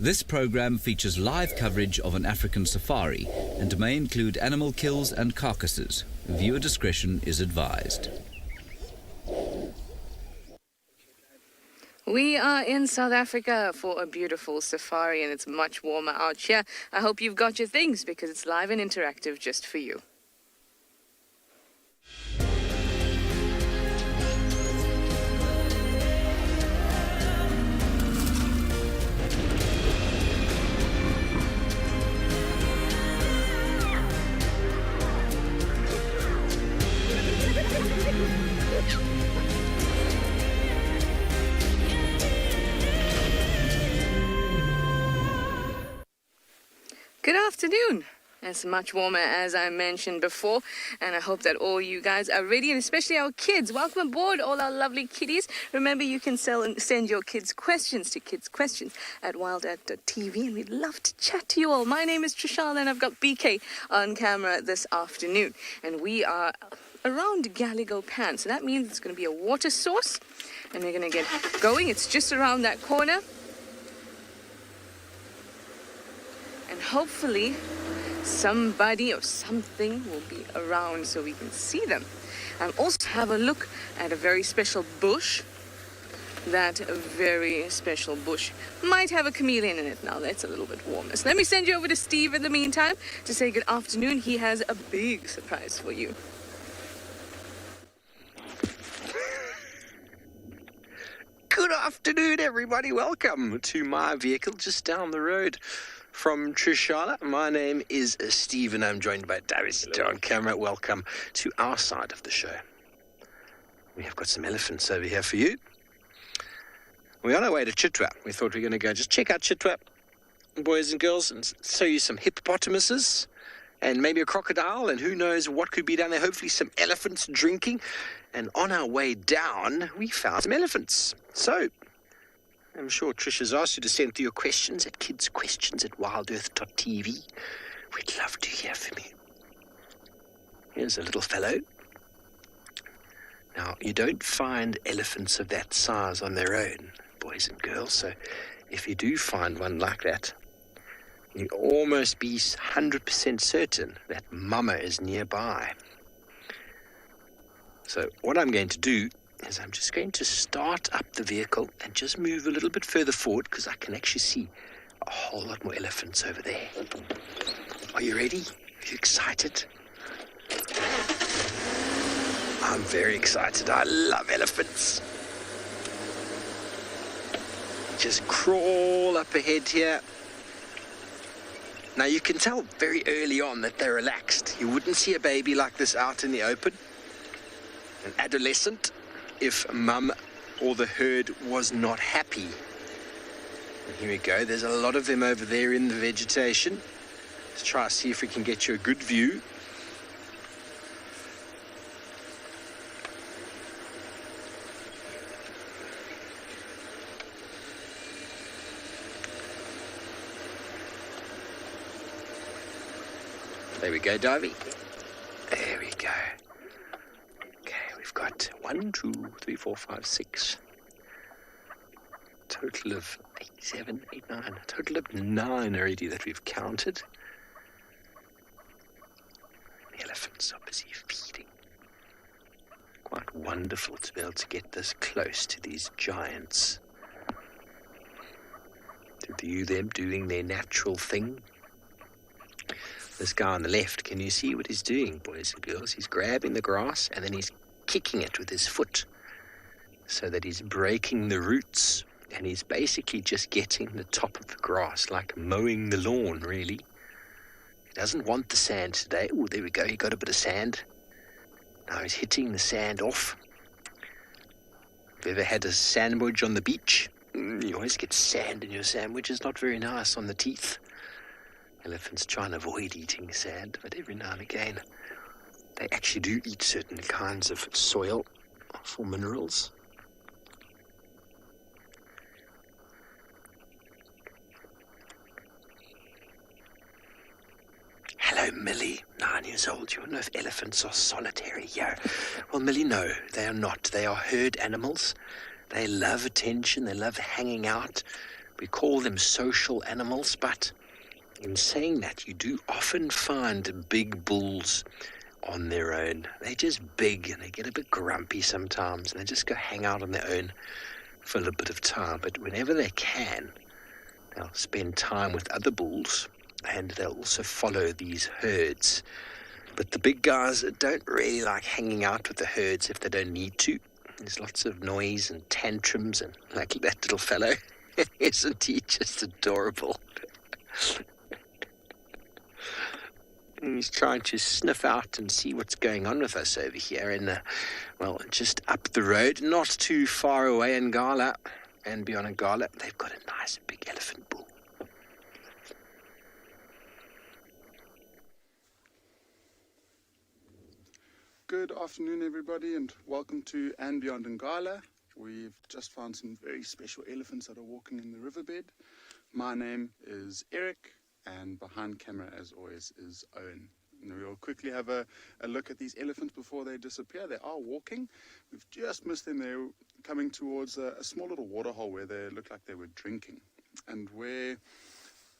This program features live coverage of an African safari and may include animal kills and carcasses. Viewer discretion is advised. We are in South Africa for a beautiful safari, and it's much warmer out here. I hope you've got your things because it's live and interactive just for you. Good afternoon. It's much warmer, as I mentioned before, and I hope that all you guys are ready, and especially our kids. Welcome aboard, all our lovely kiddies. Remember, you can send your kids' questions to kidsquestions@wildat.tv, and we'd love to chat to you all. My name is Trishana, and I've got BK on camera this afternoon, and we are around Gallagher Pan, so that means it's going to be a water source, and we're going to get going. It's just around that corner. And hopefully somebody or something will be around so we can see them. And also have a look at a very special bush. That very special bush might have a chameleon in it. Now that's a little bit warmer. So let me send you over to Steve in the meantime to say good afternoon. He has a big surprise for you. Good afternoon, everybody. Welcome to my vehicle just down the road from Trishana. My name is Steve, and I'm joined by Darius on camera. Welcome to our side of the show. We have got some elephants over here for you. We're on our way to Chitwa. We thought we were going to go just check out Chitwa, boys and girls, and show you some hippopotamuses and maybe a crocodile, and who knows what could be down there. Hopefully some elephants drinking. And on our way down, we found some elephants. So I'm sure Trish has asked you to send through your questions at kidsquestions@wildearth.tv. We'd love to hear from you. Here's a little fellow. Now, you don't find elephants of that size on their own, boys and girls, so if you do find one like that, you almost be 100% certain that mama is nearby. So what I'm going to do is I'm just going to start up the vehicle and just move a little bit further forward because I can actually see a whole lot more elephants over there. Are you ready? Are you excited? I'm very excited. I love elephants. Just crawl up ahead here. Now you can tell very early on that they're relaxed. You wouldn't see a baby like this out in the open, an adolescent, if mum or the herd was not happy. And here we go. There's a lot of them over there in the vegetation. Let's try to see if we can get you a good view. There we go, Davy. There we go. Got 1, 2, 3, 4, 5, 6. Total of 8, 7, 8, 9. A total of 9 already that we've counted. The elephants are busy feeding. Quite wonderful to be able to get this close to these giants. To view them doing their natural thing. This guy on the left, can you see what he's doing, boys and girls? He's grabbing the grass and then he's kicking it with his foot so that he's breaking the roots, and he's basically just getting the top of the grass, like mowing the lawn, really. He doesn't want the sand today. Oh, there we go. He got a bit of sand. Now he's hitting the sand off. Have you ever had a sandwich on the beach? You always get sand in your sandwich. It's not very nice on the teeth. Elephants try and avoid eating sand, but every now and again they actually do eat certain kinds of soil for minerals. Hello, Millie, 9 years old. You know if elephants are solitary? Yeah. Well, Millie, no, they are not. They are herd animals. They love attention. They love hanging out We call them social animals, but in saying that, you do often find big bulls on their own. They're just big and they get a bit grumpy sometimes and they just go hang out on their own for a little bit of time. But whenever they can, they'll spend time with other bulls and they'll also follow these herds. But the big guys don't really like hanging out with the herds if they don't need to. There's lots of noise and tantrums, and like that little fellow, isn't he just adorable? He's trying to sniff out and see what's going on with us over here in, well, just up the road, not too far away in Ngala and beyond Ngala. They've got a nice big elephant bull. Good afternoon, everybody, and welcome to And Beyond Ngala. We've just found some very special elephants that are walking in the riverbed. My name is Eric, and behind camera, as always, is Owen. And we'll quickly have a look at these elephants before they disappear. They are walking. We've just missed them. They're coming towards a small little waterhole where they look like they were drinking. And where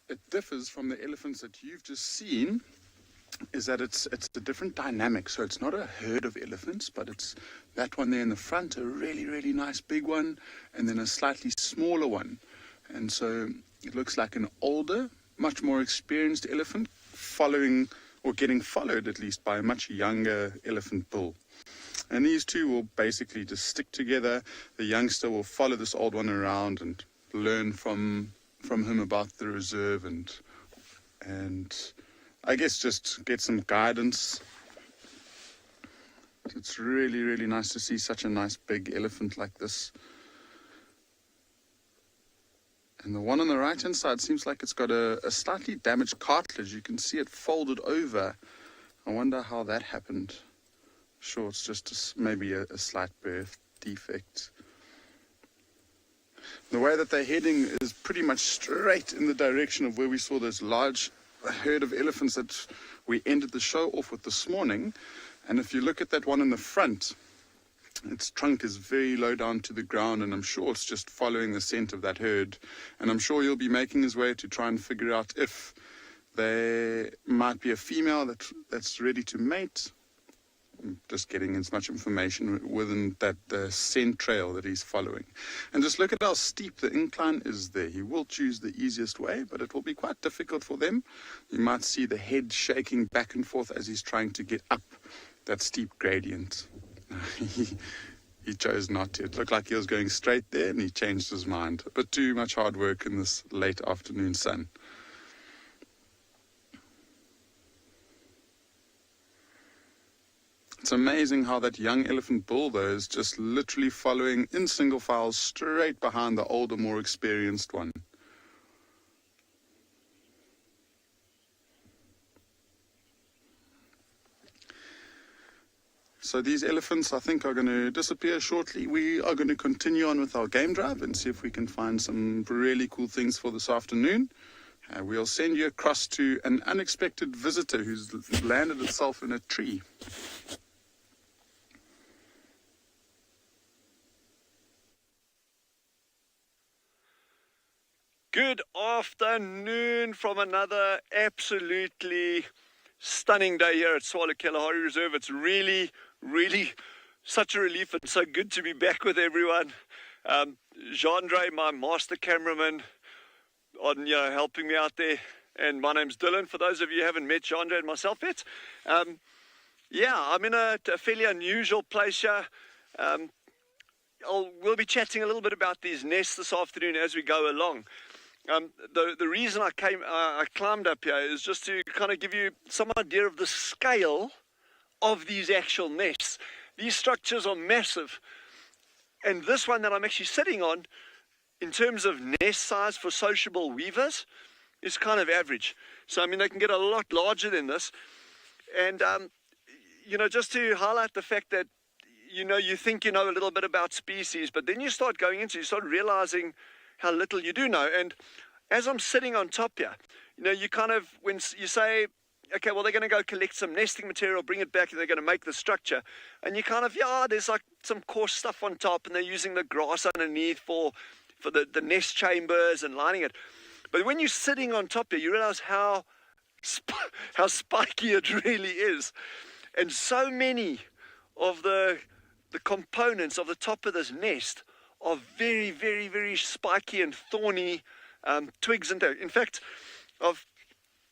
it differs from the elephants that you've just seen is that it's a different dynamic. So it's not a herd of elephants, but it's that one there in the front, a really, really nice big one, and then a slightly smaller one. And so it looks like an older, much more experienced elephant following, or getting followed at least, by a much younger elephant bull. And these two will basically just stick together. The youngster will follow this old one around and learn from him about the reserve and I guess just get some guidance. It's really, really nice to see such a nice big elephant like this. And the one on the right hand side seems like it's got a slightly damaged cartilage. You can see it folded over. I wonder how that happened. Sure, it's just maybe a slight birth defect. The way that they're heading is pretty much straight in the direction of where we saw those large herd of elephants that we ended the show off with this morning. And if you look at that one in the front, its trunk is very low down to the ground, and I'm sure it's just following the scent of that herd. And I'm sure he'll be making his way to try and figure out if there might be a female that's ready to mate. Just getting as much information within that scent trail that he's following. And just look at how steep the incline is there. He will choose the easiest way, but it will be quite difficult for them. You might see the head shaking back and forth as he's trying to get up that steep gradient. He chose not to. It looked like he was going straight there, and he changed his mind. A bit too much hard work in this late afternoon sun. It's amazing how that young elephant bull, though, is just literally following in single file straight behind the older, more experienced one. So these elephants, I think, are going to disappear shortly. We are going to continue on with our game drive and see if we can find some really cool things for this afternoon. We'll send you across to an unexpected visitor who's landed itself in a tree. Good afternoon from another absolutely stunning day here at Tswalu Kalahari Reserve. It's really, really such a relief and so good to be back with everyone. Jean-Dre, my master cameraman, on helping me out there, and my name's Dylan. For those of you who haven't met Jean-Dre and myself yet, I'm in a fairly unusual place here. We'll be chatting a little bit about these nests this afternoon as we go along. The reason I climbed up here is just to kind of give you some idea of the scale of these actual nests. These structures are massive, and this one that I'm actually sitting on, in terms of nest size for sociable weavers, is kind of average. So I mean, they can get a lot larger than this. And just to highlight the fact that you think you know a little bit about species, but then you start realizing how little you do know. And as I'm sitting on top here, you kind of, when you say, okay, well, they're going to go collect some nesting material, bring it back, and they're going to make the structure. And you kind of, there's like some coarse stuff on top, and they're using the grass underneath for for the nest chambers and lining it. But when you're sitting on top there, you realize how spiky it really is. And so many of the components of the top of this nest are very, very, very spiky and thorny twigs. And in fact, I've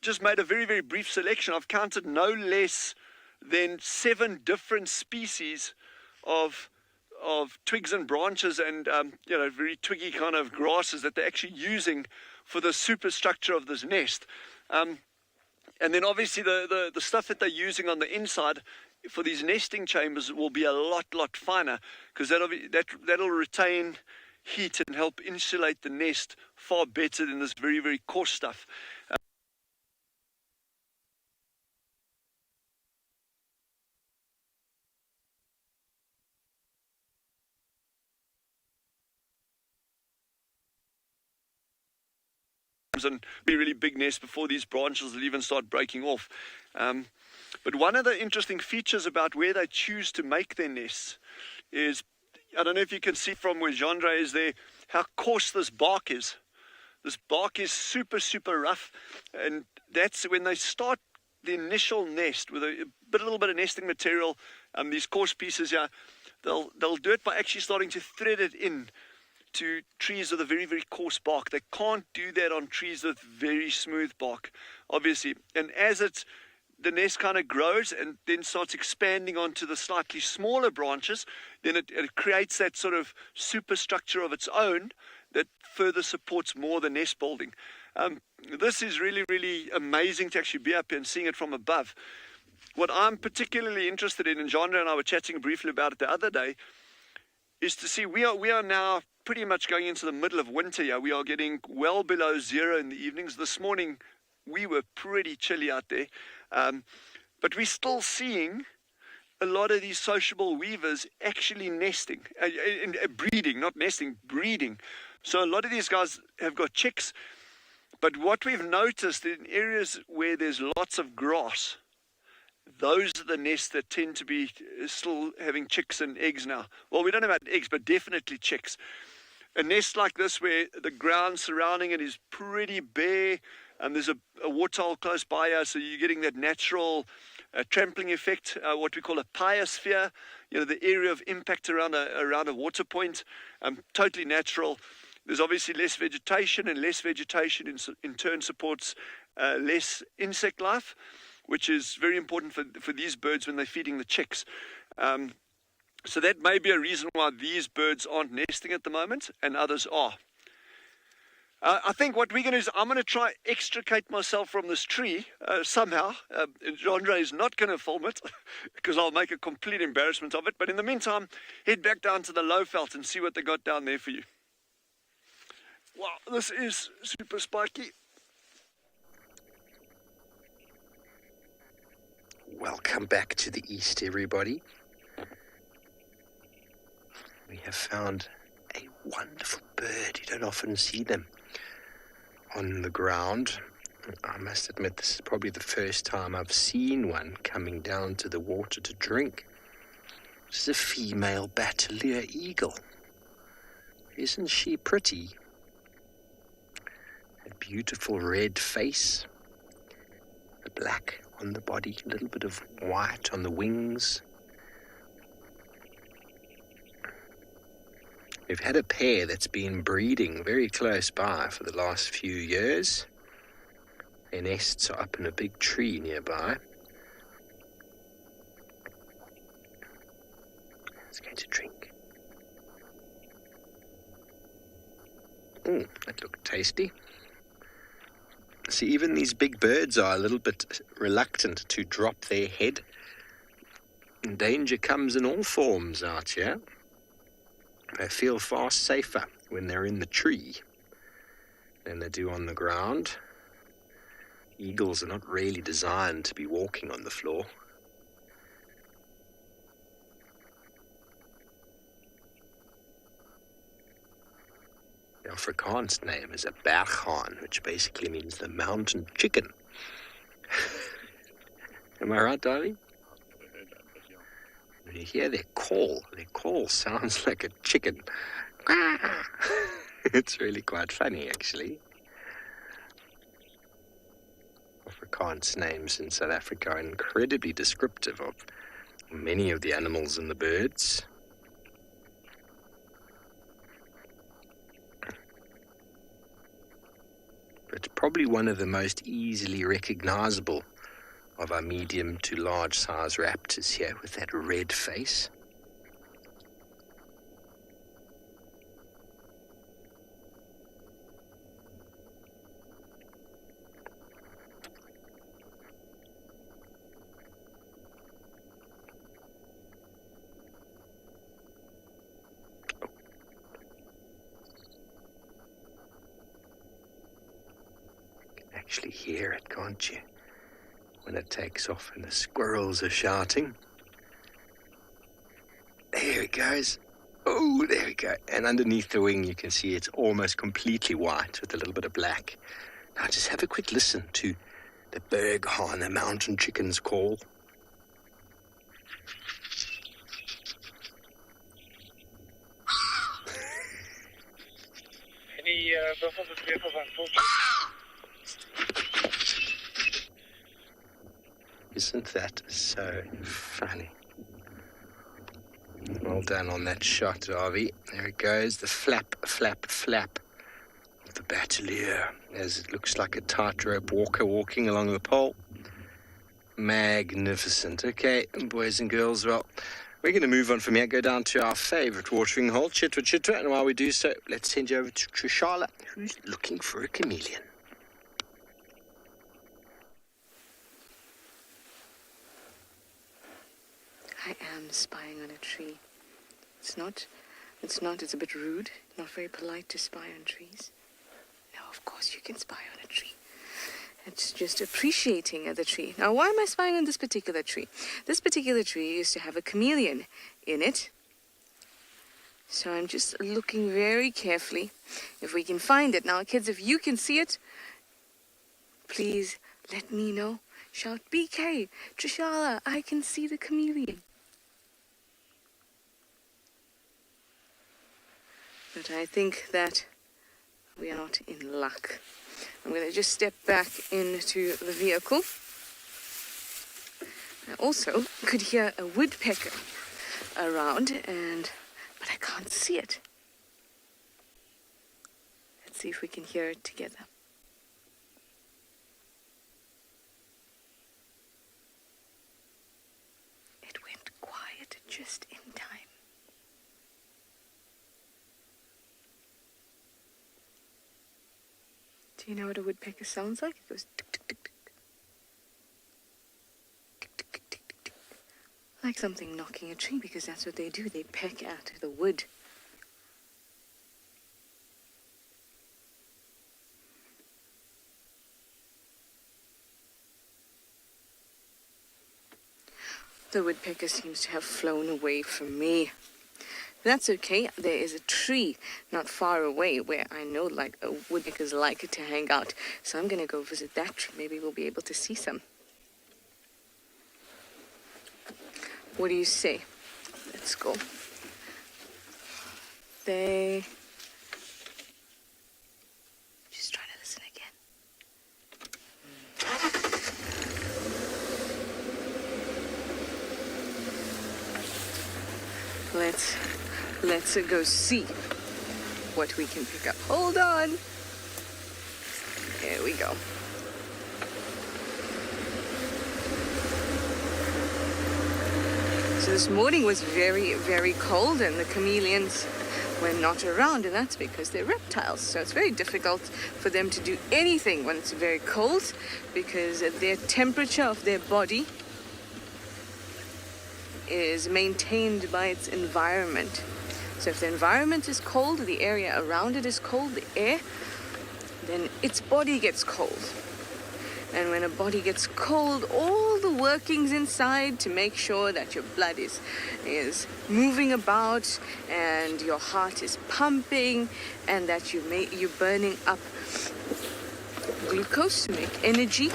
just made a very, very brief selection. I've counted no less than 7 different species of twigs and branches and very twiggy kind of grasses that they're actually using for the superstructure of this nest. And then obviously the stuff that they're using on the inside for these nesting chambers will be a lot finer, because that'll retain heat and help insulate the nest far better than this very, very coarse stuff. And be really big nests before these branches will even start breaking off. But one of the interesting features about where they choose to make their nests is, I don't know if you can see from where Jandre is there, how coarse this bark is. This bark is super, super rough, and that's when they start the initial nest with a little bit of nesting material. These coarse pieces here, they'll do it by actually starting to thread it in to trees with a very, very coarse bark. They can't do that on trees with very smooth bark, obviously. And as the nest kind of grows and then starts expanding onto the slightly smaller branches, then it creates that sort of superstructure of its own that further supports more the nest building. This is really, really amazing to actually be up here and seeing it from above. What I'm particularly interested in, and Jandre and I were chatting briefly about it the other day, is to see we are now pretty much going into the middle of winter here. We are getting well below 0 in the evenings. This morning we were pretty chilly out there, but we're still seeing a lot of these sociable weavers actually nesting, breeding, not nesting, breeding. So a lot of these guys have got chicks, but what we've noticed in areas where there's lots of grass, those are the nests that tend to be still having chicks and eggs now. Well, we don't know about eggs, but definitely chicks. A nest like this where the ground surrounding it is pretty bare, and there's a waterhole close by here, so you're getting that natural trampling effect, what we call a biosphere, the area of impact around a water point, totally natural. There's obviously less vegetation, and less vegetation in turn supports less insect life, which is very important for these birds when they're feeding the chicks. So that may be a reason why these birds aren't nesting at the moment and others are. I think what we're going to do is I'm going to try extricate myself from this tree somehow. Jandre is not going to film it because I'll make a complete embarrassment of it. But in the meantime, head back down to the low felt and see what they got down there for you. Wow, this is super spiky. Welcome back to the east, everybody. We have found a wonderful bird. You don't often see them on the ground. I must admit, this is probably the first time I've seen one coming down to the water to drink. This is a female Battalier eagle. Isn't she pretty? A beautiful red face, the black on the body, a little bit of white on the wings. We've had a pair that's been breeding very close by for the last few years. Their nests are up in a big tree nearby. It's going to drink. That looked tasty. See, even these big birds are a little bit reluctant to drop their head. And danger comes in all forms out here. They feel far safer when they're in the tree than they do on the ground. Eagles are not really designed to be walking on the floor. The Afrikaans name is a berghaan, which basically means the mountain chicken. Am I right, darling? When you hear their call sounds like a chicken. It's really quite funny, actually. Afrikaans names in South Africa are incredibly descriptive of many of the animals and the birds. But probably one of the most easily recognizable of our medium to large size raptors here with that red face. Actually hear it, can't you? When it takes off and the squirrels are shouting. There it goes. Oh, there we go. And underneath the wing you can see it's almost completely white with a little bit of black. Now just have a quick listen to the Hyena mountain chicken's call. Any buffels and vehicles on full? Isn't that so funny? Well done on that shot, Harvey. There it goes, the flap, flap, flap of the batelier, as it looks like a tightrope walker walking along the pole. Magnificent. Okay, boys and girls, well, we're going to move on from here, go down to our favourite watering hole, Chitwa Chitwa, and while we do so, let's send you over to Tswalu, who's looking for a chameleon. I am spying on a tree. It's a bit rude, not very polite to spy on trees. No, of course you can spy on a tree. It's just appreciating the tree. Now, why am I spying on this particular tree? This particular tree used to have a chameleon in it. So I'm just looking very carefully if we can find it. Now, kids, if you can see it, please let me know. Shout, BK, Tswalu, I can see the chameleon. But I think that we are not in luck. I'm going to just step back into the vehicle. I also could hear a woodpecker around, but I can't see it. Let's see if we can hear it together. It went quiet just in time. Do you know what a woodpecker sounds like? It goes tick, tick, tick, tick. Tick, tick, tick, tick, tick. Like something knocking a tree, because that's what they do. They peck at the wood. The woodpecker seems to have flown away from me. That's okay. There is a tree not far away where I know woodpeckers like to hang out. So I'm going to go visit that tree. Maybe we'll be able to see some. What do you say? Let's go. Just trying to listen again. Let's go see what we can pick up. Hold on. There we go. So this morning was very, very cold and the chameleons were not around, and that's because they're reptiles. So it's very difficult for them to do anything when it's very cold, because their temperature of their body is maintained by its environment. So if the environment is cold, the area around it is cold, the air, then its body gets cold. And when a body gets cold, all the workings inside to make sure that your blood is moving about and your heart is pumping and that you're burning up glucose to make energy,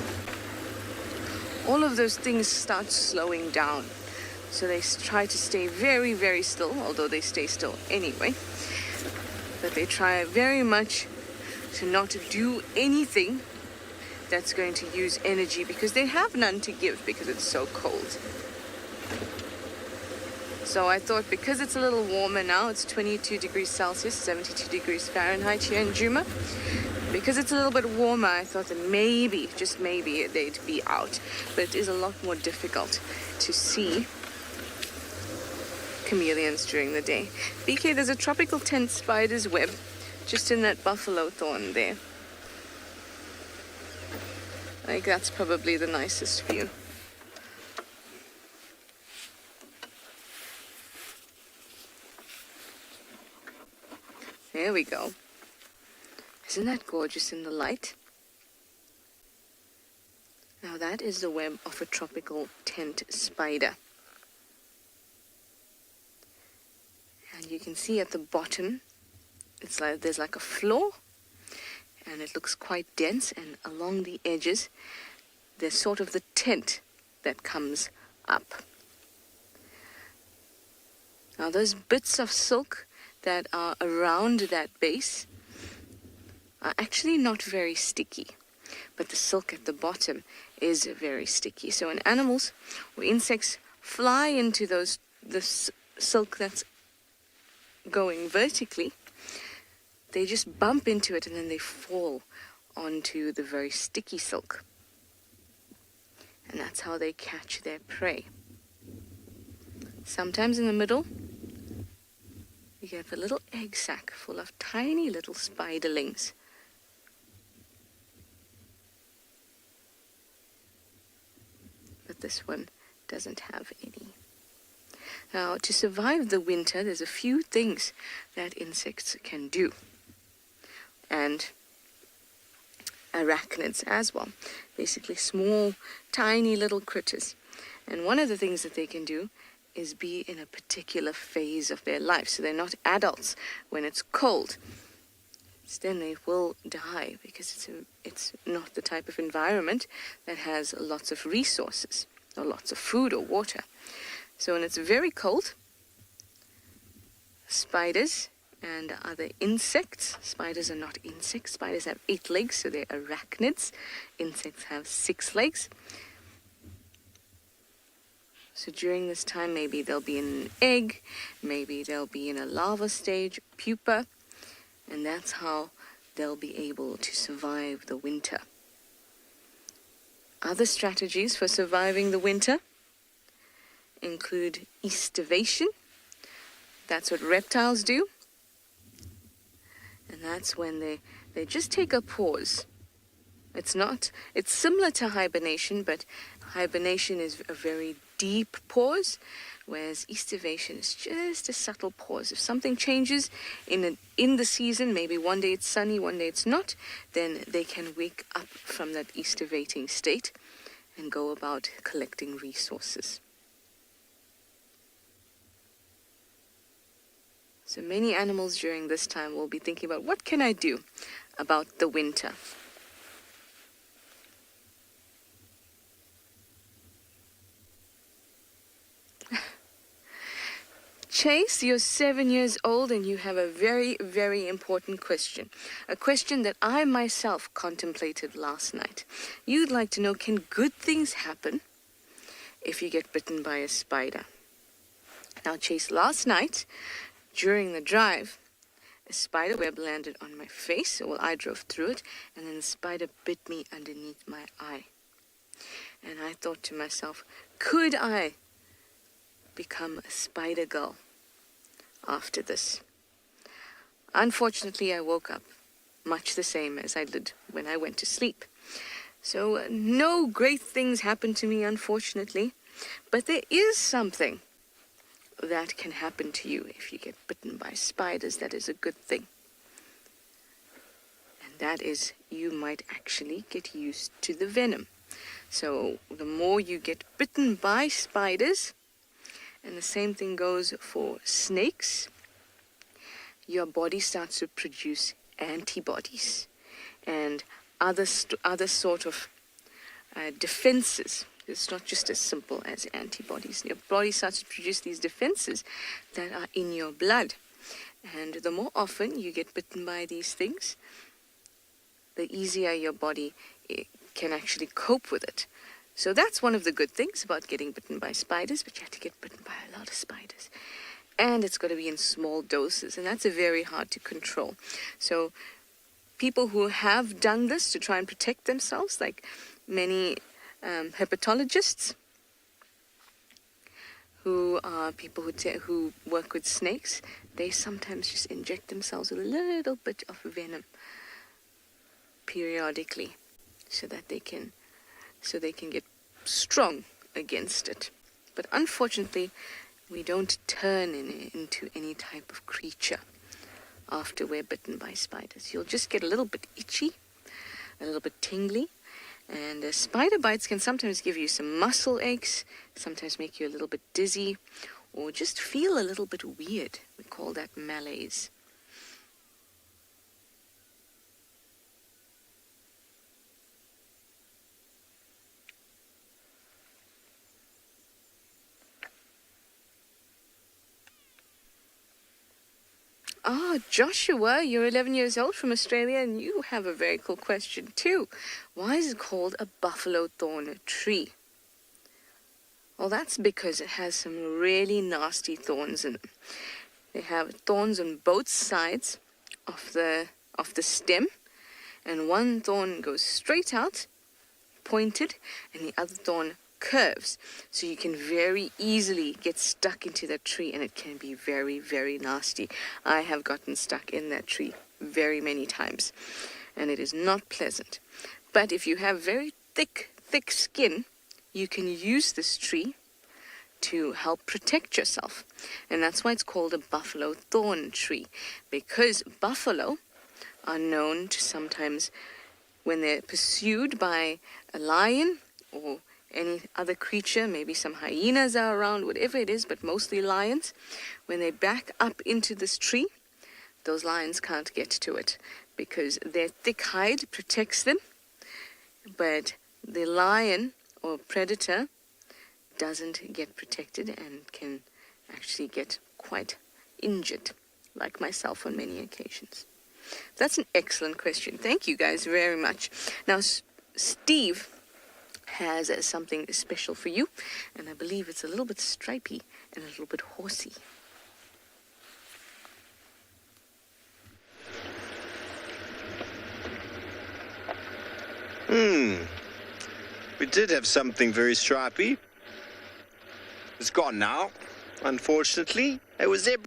all of those things start slowing down. So they try to stay very, very still, although they stay still anyway. But they try very much to not do anything that's going to use energy because they have none to give because it's so cold. So I thought because it's a little warmer now, it's 22 degrees Celsius, 72 degrees Fahrenheit here in Djuma. Because it's a little bit warmer, I thought that maybe, just maybe, they'd be out. But it is a lot more difficult to see chameleons during the day. BK, there's a tropical tent spider's web just in that buffalo thorn there. I think that's probably the nicest view. There we go. Isn't that gorgeous in the light? Now that is the web of a tropical tent spider. And you can see at the bottom, it's like there's like a floor, and it looks quite dense, and along the edges, there's sort of the tent that comes up. Now those bits of silk that are around that base are actually not very sticky, but the silk at the bottom is very sticky. So when animals or insects fly into the silk that's going vertically, they just bump into it and then they fall onto the very sticky silk. And that's how they catch their prey. Sometimes in the middle, you get a little egg sac full of tiny little spiderlings. But this one doesn't have any. Now, to survive the winter, there's a few things that insects can do. And arachnids as well. Basically small, tiny little critters. And one of the things that they can do is be in a particular phase of their life. So they're not adults when it's cold. Then they will die because it's not the type of environment that has lots of resources or lots of food or water. So when it's very cold, spiders and other insects, spiders are not insects, spiders have 8 legs, so they're arachnids. Insects have 6 legs. So during this time, maybe they'll be in an egg, maybe they'll be in a larva stage, pupa, and that's how they'll be able to survive the winter. Other strategies for surviving the winter include estivation. That's what reptiles do. And that's when they just take a pause. It's similar to hibernation, but hibernation is a very deep pause, whereas estivation is just a subtle pause. If something changes in the season, maybe one day it's sunny, one day it's not, then they can wake up from that estivating state and go about collecting resources. So many animals during this time will be thinking about, what can I do about the winter? Chase, you're 7 years old and you have a very, very important question. A question that I myself contemplated last night. You'd like to know, can good things happen if you get bitten by a spider? Now, Chase, last night, during the drive, a spider web landed on my face. Well, I drove through it, and then the spider bit me underneath my eye. And I thought to myself, could I become a spider girl after this? Unfortunately, I woke up much the same as I did when I went to sleep. So no great things happened to me, unfortunately. But there is something that can happen to you if you get bitten by spiders. That is a good thing. And that is, you might actually get used to the venom. So the more you get bitten by spiders, and the same thing goes for snakes, your body starts to produce antibodies and other sort of defenses. It's not just as simple as antibodies. Your body starts to produce these defenses that are in your blood. And the more often you get bitten by these things, the easier your body can actually cope with it. So that's one of the good things about getting bitten by spiders, but you have to get bitten by a lot of spiders. And it's got to be in small doses, and that's very hard to control. So people who have done this to try and protect themselves, like many herpetologists, who are people who work with snakes, they sometimes just inject themselves with a little bit of venom periodically, so they can get strong against it. But unfortunately, we don't turn into any type of creature after we're bitten by spiders. You'll just get a little bit itchy, a little bit tingly, and spider bites can sometimes give you some muscle aches, sometimes make you a little bit dizzy, or just feel a little bit weird. We call that malaise. Ah, Joshua, you're 11 years old from Australia, and you have a very cool question too. Why is it called a buffalo thorn tree? Well, that's because it has some really nasty thorns in them. They have thorns on both sides of the stem, and one thorn goes straight out, pointed, and the other thorn curves, so you can very easily get stuck into that tree, and it can be very, very nasty. I have gotten stuck in that tree very many times, and it is not pleasant. But if you have very thick skin, you can use this tree to help protect yourself, and that's why it's called a buffalo thorn tree, because buffalo are known to sometimes, when they're pursued by a lion or any other creature, maybe some hyenas are around, whatever it is, but mostly lions, when they back up into this tree, those lions can't get to it because their thick hide protects them, but the lion or predator doesn't get protected and can actually get quite injured, like myself on many occasions. That's an excellent question. Thank you guys very much. Now, Steve has something special for you, and I believe it's a little bit stripy and a little bit horsey. We did have something very stripy. It's gone now, unfortunately. It was zebra.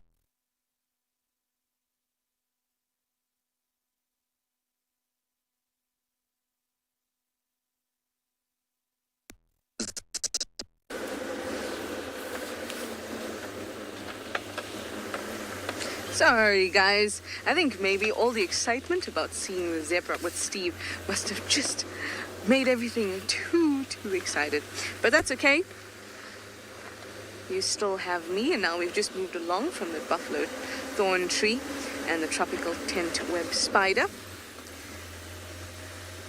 Sorry, guys. I think maybe all the excitement about seeing the zebra with Steve must have just made everything too excited. But that's okay. You still have me, and now we've just moved along from the buffalo thorn tree and the tropical tent web spider.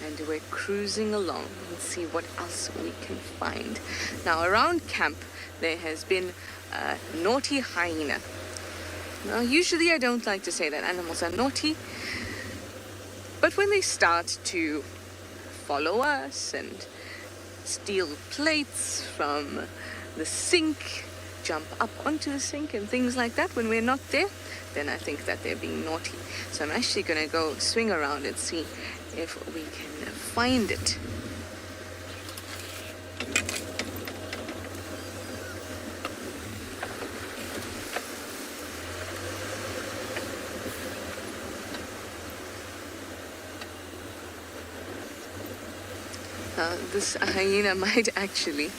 And we're cruising along and see what else we can find. Now, around camp, there has been a naughty hyena. Now, usually I don't like to say that animals are naughty, but when they start to follow us and steal plates from the sink, jump up onto the sink and things like that when we're not there, then I think that they're being naughty. So I'm actually going to go swing around and see if we can find it. This hyena might actually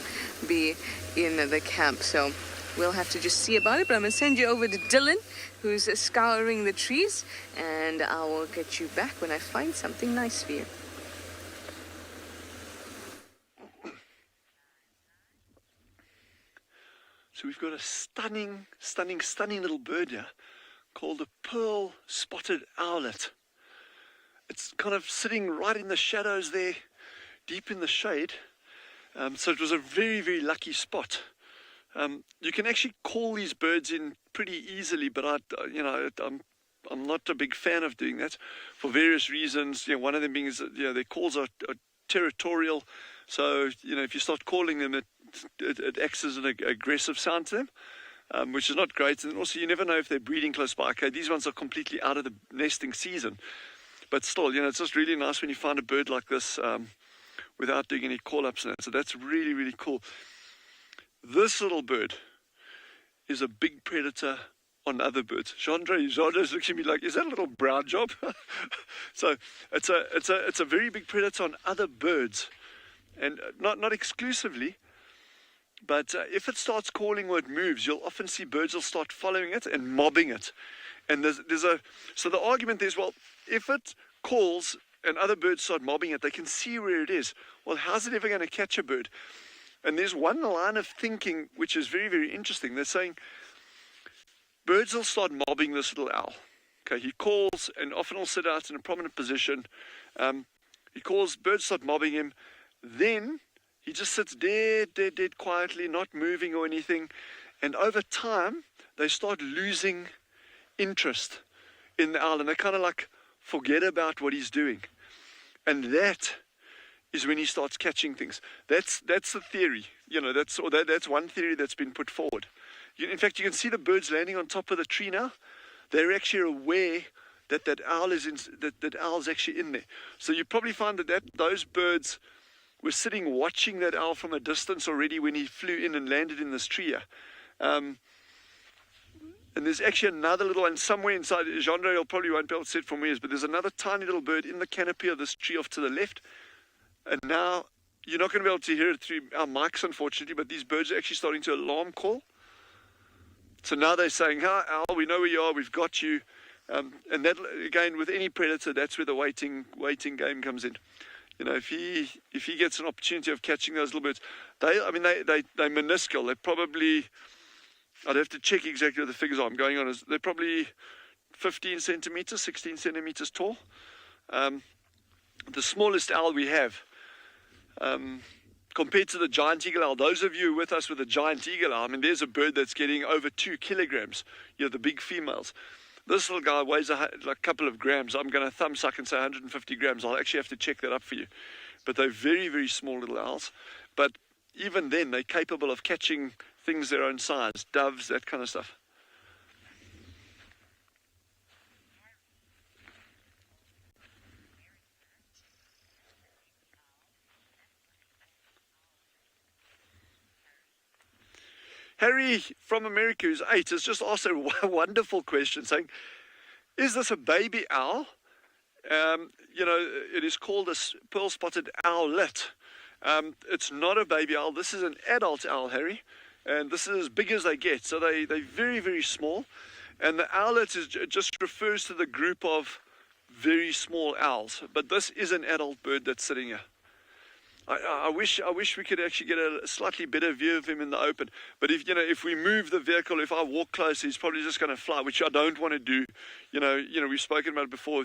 be in the camp, so we'll have to just see about it. But I'm going to send you over to Dylan, who's scouring the trees, and I will get you back when I find something nice for you. So we've got a stunning little bird here called a pearl-spotted owlet. It's kind of sitting right in the shadows there, deep in the shade. So it was a very, very lucky spot You can actually call these birds in pretty easily, but I'm not a big fan of doing that for various reasons. One of them being is that, their calls are territorial. So, if you start calling them, it acts as an aggressive sound to them, which is not great. And also, you never know if they're breeding close by. Okay, these ones are completely out of the nesting season. But still, it's just really nice when you find a bird like this without doing any call-ups. So that's really, really cool. This little bird is a big predator on other birds. Gendra's looking at me like, is that a little brown job? So it's a very big predator on other birds, and not exclusively, but if it starts calling or it moves, you'll often see birds will start following it and mobbing it. And so the argument is, well, if it calls and other birds start mobbing it, they can see where it is. Well, how's it ever going to catch a bird? And there's one line of thinking which is very, very interesting. They're saying birds will start mobbing this little owl. Okay, he calls and often will sit out in a prominent position. He calls, birds start mobbing him. Then he just sits dead quietly, not moving or anything. And over time, they start losing interest in the owl. And they kind of like forget about what he's doing. And that is when he starts catching things. That's the theory. That's one theory that's been put forward. In fact, you can see the birds landing on top of the tree now. They're actually aware that owl is that owl's actually in there. So you probably find that those birds were sitting watching that owl from a distance already when he flew in and landed in this tree here. And there's actually another little one somewhere inside. Genre probably won't be able to see it from where he is, but there's another tiny little bird in the canopy of this tree off to the left. And now you're not going to be able to hear it through our mics, unfortunately, but these birds are actually starting to alarm call. So now they're saying, "Hi, owl, we know where you are, we've got you." And that, again, with any predator, that's where the waiting game comes in. If he gets an opportunity of catching those little birds, they're minuscule. They're probably, I'd have to check exactly what the figures are I'm going on. They're probably 15 centimeters, 16 centimeters tall. The smallest owl we have, compared to the giant eagle owl, those of you with us with the giant eagle owl, there's a bird that's getting over 2 kilograms, the big females. This little guy weighs a couple of grams. I'm going to thumb suck and say 150 grams. I'll actually have to check that up for you. But they're very, very small little owls. But even then, they're capable of catching things their own size, doves, that kind of stuff. Harry from America, who's 8, has just asked a wonderful question, saying, is this a baby owl? It is called a pearl-spotted owlet. It's not a baby owl. This is an adult owl, Harry, and this is as big as they get. So they're very, very small. And the owlet just refers to the group of very small owls. But this is an adult bird that's sitting here. I wish we could actually get a slightly better view of him in the open. But if we move the vehicle, if I walk closer, he's probably just going to fly, which I don't want to do. We've spoken about it before.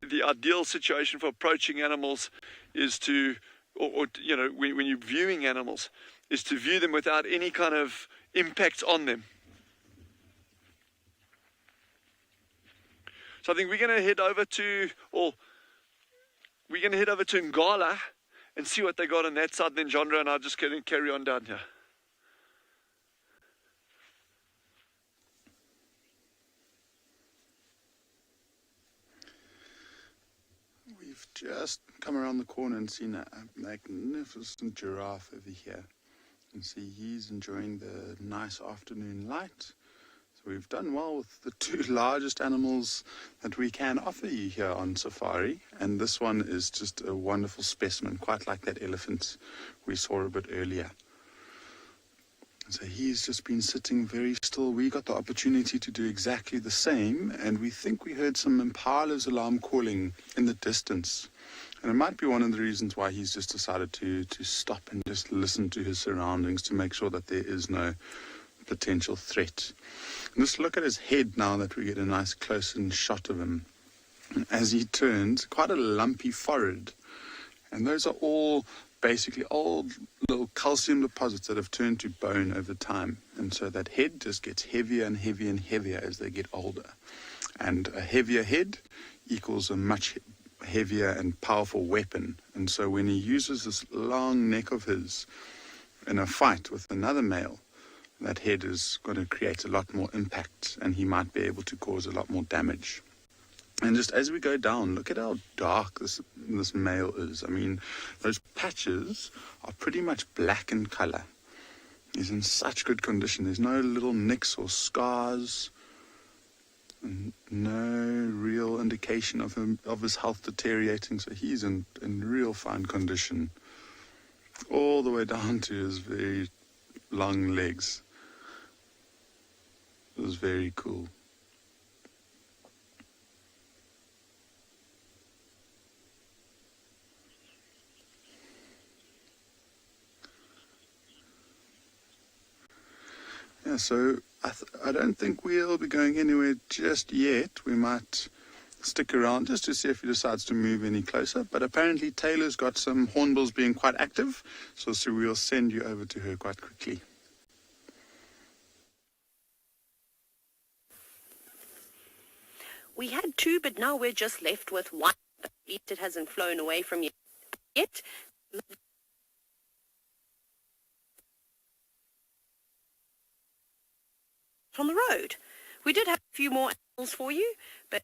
The ideal situation for approaching animals is to, when you're viewing animals, is to view them without any kind of impact on them. So I think we're going to head over to Ngala and see what they got on that side. Then Genre and I just going to carry on down here. We've just come around the corner and seen a magnificent giraffe over here. You can see he's enjoying the nice afternoon light. So we've done well with the 2 largest animals that we can offer you here on safari. And this one is just a wonderful specimen, quite like that elephant we saw a bit earlier. So he's just been sitting very still. We got the opportunity to do exactly the same, and we think we heard some impalas alarm calling in the distance. And it might be one of the reasons why he's just decided to stop and just listen to his surroundings to make sure that there is no potential threat. And just look at his head now that we get a nice close-in shot of him. And as he turns, quite a lumpy forehead. And those are all basically old little calcium deposits that have turned to bone over time. And so that head just gets heavier and heavier and heavier as they get older. And a heavier head equals a much heavier and powerful weapon. And so when he uses this long neck of his in a fight with another male, that head is going to create a lot more impact, and he might be able to cause a lot more damage. And just as we go down, look at how dark this male is. I mean, those patches are pretty much black in color. He's in such good condition. There's no little nicks or scars, and no real indication of his health deteriorating. So he's in real fine condition, all the way down to his very long legs. It was very cool. Yeah, so I don't think we'll be going anywhere just yet. We might stick around just to see if he decides to move any closer. But apparently Taylor's got some hornbills being quite active, so we'll send you over to her quite quickly. We had two, but now we're just left with one. At least it hasn't flown away from you yet. On the road. We did have a few more animals for you, but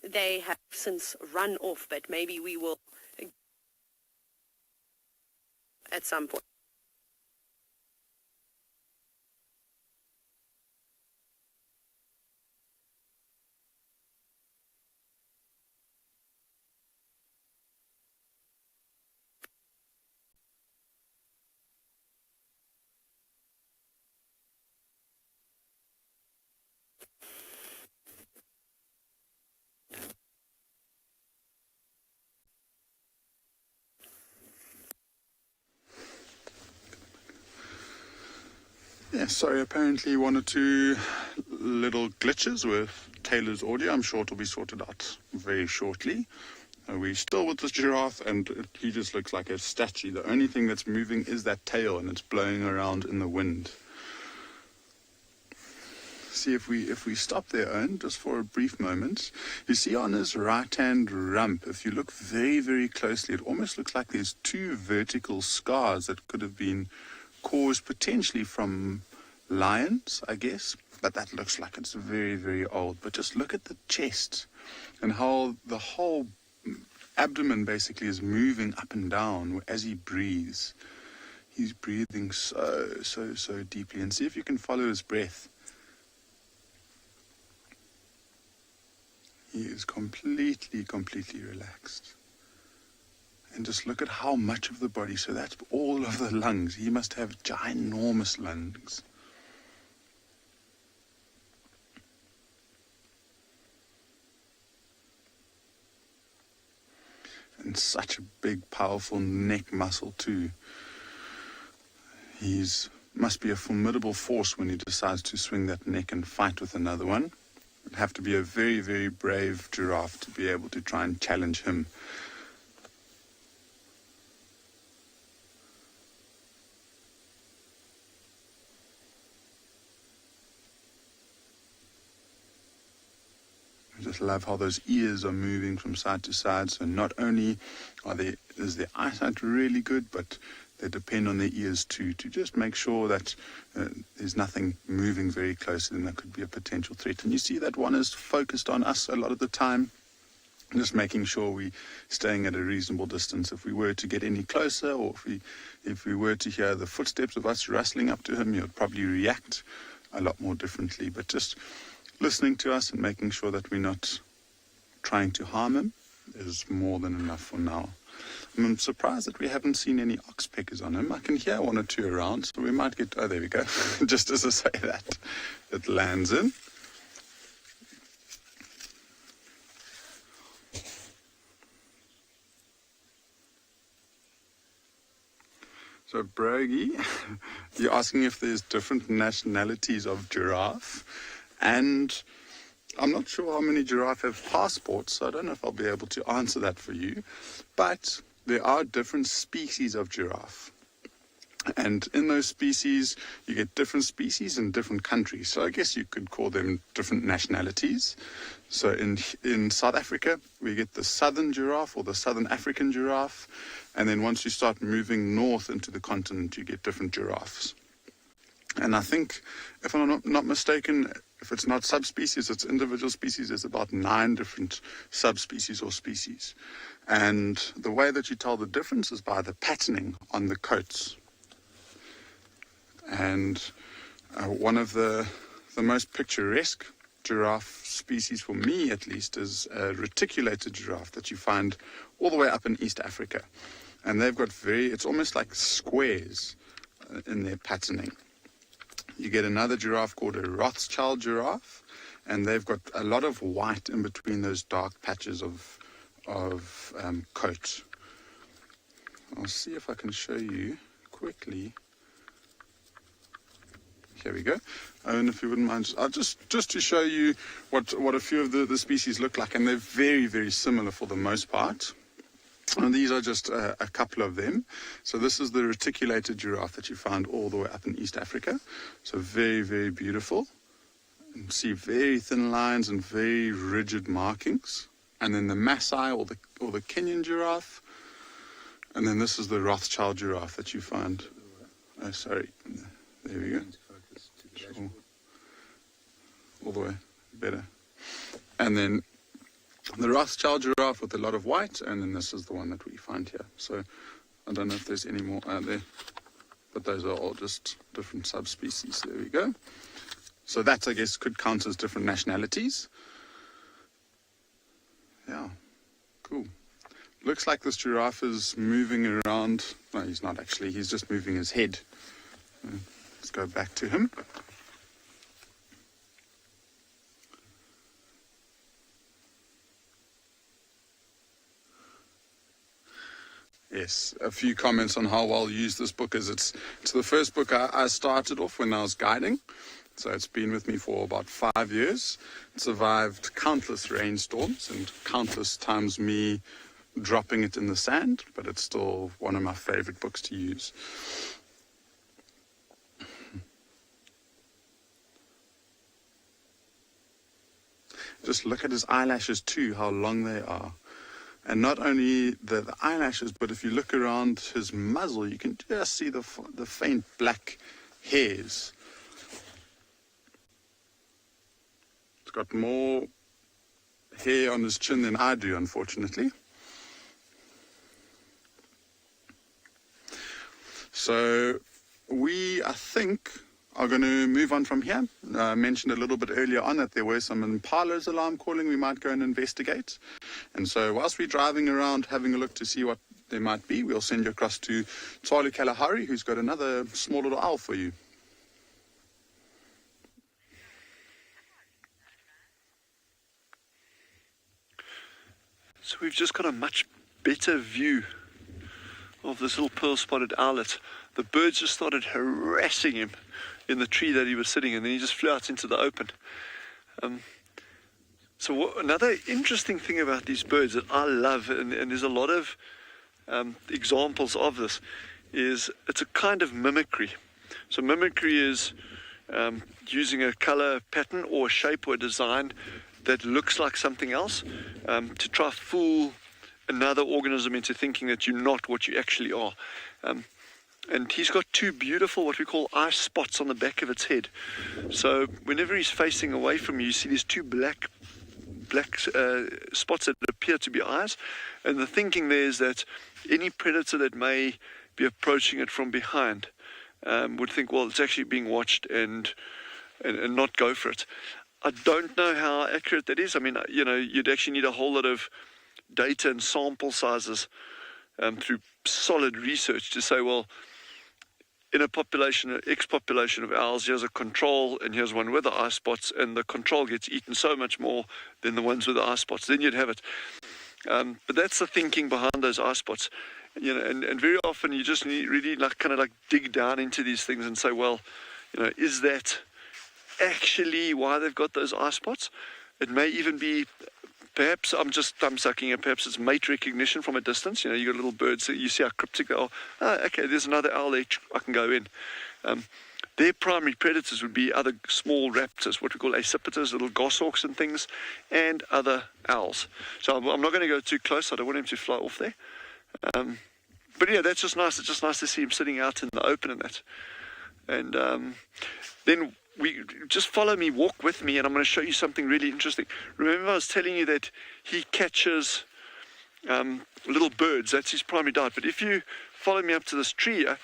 they have since run off, but maybe we will at some point. Yeah, sorry, apparently one or two little glitches with Taylor's audio. I'm sure it'll be sorted out very shortly. We're still with this giraffe, and he just looks like a statue. The only thing that's moving is that tail, and it's blowing around in the wind. See, if we stop there, Owen, just for a brief moment, you see on his right-hand rump, if you look very, very closely, it almost looks like there's two vertical scars that could have been caused potentially from lions, I guess, but that looks like it's very, very old. But just look at the chest and how the whole abdomen basically is moving up and down as he breathes. He's breathing so deeply. And see if you can follow his breath. He is completely relaxed. And just look at how much of the body. So that's all of the lungs. He must have ginormous lungs. And such a big, powerful neck muscle too. Must be a formidable force when he decides to swing that neck and fight with another one. It'd have to be a very, very brave giraffe to be able to try and challenge him. I just love how those ears are moving from side to side. So not only is their eyesight really good, but they depend on their ears too, to just make sure that there's nothing moving very close, and that could be a potential threat. And you see that one is focused on us a lot of the time, just making sure we're staying at a reasonable distance. If we were to get any closer, or if we were to hear the footsteps of us rustling up to him, he would probably react a lot more differently. But just listening to us and making sure that we're not trying to harm him is more than enough for now. I'm surprised that we haven't seen any oxpeckers on him. I can hear one or two around, so we might get... Oh, there we go. Just as I say that, it lands in. So, Brogy, you're asking if there's different nationalities of giraffe. And I'm not sure how many giraffe have passports, so I don't know if I'll be able to answer that for you. But there are different species of giraffe. And in those species, you get different species in different countries. So I guess you could call them different nationalities. So in South Africa, we get the southern giraffe or the southern African giraffe. And then once you start moving north into the continent, you get different giraffes. And I think, if I'm not mistaken, if it's not subspecies, it's individual species, there's about 9 different subspecies or species. And the way that you tell the difference is by the patterning on the coats. And one of the most picturesque giraffe species, for me at least, is a reticulated giraffe that you find all the way up in East Africa. And they've got it's almost like squares in their patterning. You get another giraffe called a Rothschild giraffe, and they've got a lot of white in between those dark patches of coat. I'll see if I can show you quickly. Here we go. And if you wouldn't mind, just to show you what a few of the species look like, and they're very, very similar for the most part. And these are just a couple of them. So this is the reticulated giraffe that you find all the way up in East Africa. So very, very beautiful. You see very thin lines and very rigid markings. And then the Maasai or the Kenyan giraffe. And then this is the Rothschild giraffe that you find. Oh, sorry. There we go. Sure. All the way. Better. And then the Rothschild giraffe with a lot of white, and then this is the one that we find here. So I don't know if there's any more out there, but those are all just different subspecies. There we go. So that, I guess, could count as different nationalities. Yeah, cool. Looks like this giraffe is moving around. No, he's not actually. He's just moving his head. Let's go back to him. Yes, a few comments on how well used this book is. It's the first book I started off when I was guiding. So it's been with me for about 5 years. It survived countless rainstorms and countless times me dropping it in the sand, but it's still one of my favorite books to use. Just look at his eyelashes too, how long they are. And not only the eyelashes, but if you look around his muzzle, you can just see the faint black hairs. He's got more hair on his chin than I do, unfortunately. So I think, are going to move on from here. I mentioned a little bit earlier on that there were some impalas alarm calling. We might go and investigate. And so whilst we're driving around having a look to see what there might be, we'll send you across to Tswalu Kalahari, who's got another small little owl for you. So we've just got a much better view of this little pearl-spotted owlet. The birds just started harassing him in the tree that he was sitting in, and then he just flew out into the open. Another interesting thing about these birds that I love, and there's a lot of examples of this, is it's a kind of mimicry. So mimicry is using a color pattern or a shape or a design that looks like something else to try to fool another organism into thinking that you're not what you actually are. And he's got 2 beautiful, what we call eye spots on the back of its head. So whenever he's facing away from you, you see these 2 black spots that appear to be eyes. And the thinking there is that any predator that may be approaching it from behind would think, well, it's actually being watched and not go for it. I don't know how accurate that is. I mean, you'd actually need a whole lot of data and sample sizes through solid research to say, well, in a population, X population of owls, here's a control and here's one with the eye spots, and the control gets eaten so much more than the ones with the eye spots. Then you'd have it. But that's the thinking behind those eye spots. And very often you just need really kind of dig down into these things and say, well, is that actually why they've got those eye spots? It may even be Perhaps I'm just thumb-sucking it. Perhaps it's mate recognition from a distance. You got little birds, so you see how cryptic they are. Oh, okay, there's another owl there. I can go in. Their primary predators would be other small raptors, what we call accipiters, little goshawks and things, and other owls. So I'm not going to go too close. I don't want him to fly off there. But yeah, that's just nice. It's just nice to see him sitting out in the open and that. And then we just follow me, walk with me, and I'm going to show you something really interesting. Remember I was telling you that he catches little birds. That's his primary diet. But if you follow me up to this tree here,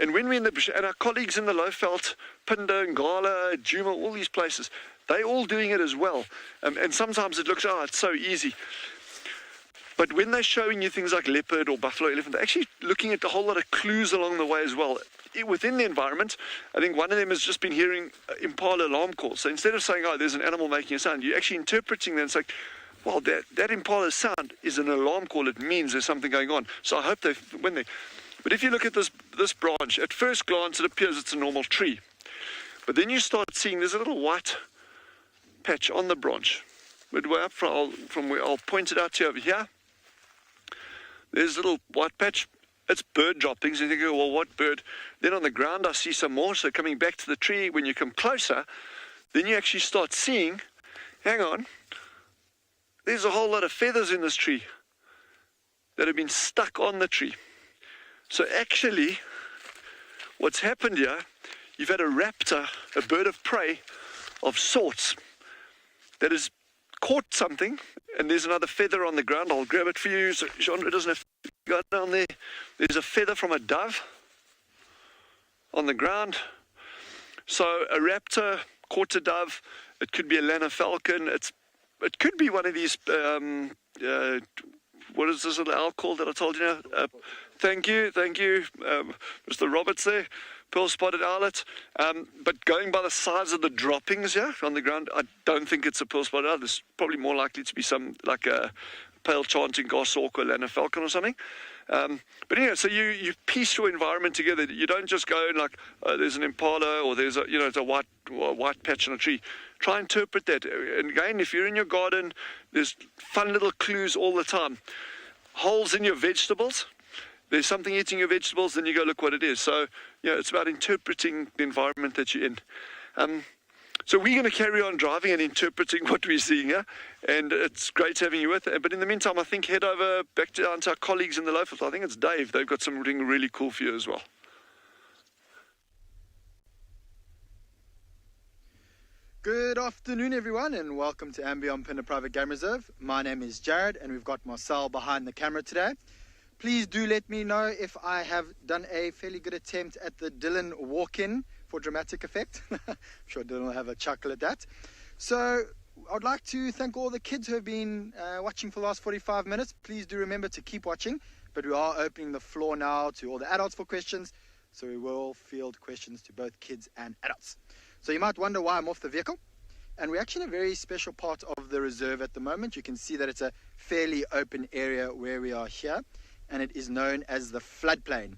and when we're in the bush, and our colleagues in the Lowveld, Pinder, Ngala, Djuma, all these places, they're all doing it as well. And sometimes it looks, it's so easy. But when they're showing you things like leopard or buffalo elephant, they're actually looking at a whole lot of clues along the way as well. Within the environment, I think one of them has just been hearing impala alarm calls. So instead of saying, there's an animal making a sound, you're actually interpreting that. It's like, well, that impala's sound is an alarm call. It means there's something going on. So I hope but if you look at this branch, at first glance, it appears it's a normal tree. But then you start seeing there's a little white patch on the branch. Midway up from where I'll point it out to you over here. There's a little white patch. It's bird droppings. And you think, well, what bird? Then on the ground, I see some more. So coming back to the tree, when you come closer, then you actually start seeing, hang on, there's a whole lot of feathers in this tree that have been stuck on the tree. So actually, what's happened here, you've had a raptor, a bird of prey of sorts, that has caught something, and there's another feather on the ground. I'll grab it for you, so Chandra doesn't have to go down there. There's a feather from a dove on the ground. So a raptor caught a dove. It could be a Lana falcon. It could be one of these, what is this little owl called that I told you now? Thank you, Mr. Roberts there. Pearl-spotted owlet, but going by the size of the droppings here on the ground, I don't think it's a pearl-spotted owlet. There's probably more likely to be some, like a pale chanting goshawk or Lana falcon or something. But anyway, so you piece your environment together. You don't just go and like, there's an impala or there's it's a white patch on a tree. Try and interpret that. And again, if you're in your garden, there's fun little clues all the time. Holes in your vegetables. There's something eating your vegetables, then you go look what it is. So, it's about interpreting the environment that you're in. So we're going to carry on driving and interpreting what we're seeing here. And it's great having you with. But in the meantime, I think head over back down to our colleagues in the Lowveld. I think it's Dave. They've got something really cool for you as well. Good afternoon, everyone, and welcome to Ambion Pinner Private Game Reserve. My name is Jared, and we've got Marcel behind the camera today. Please do let me know if I have done a fairly good attempt at the Dylan walk-in for dramatic effect. I'm sure Dylan will have a chuckle at that. So I'd like to thank all the kids who have been watching for the last 45 minutes. Please do remember to keep watching, but we are opening the floor now to all the adults for questions, so we will field questions to both kids and adults. So you might wonder why I'm off the vehicle, and we're actually in a very special part of the reserve at the moment. You can see that it's a fairly open area where we are here, and it is known as the floodplain.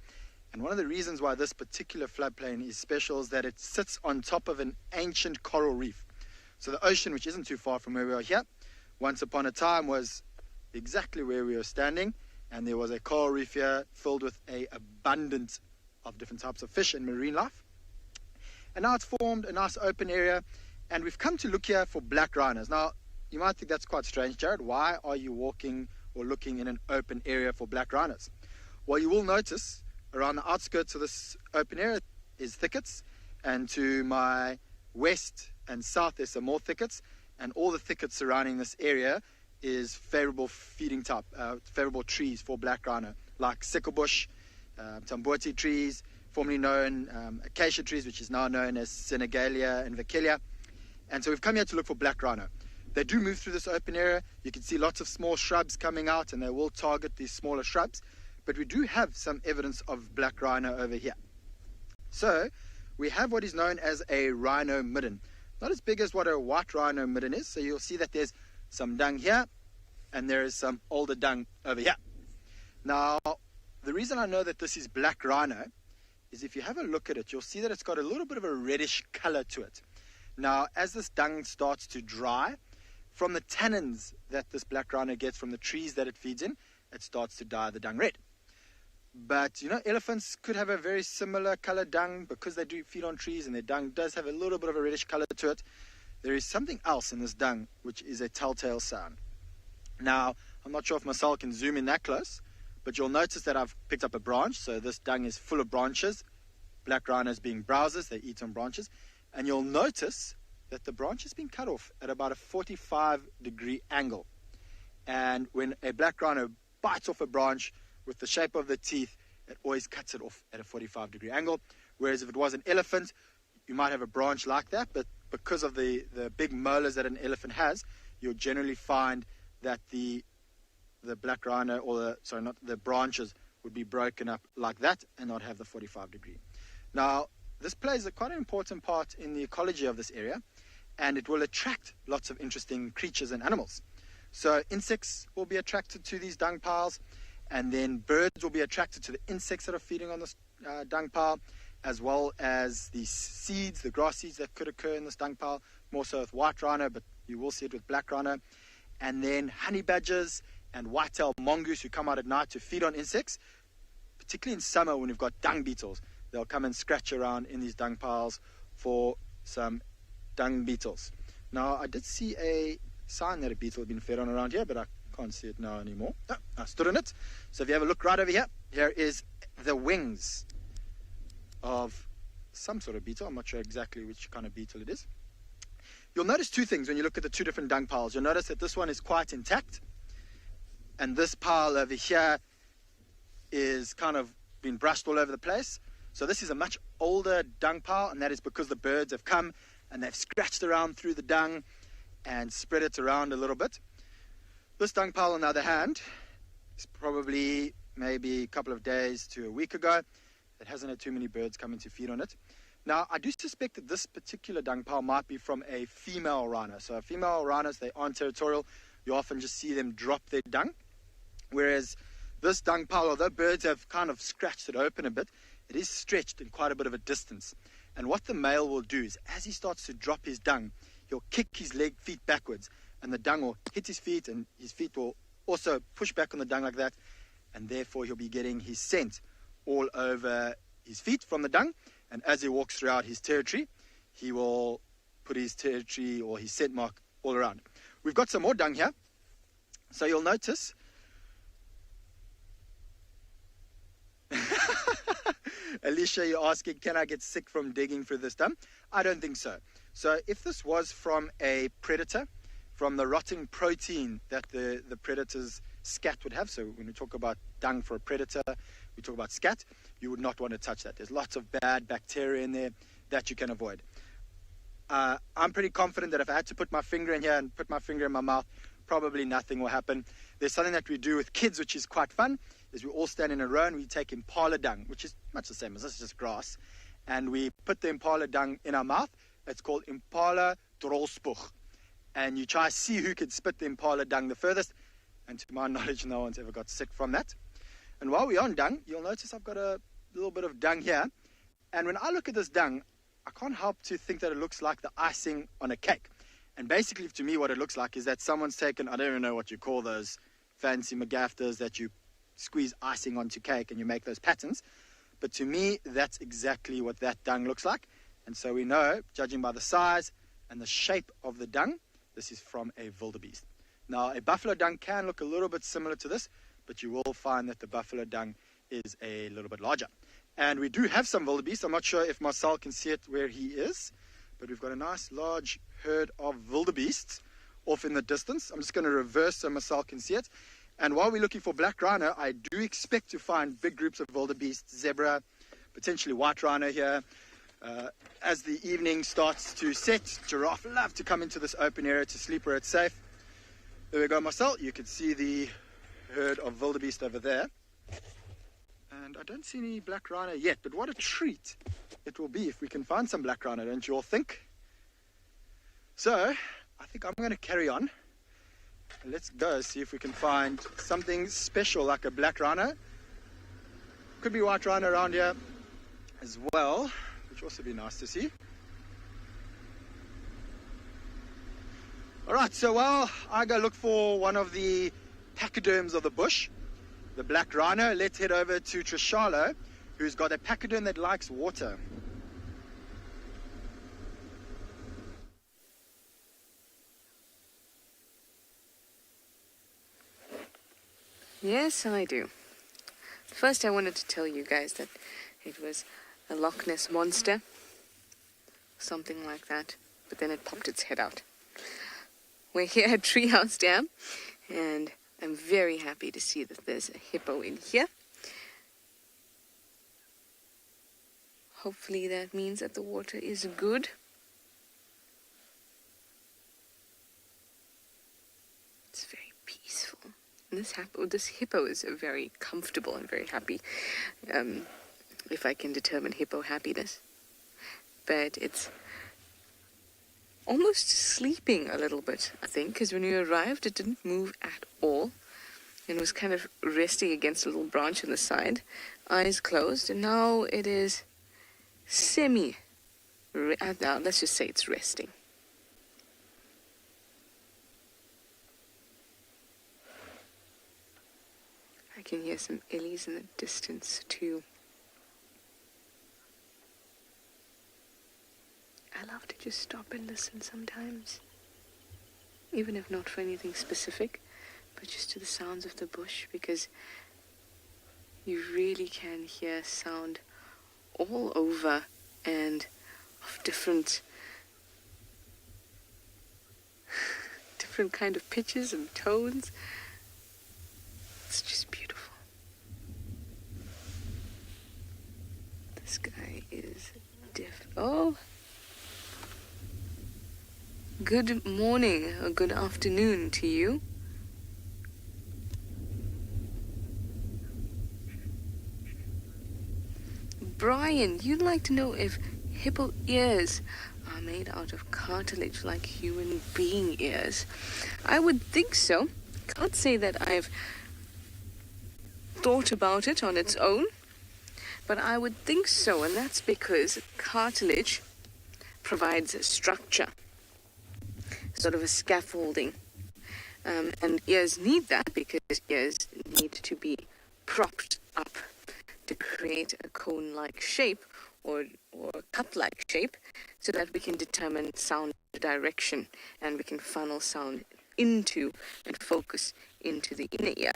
And one of the reasons why this particular floodplain is special is that it sits on top of an ancient coral reef. So the ocean, which isn't too far from where we are here, once upon a time was exactly where we are standing, and there was a coral reef here filled with an abundance of different types of fish and marine life. And now it's formed a nice open area, and we've come to look here for black rhinos. Now, you might think that's quite strange, Jared. Why are you walking or looking in an open area for black rhinos? Well, you will notice around the outskirts of this open area is thickets, and to my west and south there's some more thickets, and all the thickets surrounding this area is favorable feeding type, favorable trees for black rhino, like sicklebush, tambuti trees, formerly known acacia trees, which is now known as Senegalia and Vakelia. And so we've come here to look for black rhino. They do move through this open area. You can see lots of small shrubs coming out, and they will target these smaller shrubs. But we do have some evidence of black rhino over here. So we have what is known as a rhino midden. Not as big as what a white rhino midden is. So you'll see that there's some dung here, and there is some older dung over here. Now, the reason I know that this is black rhino is if you have a look at it, you'll see that it's got a little bit of a reddish color to it. Now, as this dung starts to dry, from the tannins that this black rhino gets from the trees that it feeds in, it starts to dye the dung red. But, elephants could have a very similar color dung because they do feed on trees and their dung does have a little bit of a reddish color to it. There is something else in this dung, which is a telltale sign. Now, I'm not sure if Marcel can zoom in that close, but you'll notice that I've picked up a branch. So this dung is full of branches. Black rhinos being browsers, they eat on branches. And you'll notice that the branch has been cut off at about a 45-degree angle. And when a black rhino bites off a branch with the shape of the teeth, it always cuts it off at a 45-degree angle. Whereas if it was an elephant, you might have a branch like that, but because of the big molars that an elephant has, you'll generally find that the black rhino, or the branches would be broken up like that and not have the 45-degree. Now, this plays quite an important part in the ecology of this area, and it will attract lots of interesting creatures and animals. So insects will be attracted to these dung piles, and then birds will be attracted to the insects that are feeding on this dung pile, as well as the seeds, the grass seeds that could occur in this dung pile, more so with white rhino, but you will see it with black rhino. And then honey badgers and white-tailed mongoose who come out at night to feed on insects, particularly in summer when we've got dung beetles. They'll come and scratch around in these dung piles for some dung beetles. Now, I did see a sign that a beetle had been fed on around here, but I can't see it now anymore. Oh, I stood on it. So if you have a look right over here, here is the wings of some sort of beetle. I'm not sure exactly which kind of beetle it is. You'll notice two things when you look at the two different dung piles. You'll notice that this one is quite intact, and this pile over here is kind of been brushed all over the place. So this is a much older dung pile, and that is because the birds have come and they've scratched around through the dung and spread it around a little bit. This dung pile, on the other hand, is probably maybe a couple of days to a week ago. It hasn't had too many birds coming to feed on it. Now, I do suspect that this particular dung pile might be from a female rhino. So female rhinos, they aren't territorial. You often just see them drop their dung. Whereas this dung pile, although birds have kind of scratched it open a bit, it is stretched in quite a bit of a distance. And what the male will do is, as he starts to drop his dung, he'll kick his feet backwards, and the dung will hit his feet, and his feet will also push back on the dung like that, and therefore he'll be getting his scent all over his feet from the dung. And as he walks throughout his territory, he will put his territory or his scent mark all around. We've got some more dung here. So you'll notice Alicia, you're asking, can I get sick from digging through this dung? I don't think so. So if this was from a predator, from the rotting protein that the predator's scat would have, so when we talk about dung for a predator, we talk about scat, you would not want to touch that. There's lots of bad bacteria in there that you can avoid. I'm pretty confident that if I had to put my finger in here and put my finger in my mouth, probably nothing will happen. There's something that we do with kids, which is quite fun, is we all stand in a row and we take impala dung, which is much the same as this, just grass, and we put the impala dung in our mouth. It's called impala drolspoeg. And you try to see who can spit the impala dung the furthest, and to my knowledge, no one's ever got sick from that. And while we're on dung, you'll notice I've got a little bit of dung here. And when I look at this dung, I can't help to think that it looks like the icing on a cake. And basically, to me, what it looks like is that someone's taken, I don't even know what you call those fancy McGaffers that you squeeze icing onto cake and you make those patterns. But to me, that's exactly what that dung looks like. And so we know, judging by the size and the shape of the dung, this is from a wildebeest. Now, a buffalo dung can look a little bit similar to this, but you will find that the buffalo dung is a little bit larger. And we do have some wildebeest. I'm not sure if Marcel can see it where he is, but we've got a nice large herd of wildebeests off in the distance. I'm just going to reverse so Marcel can see it. And while we're looking for black rhino, I do expect to find big groups of wildebeest, zebra, potentially white rhino here. As the evening starts to set, giraffe love to come into this open area to sleep where it's safe. There we go, Marcel. You can see the herd of wildebeest over there. And I don't see any black rhino yet, but what a treat it will be if we can find some black rhino, don't you all think? So, I think I'm going to carry on. Let's go see if we can find something special like a black rhino. Could be white rhino around here as well, which will also be nice to see. Alright, so while I go look for one of the pachyderms of the bush, the black rhino, let's head over to Tswalu, who's got a pachyderm that likes water. Yes, I do. First, I wanted to tell you guys that it was a Loch Ness monster, something like that, but then it popped its head out. We're here at Treehouse Dam, and I'm very happy to see that there's a hippo in here. Hopefully that means that the water is good. It's very peaceful. And this hippo is very comfortable and very happy, if I can determine hippo happiness. But it's almost sleeping a little bit, I think, because when we arrived, it didn't move at all and was kind of resting against a little branch on the side, eyes closed, and now it is now let's just say it's resting. I can hear some ellies in the distance too. I love to just stop and listen sometimes, even if not for anything specific, but just to the sounds of the bush, because you really can hear sound all over and of different kind of pitches and tones. It's just beautiful. This guy is oh, good morning or good afternoon to you. Brian, you'd like to know if hippo ears are made out of cartilage like human being ears. I would think so. Can't say that I've thought about it on its own, but I would think so, and that's because cartilage provides a structure, sort of a scaffolding, and ears need that because ears need to be propped up to create a cone-like shape or a cup-like shape, so that we can determine sound direction and we can funnel sound into and focus into the inner ear.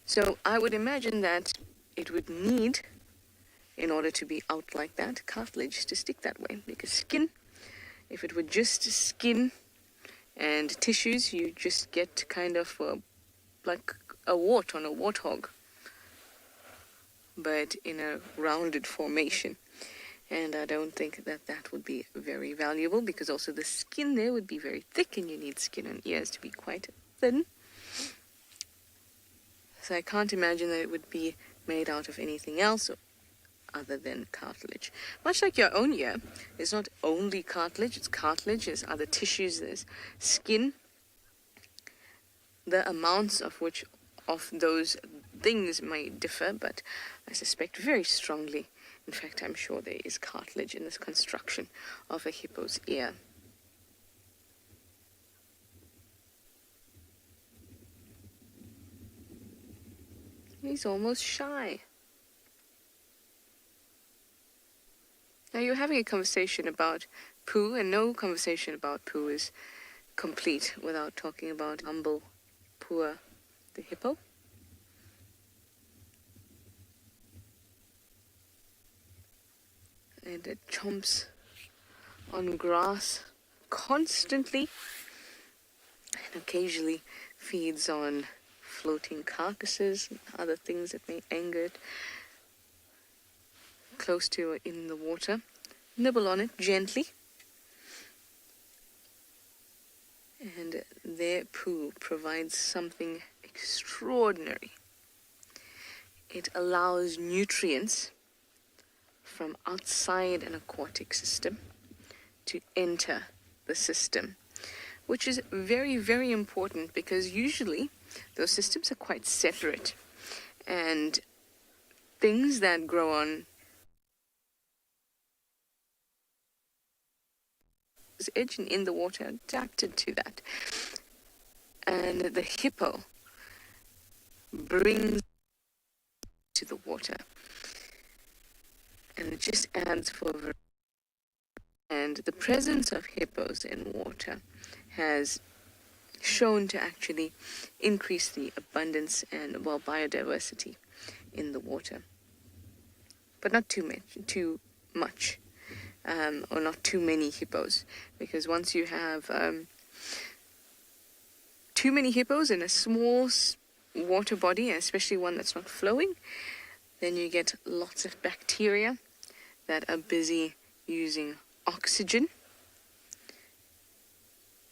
So I would imagine that it would need, in order to be out like that, cartilage to stick that way, because skin, if it were just skin and tissues, you just get kind of like a wart on a warthog, but in a rounded formation. And I don't think that that would be very valuable, because also the skin there would be very thick, and you need skin on ears to be quite thin. So I can't imagine that it would be made out of anything else other than cartilage. Much like your own ear, it's not only cartilage, it's cartilage, there's other tissues, there's skin. The amounts of which of those things may differ, but I suspect very strongly, in fact I'm sure there is cartilage in this construction of a hippo's ear. He's almost shy. Now you're having a conversation about poo, and no conversation about poo is complete without talking about humble Pua, the hippo. And it chomps on grass constantly, and occasionally feeds on floating carcasses and other things that may anger it close to or in the water. Nibble on it gently, and their poo provides something extraordinary. It allows nutrients from outside an aquatic system to enter the system, which is very, very important, because usually those systems are quite separate, and things that grow on edge and in the water, adapted to that. And the hippo brings to the water, and it just adds for variety. And the presence of hippos in water has shown to actually increase the abundance and biodiversity in the water, but not too much, or not too many hippos, because once you have too many hippos in a small water body, especially one that's not flowing, then you get lots of bacteria that are busy using oxygen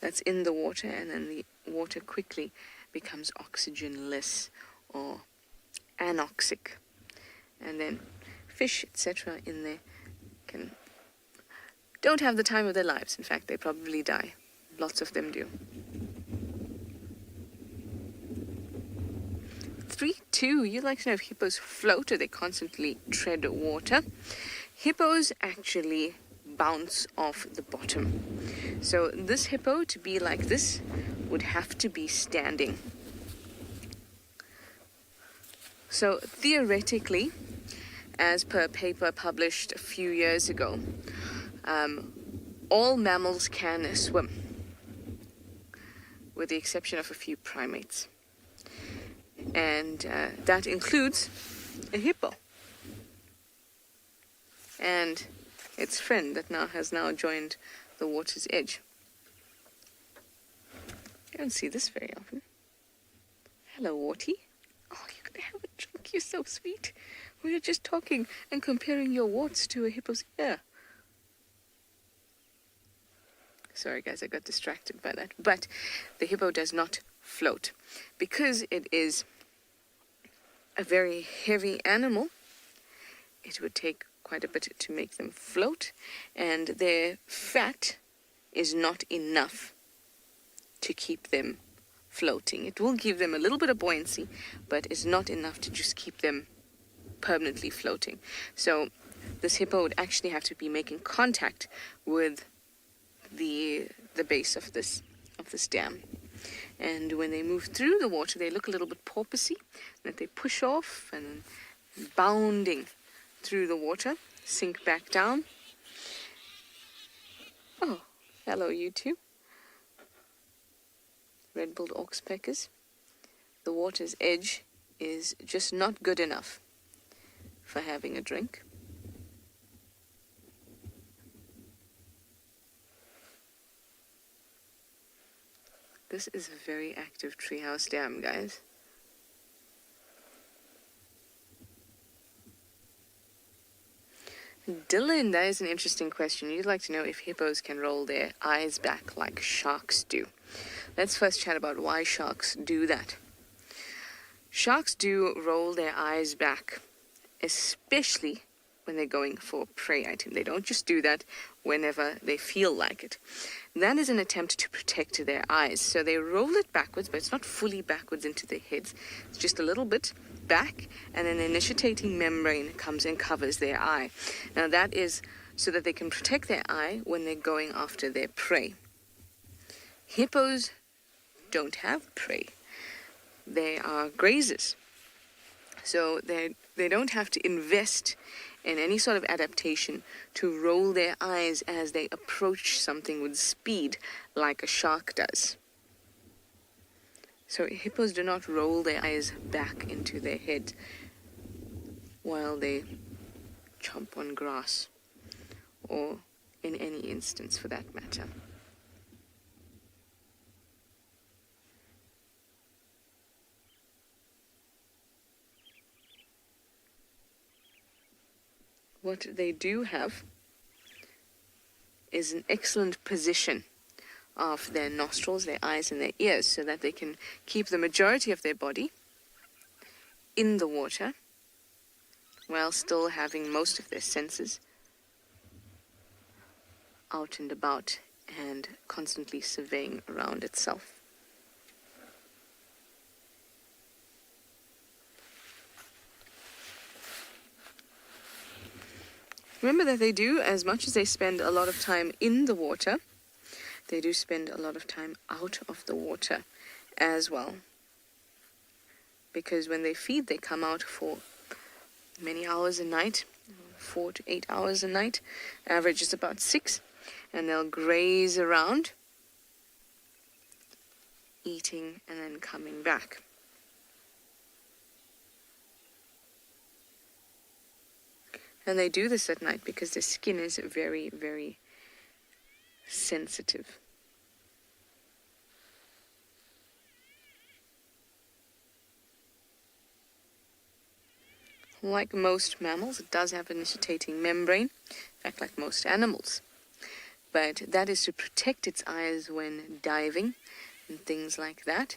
that's in the water, and then the water quickly becomes oxygenless or anoxic, and then fish, etc., in there don't have the time of their lives. In fact, they probably die. Lots of them do. 3-2, you'd like to know if hippos float or they constantly tread water. Hippos actually bounce off the bottom. So this hippo, to be like this, would have to be standing. So theoretically, as per a paper published a few years ago, all mammals can swim, with the exception of a few primates. And that includes a hippo and its friend that has now joined the water's edge. You don't see this very often. Hello, Warty. Oh, you can have a drink. You're so sweet. We were just talking and comparing your warts to a hippo's ear. Sorry, guys, I got distracted by that. But the hippo does not float because it is a very heavy animal. It would take quite a bit to make them float, and their fat is not enough to keep them floating. It will give them a little bit of buoyancy, but it's not enough to just keep them permanently floating. So this hippo would actually have to be making contact with the base of this dam. And when they move through the water, they look a little bit porpoisey, that they push off and bounding through the water, sink back down. Oh, hello you two. Red-billed oxpeckers. The water's edge is just not good enough for having a drink. This is a very active treehouse dam, guys. Dylan, that is an interesting question. You'd like to know if hippos can roll their eyes back like sharks do. Let's first chat about why sharks do that. Sharks do roll their eyes back, especially when they're going for a prey item. They don't just do that whenever they feel like it. That is an attempt to protect their eyes. So they roll it backwards, but it's not fully backwards into their heads. It's just a little bit back, and an initiating membrane comes and covers their eye. Now that is so that they can protect their eye when they're going after their prey. Hippos don't have prey. They are grazers. So they don't have to invest in any sort of adaptation to roll their eyes as they approach something with speed like a shark does. So hippos do not roll their eyes back into their head while they chomp on grass, or in any instance for that matter. What they do have is an excellent position of their nostrils, their eyes, and their ears, so that they can keep the majority of their body in the water while still having most of their senses out and about and constantly surveying around itself. Remember that they do, as much as they spend a lot of time in the water, they do spend a lot of time out of the water as well. Because when they feed, they come out for many hours a night, 4 to 8 hours a night. Average is about 6. And they'll graze around, eating and then coming back. And they do this at night because their skin is very, very sensitive. Like most mammals, it does have an nictitating membrane, in fact, like most animals. But that is to protect its eyes when diving and things like that.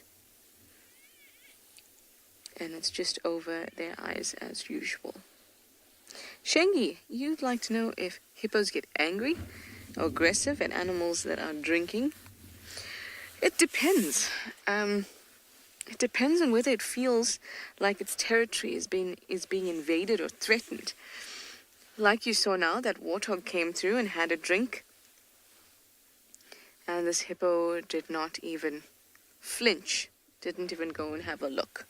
And it's just over their eyes as usual. Shengi, you'd like to know if hippos get angry or aggressive at animals that are drinking? It depends. It depends on whether it feels like its territory is being invaded or threatened. Like you saw now, that warthog came through and had a drink. And this hippo did not even flinch, didn't even go and have a look.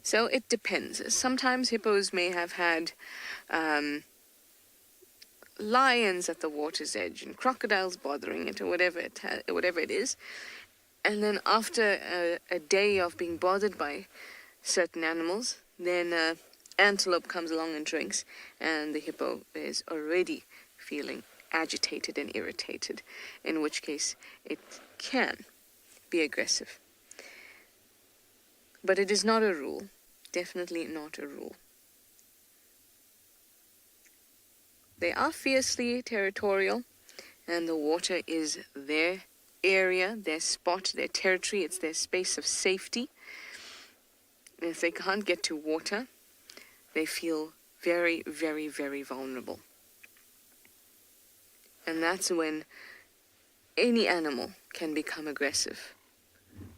So it depends. Sometimes hippos may have had lions at the water's edge and crocodiles bothering it or whatever it is. And then after a day of being bothered by certain animals, then antelope comes along and drinks, and the hippo is already feeling agitated and irritated, in which case it can be aggressive. But it is not a rule. Definitely not a rule. They are fiercely territorial, and the water is their area, their spot, their territory. It's their space of safety. And if they can't get to water, they feel very, very, very vulnerable. And that's when any animal can become aggressive,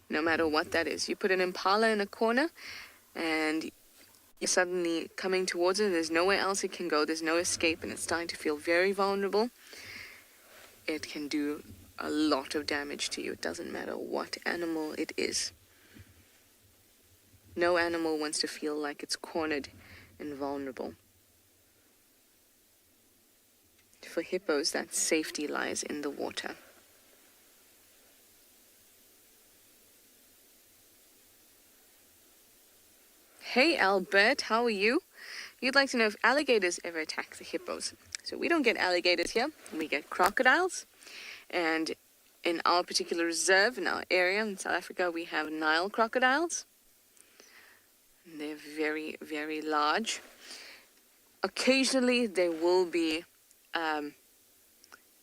no matter what that is. You put an impala in a corner, and you're suddenly coming towards it. There's nowhere else it can go. There's no escape, and it's starting to feel very vulnerable. It can do a lot of damage to you. It doesn't matter what animal it is. No animal wants to feel like it's cornered and vulnerable. For hippos, that safety lies in the water. Hey Albert, how are you? You'd like to know if alligators ever attack the hippos. So we don't get alligators here, we get crocodiles. And in our particular reserve, in our area in South Africa, we have Nile crocodiles. And they're very, very large. Occasionally there will be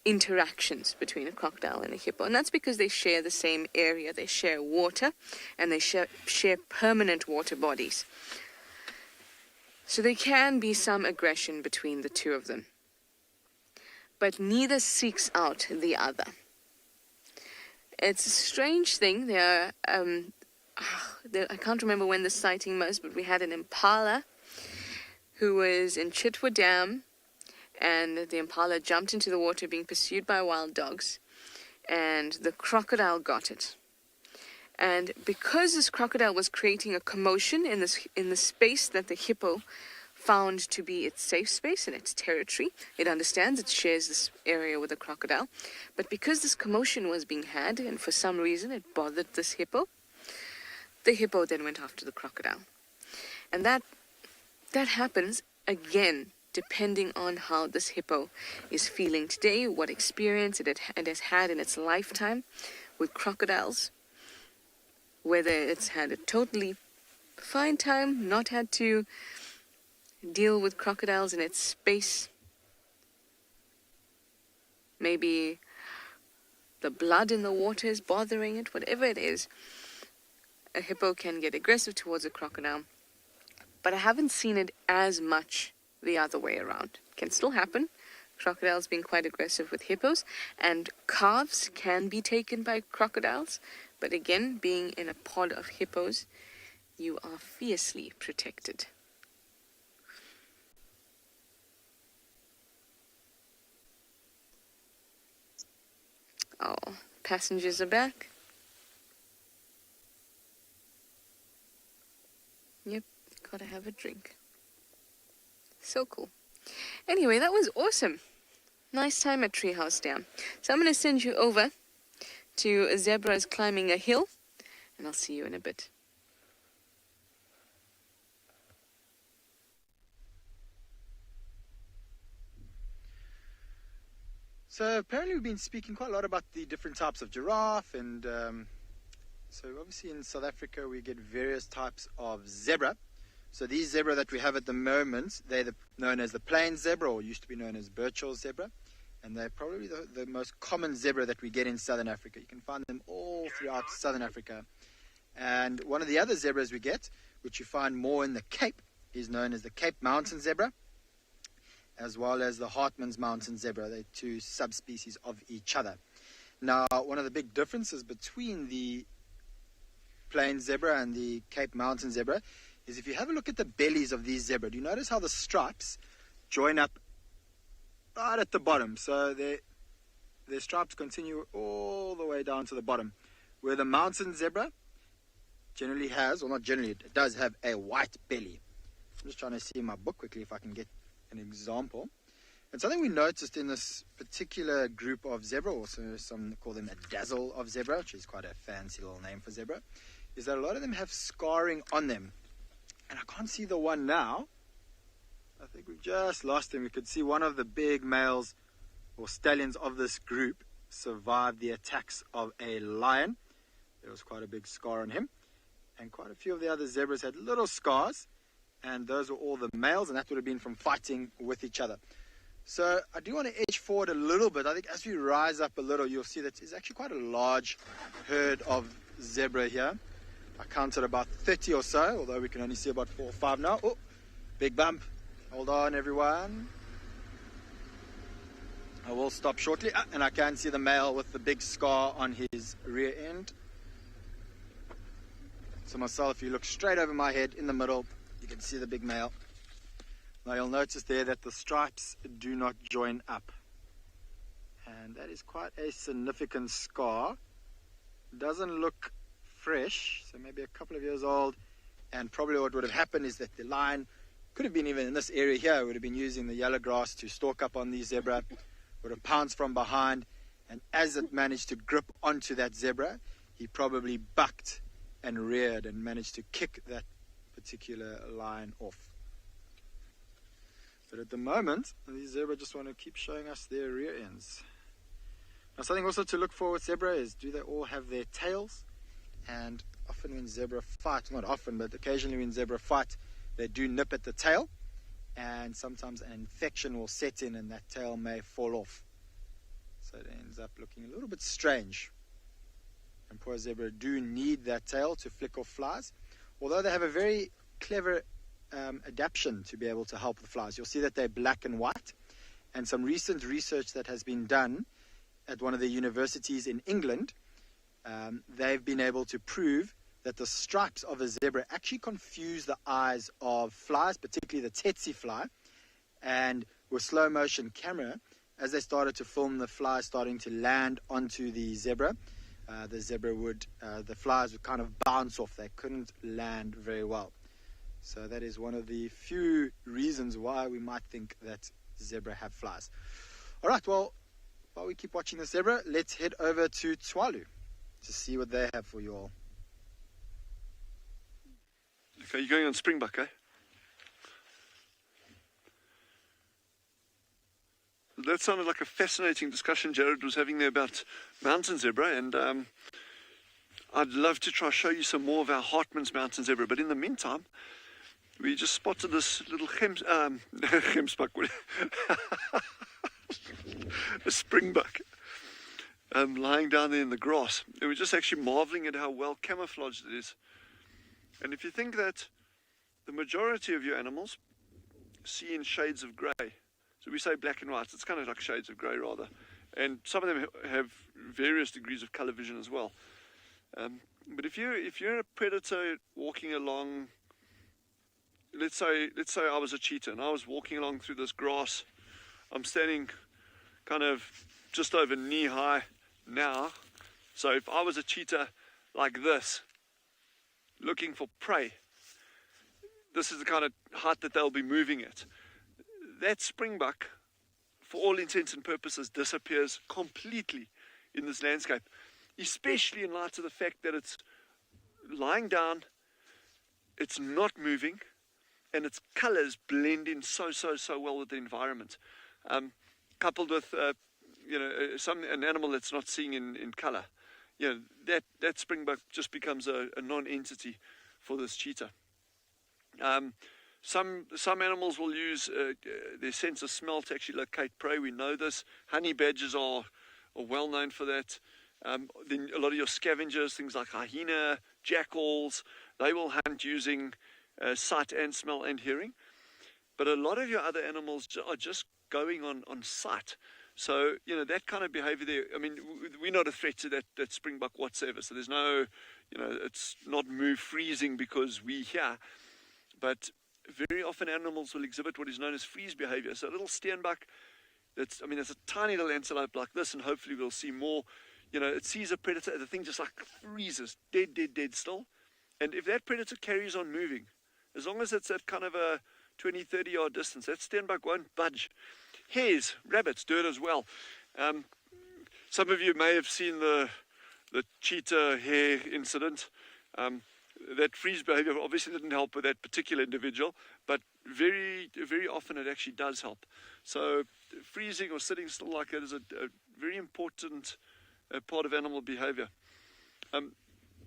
interactions between a crocodile and a hippo, and that's because they share the same area. They share water, and they share permanent water bodies. So there can be some aggression between the two of them, but neither seeks out the other. It's a strange thing. I can't remember when the sighting was, but we had an impala who was in Chitwa Dam, and the impala jumped into the water being pursued by wild dogs, and the crocodile got it. And because this crocodile was creating a commotion in the space that the hippo found to be its safe space and its territory, it understands it shares this area with the crocodile, but because this commotion was being had, and for some reason it bothered this hippo, the hippo then went after the crocodile. And that happens again depending on how this hippo is feeling today, what experience it has had in its lifetime with crocodiles, whether it's had a totally fine time, not had to deal with crocodiles in its space. Maybe the blood in the water is bothering it, whatever it is. A hippo can get aggressive towards a crocodile, but I haven't seen it as much the other way around. It can still happen. Crocodiles being quite aggressive with hippos, and calves can be taken by crocodiles, but again, being in a pod of hippos, you are fiercely protected. Our passengers are back. Yep, gotta have a drink. So cool. Anyway, that was awesome. Nice time at Treehouse Dam. So I'm going to send you over to zebras climbing a hill, and I'll see you in a bit. So apparently we've been speaking quite a lot about the different types of giraffe, and so obviously in South Africa we get various types of zebra. So these zebra that we have at the moment, they're known as the plain zebra, or used to be known as Birchall's zebra, and they're probably the most common zebra that we get in Southern Africa. You can find them all throughout Southern Africa. And one of the other zebras we get, which you find more in the Cape, is known as the Cape Mountain zebra, as well as the Hartman's Mountain zebra. They're two subspecies of each other. Now, one of the big differences between the plain zebra and the Cape Mountain zebra is if you have a look at the bellies of these zebra, do you notice how the stripes join up right at the bottom? So their stripes continue all the way down to the bottom, where the mountain zebra generally has, or not generally, it does have a white belly. I'm just trying to see in my book quickly if I can get an example. And something we noticed in this particular group of zebra, also some call them a dazzle of zebra, which is quite a fancy little name for zebra, is that a lot of them have scarring on them. And I can't see the one now. I think we've just lost him. We could see one of the big males or stallions of this group survived the attacks of a lion. There was quite a big scar on him. And quite a few of the other zebras had little scars. And those were all the males, and that would have been from fighting with each other. So I do want to edge forward a little bit. I think as we rise up a little, you'll see that it's actually quite a large herd of zebra here. I counted about 30 or so, although we can only see about 4 or 5 now. Oh, big bump. Hold on, everyone. I will stop shortly. And I can see the male with the big scar on his rear end. So Marcel, if you look straight over my head in the middle, you can see the big male. Now you'll notice there that the stripes do not join up. And that is quite a significant scar. Doesn't look fresh, so maybe a couple of years old. And probably what would have happened is that the lion could have been even in this area here, would have been using the yellow grass to stalk up on these zebra, would have pounced from behind, and as it managed to grip onto that zebra, he probably bucked and reared and managed to kick that particular lion off. But at the moment, these zebra just want to keep showing us their rear ends. Now, something also to look for with zebra is, do they all have their tails? And often when zebra fight, not often, but occasionally when zebra fight, they do nip at the tail, and sometimes an infection will set in and that tail may fall off. So it ends up looking a little bit strange. And poor zebra do need that tail to flick off flies, although they have a very clever adaptation to be able to help the flies. You'll see that they're black and white, and some recent research that has been done at one of the universities in England, they've been able to prove that the stripes of a zebra actually confuse the eyes of flies, particularly the tsetse fly. And with slow motion camera, as they started to film the flies starting to land onto the zebra, the flies would kind of bounce off. They couldn't land very well. So that is one of the few reasons why we might think that zebra have flies. All right, well, while we keep watching the zebra, let's head over to Tswalu to see what they have for you all. Okay, you're going on Springbok, eh? That sounded like a fascinating discussion Jared was having there about mountain zebra, and I'd love to try show you some more of our Hartman's mountain zebra, but in the meantime, we just spotted this little gemsbuck, a springbok, lying down there in the grass. And we're just actually marveling at how well camouflaged it is. And if you think that the majority of your animals see in shades of grey, so we say black and white, it's kind of like shades of grey rather, and some of them have various degrees of colour vision as well. But if you're a predator walking along, let's say I was a cheetah and I was walking along through this grass, I'm standing kind of just over knee high now. So if I was a cheetah like this, looking for prey, this is the kind of height that they'll be moving at. That springbok, for all intents and purposes, disappears completely in this landscape, especially in light of the fact that it's lying down, it's not moving, and its colors blend in so well with the environment. Coupled with an animal that's not seeing in color, that springbok just becomes a non-entity for this cheetah. Some animals will use their sense of smell to actually locate prey. We know this. Honey badgers are well known for that. Then a lot of your scavengers, things like hyena, jackals, they will hunt using sight and smell and hearing. But a lot of your other animals are just going on sight. So, that kind of behavior there, I mean, we're not a threat to that springbok whatsoever. So there's no, it's not freezing because we're here. But very often animals will exhibit what is known as freeze behavior. So a little steenbok, it's a tiny little antelope like this, and hopefully we'll see more. It sees a predator, the thing just like freezes, dead still. And if that predator carries on moving, as long as it's at kind of a 20, 30 yard distance, that steenbok won't budge. Hares, rabbits do it as well. Some of you may have seen the cheetah hare incident. That freeze behavior obviously didn't help with that particular individual, but very, very often it actually does help. So freezing or sitting still like that is a very important part of animal behavior.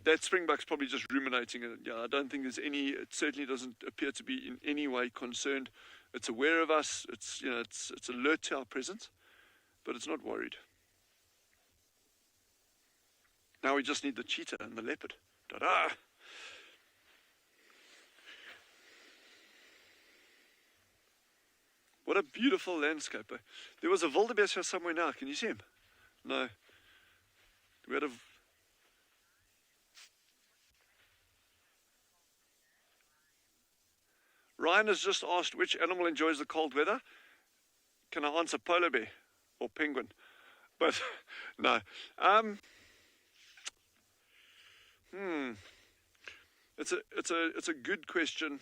That springbok's probably just ruminating. I don't think there's any, it certainly doesn't appear to be in any way concerned. It's aware of us, it's alert to our presence, but it's not worried. Now we just need the cheetah and the leopard. Ta-da! What a beautiful landscape. There was a wildebeest here somewhere now. Can you see him? No. We had a... Ryan has just asked which animal enjoys the cold weather. Can I answer polar bear or penguin? But no. It's a good question.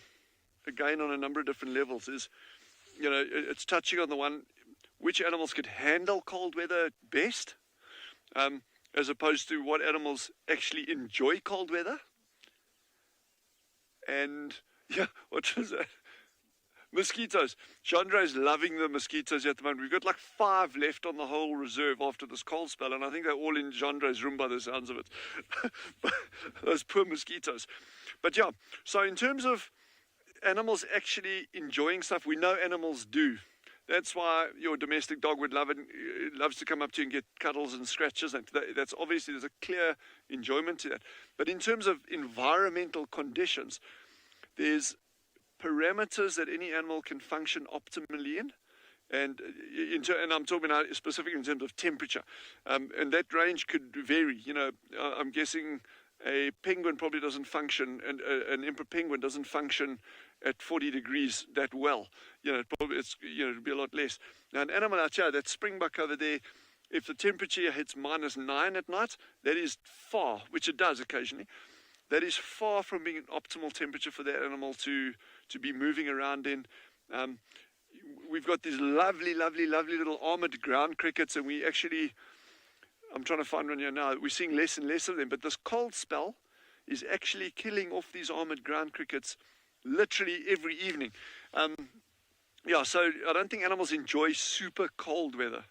Again, on a number of different levels. It's touching on the one, which animals could handle cold weather best, as opposed to what animals actually enjoy cold weather. And what was that? Mosquitoes. Chandra is loving the mosquitoes at the moment. We've got like 5 left on the whole reserve after this cold spell, and I think they're all in Chandra's room by the sounds of it. Those poor mosquitoes. But so in terms of animals actually enjoying stuff, we know animals do. That's why your domestic dog would love it. It loves to come up to you and get cuddles and scratches. And that's obviously, there's a clear enjoyment to that. But in terms of environmental conditions, there's parameters that any animal can function optimally in. And I'm talking now specifically in terms of temperature. And that range could vary. I'm guessing a penguin probably doesn't function, and an emperor penguin doesn't function at 40 degrees that well. It'd be a lot less. Now, an animal out here, that springbok over there, if the temperature hits -9 at night, that is far, which it does occasionally, that is far from being an optimal temperature for that animal to be moving around in. We've got these lovely little armored ground crickets, and I'm trying to find one here now. We're seeing less and less of them, but this cold spell is actually killing off these armored ground crickets literally every evening. So I don't think animals enjoy super cold weather.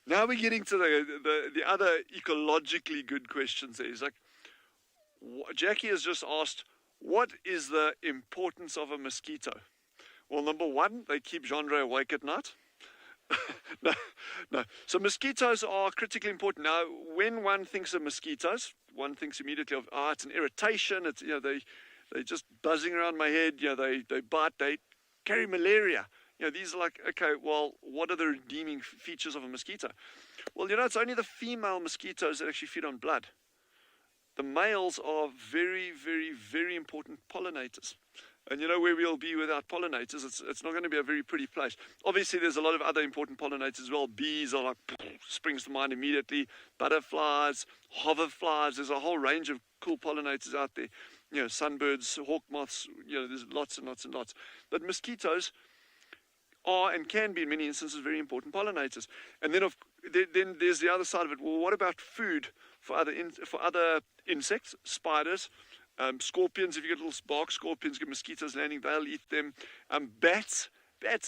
Now we're getting to the other ecologically good questions there. It's like, Jackie has just asked, what is the importance of a mosquito? Well, number one, they keep Genre awake at night. No. So mosquitoes are critically important. Now, when one thinks of mosquitoes, one thinks immediately of, it's an irritation. It's, they're just buzzing around my head. They bite, they carry malaria. These are like, okay, well, what are the redeeming features of a mosquito? Well, it's only the female mosquitoes that actually feed on blood. The males are very, very, very important pollinators. And you know where we'll be without pollinators? It's not going to be a very pretty place. Obviously, there's a lot of other important pollinators as well. Bees are like, springs to mind immediately. Butterflies, hoverflies. There's a whole range of cool pollinators out there. You know, sunbirds, hawk moths, you know, there's lots and lots and lots. But mosquitoes are and can be in many instances very important pollinators. And then then there's the other side of it. Well, what about food for other insects, spiders, scorpions? If you get little bark scorpions, get mosquitoes landing, they'll eat them. Bats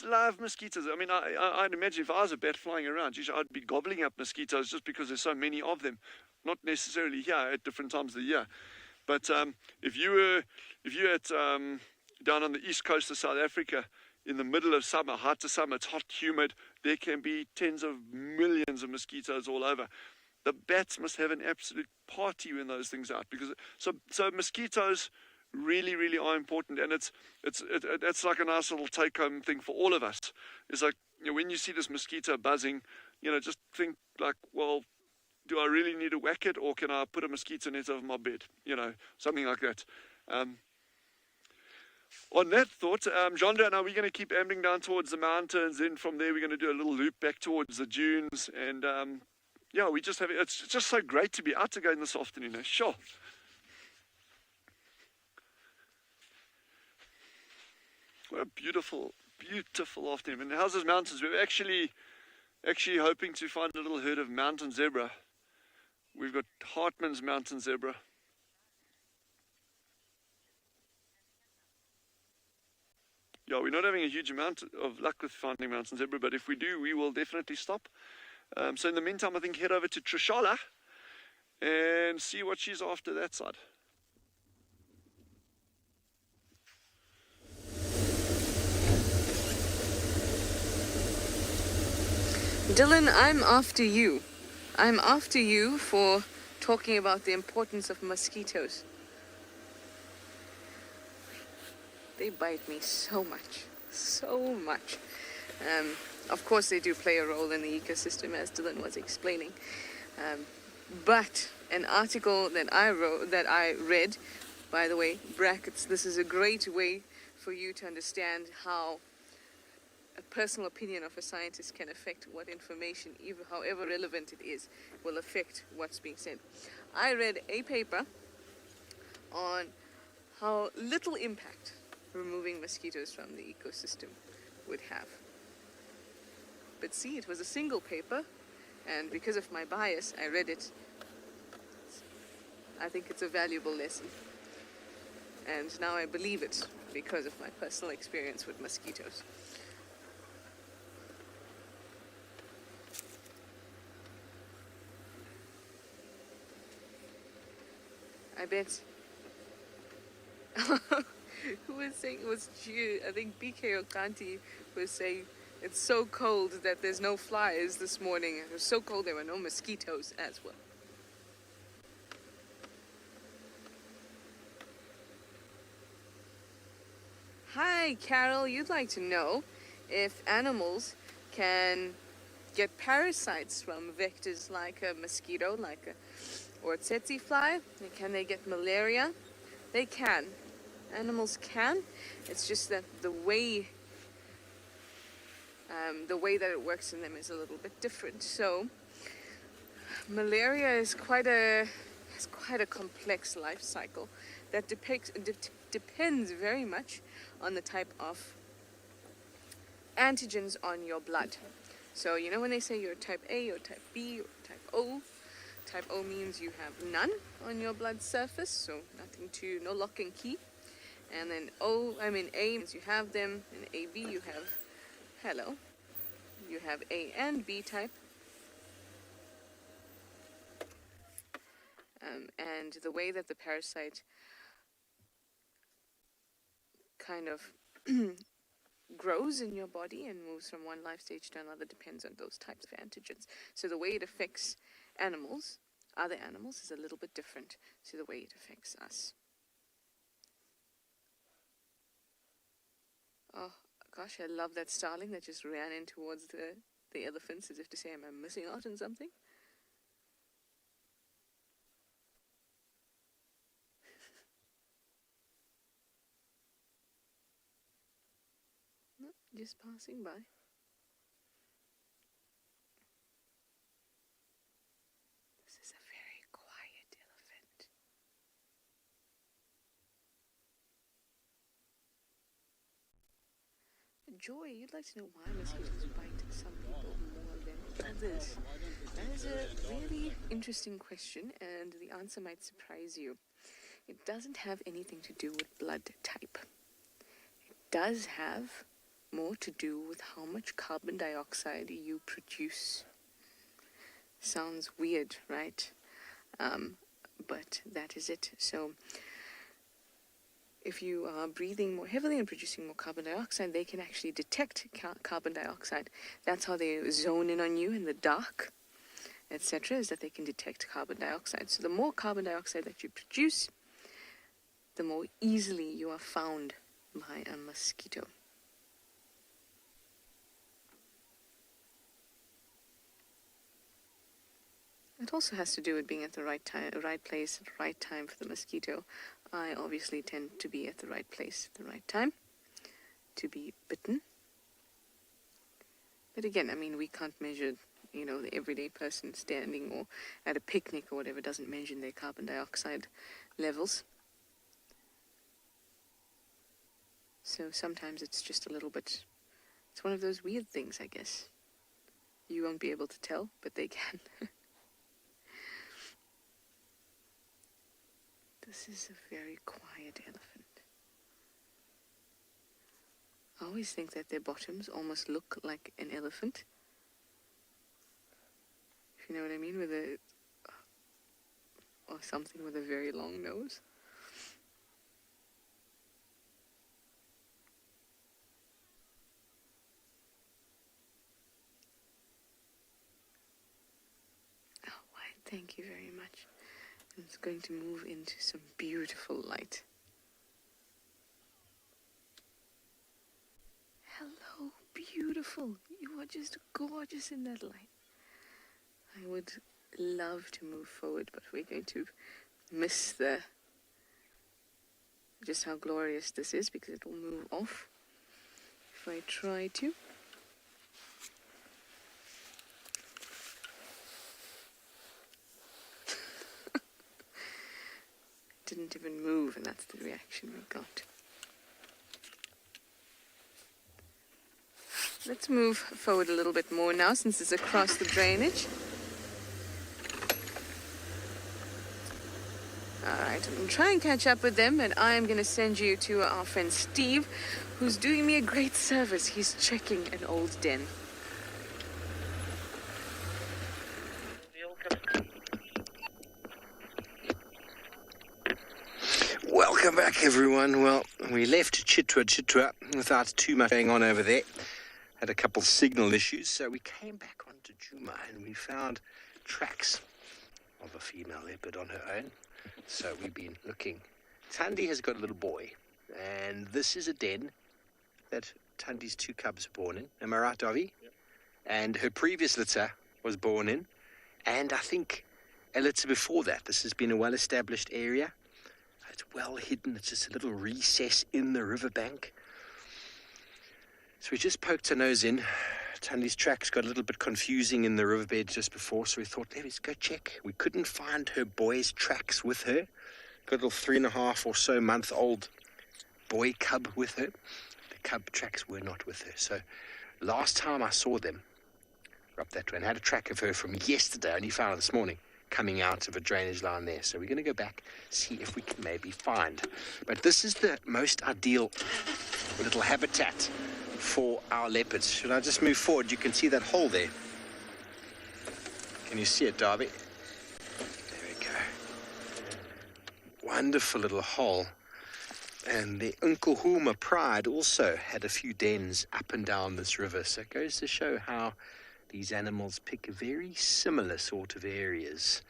love mosquitoes. I mean, I'd imagine if I was a bat flying around, I'd be gobbling up mosquitoes just because there's so many of them. Not necessarily here at different times of the year, but if you're down on the east coast of South Africa in the middle of summer, height of summer, it's hot, humid, there can be tens of millions of mosquitoes all over. The bats must have an absolute party when those things are out, because so mosquitoes really, really are important, and it's like a nice little take-home thing for all of us. It's like, you know, when you see this mosquito buzzing, you know, just think like, well, do I really need to whack it, or can I put a mosquito net over my bed? You know, something like that. On that thought, Jandra and I, we're going to keep ambling down towards the mountains. Then from there, we're going to do a little loop back towards the dunes. And yeah, it's just so great to be out again this afternoon. Sure. What a beautiful, beautiful afternoon. And how's those mountains? We're actually hoping to find a little herd of mountain zebra. We've got Hartman's mountain zebra. Yeah, we're not having a huge amount of luck with finding mountain zebra, but if we do, we will definitely stop. So in the meantime, I think head over to Tswalu and see what she's after that side. Dylan, I'm after you. I'm after you for talking about the importance of mosquitoes. They bite me so much, so much. Of course, they do play a role in the ecosystem, as Dylan was explaining. But an article that I read, by the way, brackets, this is a great way for you to understand how a personal opinion of a scientist can affect what information, even however relevant it is, will affect what's being said. I read a paper on how little impact removing mosquitoes from the ecosystem would have. But see, it was a single paper, and because of my bias, I read it. I think it's a valuable lesson. And now I believe it because of my personal experience with mosquitoes. I bet. Who was saying it was G? I think BK Okanti was saying it's so cold that there's no flies this morning. It was so cold there were no mosquitoes as well. Hi, Carol. You'd like to know if animals can get parasites from vectors like a mosquito, or a tsetse fly. Can they get malaria? They can. Animals can. It's just that the way that it works in them is a little bit different. So malaria is quite a complex life cycle that depends very much on the type of antigens on your blood. So you know when they say you're type A or type B or type O. Type O means you have none on your blood surface, so no lock and key. And then A means you have them, and AB you have you have A and B type. And the way that the parasite kind of grows in your body and moves from one life stage to another depends on those types of antigens. So the way it affects other animals, is a little bit different to the way it affects us. Oh gosh, I love that starling that just ran in towards the elephants as if to say, am I missing out on something? just passing by. This is a very quiet elephant. Joy, you'd like to know why mosquitoes bite some people more than others? That is a really interesting question, and the answer might surprise you. It doesn't have anything to do with blood type. It does have more to do with how much carbon dioxide you produce. Sounds weird, right? But that is it. So if you are breathing more heavily and producing more carbon dioxide, they can actually detect carbon dioxide. That's how they zone in on you in the dark, etc., is that they can detect carbon dioxide. So the more carbon dioxide that you produce, the more easily you are found by a mosquito. It also has to do with being at the right time, right place, at the right time for the mosquito. I obviously tend to be at the right place at the right time to be bitten. But again, I mean, we can't measure, the everyday person standing or at a picnic or whatever doesn't measure their carbon dioxide levels. So sometimes it's just a little bit, it's one of those weird things, I guess. You won't be able to tell, but they can. This is a very quiet elephant. I always think that their bottoms almost look like an elephant. If you know what I mean, or something with a very long nose. Oh, why, thank you very much. It's going to move into some beautiful light. Hello, beautiful. You are just gorgeous in that light. I would love to move forward, but we're going to miss just how glorious this is because it will move off if I try to. Didn't even move, and that's the reaction we got. Let's move forward a little bit more now since it's across the drainage. Alright, I'm going to try and catch up with them, and I'm going to send you to our friend Steve, who's doing me a great service. He's checking an old den. Welcome back, everyone. Well, we left Chitwa without too much going on over there. Had a couple signal issues, so we came back onto Juma and we found tracks of a female leopard on her own. So we've been looking. Thandi has got a little boy, and this is a den that Thandi's two cubs were born in. Am I right, Davi? Yep. And her previous litter was born in, and I think a litter before that. This has been a well-established area. It's well hidden. It's just a little recess in the riverbank. So we just poked our nose in. Thandi's tracks got a little bit confusing in the riverbed just before, so we thought, let's go check. We couldn't find her boy's tracks with her. Got a little 3.5 or so month old boy cub with her. The cub tracks were not with her. So last time I saw them, up that way, and had a track of her from yesterday. I only found her this morning, coming out of a drainage line there. So we're going to go back, see if we can maybe find. But this is the most ideal little habitat for our leopards. Should I just move forward? You can see that hole there. Can you see it, Darby? There we go. Wonderful little hole. And the Nkuhuma Pride also had a few dens up and down this river. So it goes to show how these animals pick very similar sort of areas.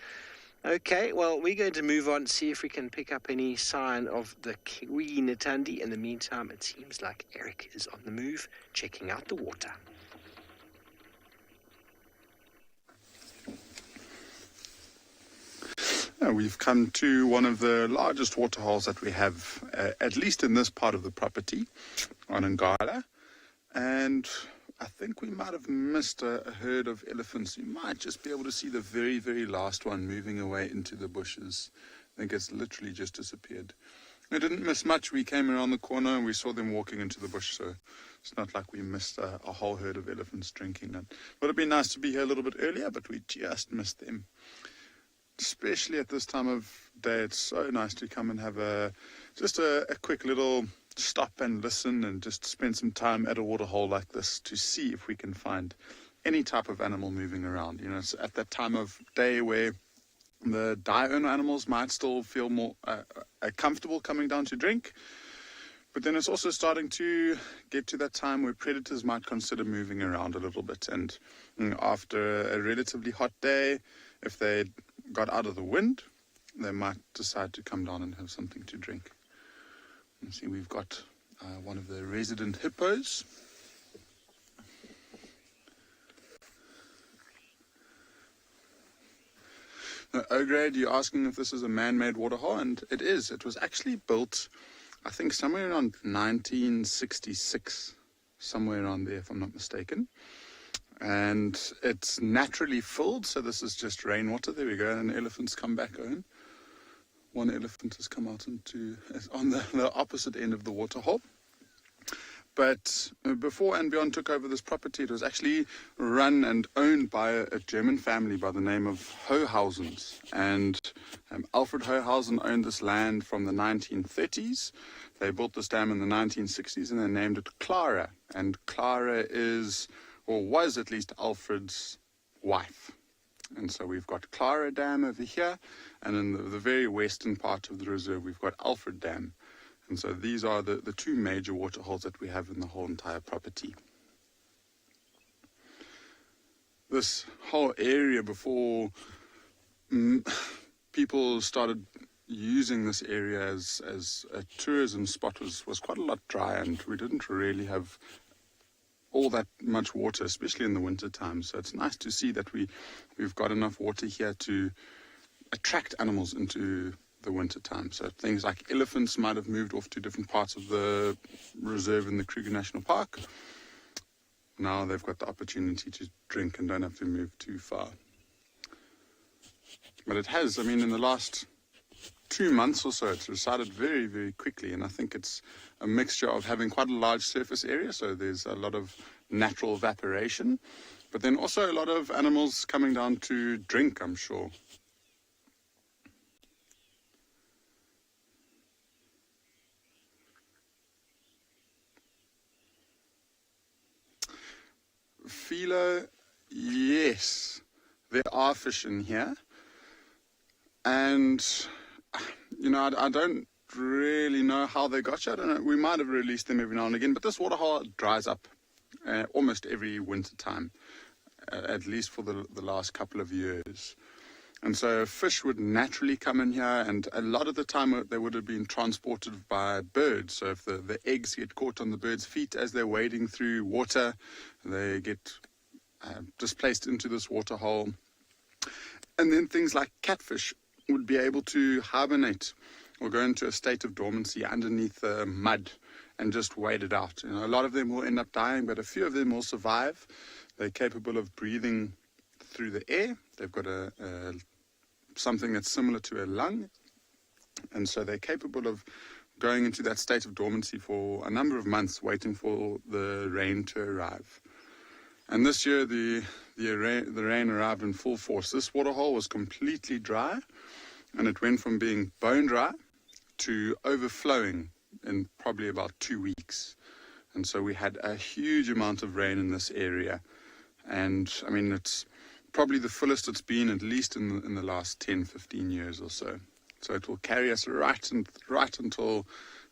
Okay, well, we're going to move on, see if we can pick up any sign of the Queen Thandi. In the meantime, it seems like Eric is on the move, checking out the water. We've come to one of the largest waterholes that we have, at least in this part of the property, on Ngala. And I think we might have missed a herd of elephants. You might just be able to see the very, very last one moving away into the bushes. I think it's literally just disappeared. We didn't miss much. We came around the corner and we saw them walking into the bush, so it's not like we missed a whole herd of elephants drinking. It would have been nice to be here a little bit earlier, but we just missed them. Especially at this time of day, it's so nice to come and have just a quick little stop and listen and just spend some time at a waterhole like this to see if we can find any type of animal moving around. You know, it's at that time of day where the diurnal animals might still feel more comfortable coming down to drink, but then it's also starting to get to that time where predators might consider moving around a little bit. And after a relatively hot day, if they got out of the wind, they might decide to come down and have something to drink. You see, we've got one of the resident hippos. O-grade, you're asking if this is a man-made waterhole, and it is. It was actually built, I think, somewhere around 1966, somewhere around there, if I'm not mistaken. And it's naturally filled, so this is just rainwater. There we go, and elephants come back home. One elephant has come out on the opposite end of the waterhole. But before and Beyond took over this property, it was actually run and owned by a German family by the name of Hohausens. And Alfred Hohausen owned this land from the 1930s. They built this dam in the 1960s and they named it Clara. And Clara is, or was at least, Alfred's wife. And so we've got Clara Dam over here, and in the very western part of the reserve, we've got Alfred Dam. And so these are the two major waterholes that we have in the whole entire property. This whole area, before people started using this area as a tourism spot, was quite a lot dry, and we didn't really have all that much water, especially in the winter time. So it's nice to see that we've got enough water here to attract animals into the winter time. So things like elephants might have moved off to different parts of the reserve in the Kruger National Park. Now they've got the opportunity to drink and don't have to move too far. But it has, I mean, in the last 2 months or so, it's resided very, very quickly, and I think it's a mixture of having quite a large surface area, so there's a lot of natural evaporation, but then also a lot of animals coming down to drink, I'm sure. Philo, yes, there are fish in here, and you know, I don't really know how they got you. I don't know. We might have released them every now and again, but this waterhole dries up almost every winter time, at least for the last couple of years. And so fish would naturally come in here, and a lot of the time they would have been transported by birds. So if the eggs get caught on the birds' feet as they're wading through water, they get displaced into this waterhole. And then things like catfish would be able to hibernate or go into a state of dormancy underneath the mud and just wait it out. You know, a lot of them will end up dying, but a few of them will survive. They're capable of breathing through the air. They've got something that's similar to a lung, and so they're capable of going into that state of dormancy for a number of months, waiting for the rain to arrive. And this year the rain arrived in full force. This waterhole was completely dry, and it went from being bone dry to overflowing in probably about 2 weeks. And so we had a huge amount of rain in this area, and I mean, it's probably the fullest it's been, at least in the last 10-15 years or so. So it will carry us right until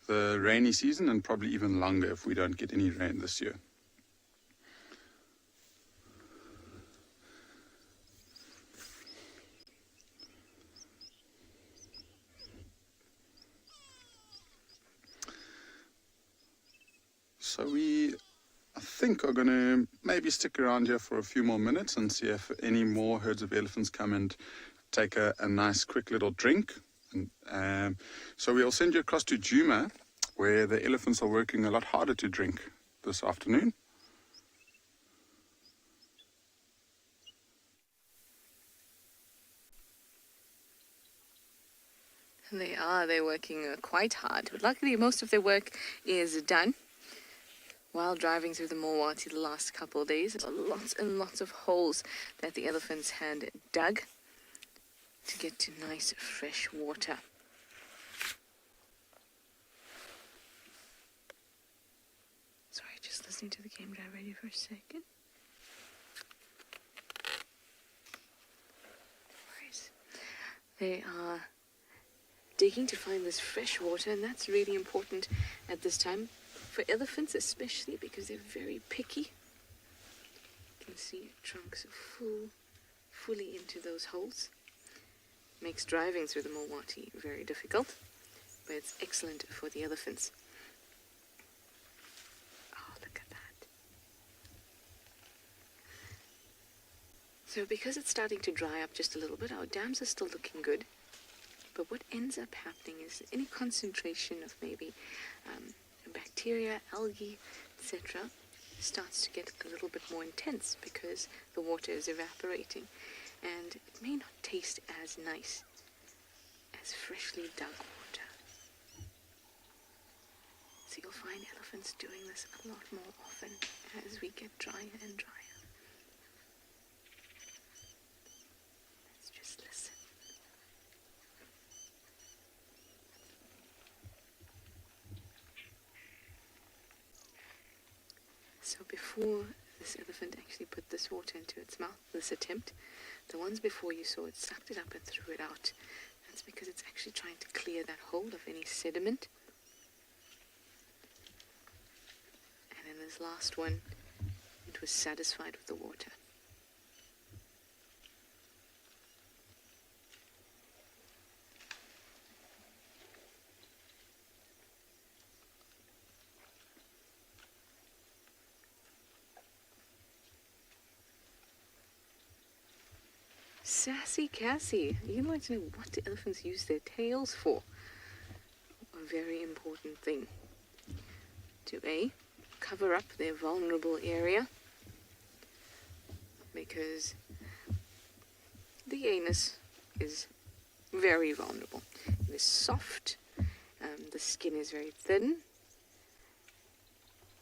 the rainy season, and probably even longer if we don't get any rain this year. So I think are going to maybe stick around here for a few more minutes and see if any more herds of elephants come and take a nice quick little drink. And, so we'll send you across to Djuma, where the elephants are working a lot harder to drink this afternoon. They're working quite hard. But luckily, most of their work is done. While driving through the Mowati the last couple of days, there were lots and lots of holes that the elephants had dug to get to nice fresh water. Sorry, just listening to the game drive radio for a second. They are digging to find this fresh water, and that's really important at this time. For elephants especially, because they're very picky. You can see trunks fully into those holes. Makes driving through the Mowati very difficult, but it's excellent for the elephants. Oh, look at that. So because it's starting to dry up just a little bit, our dams are still looking good. But what ends up happening is any concentration of maybe bacteria, algae, etc. starts to get a little bit more intense because the water is evaporating, and it may not taste as nice as freshly dug water. So you'll find elephants doing this a lot more often as we get drier and drier. Let's just listen. So before this elephant actually put this water into its mouth, this attempt, the ones before you saw it sucked it up and threw it out. That's because it's actually trying to clear that hole of any sediment. And in this last one, it was satisfied with the water. Sassy Cassie, you'd like to know what the elephants use their tails for. A very important thing. To A, cover up their vulnerable area, because the anus is very vulnerable. It is soft, the skin is very thin,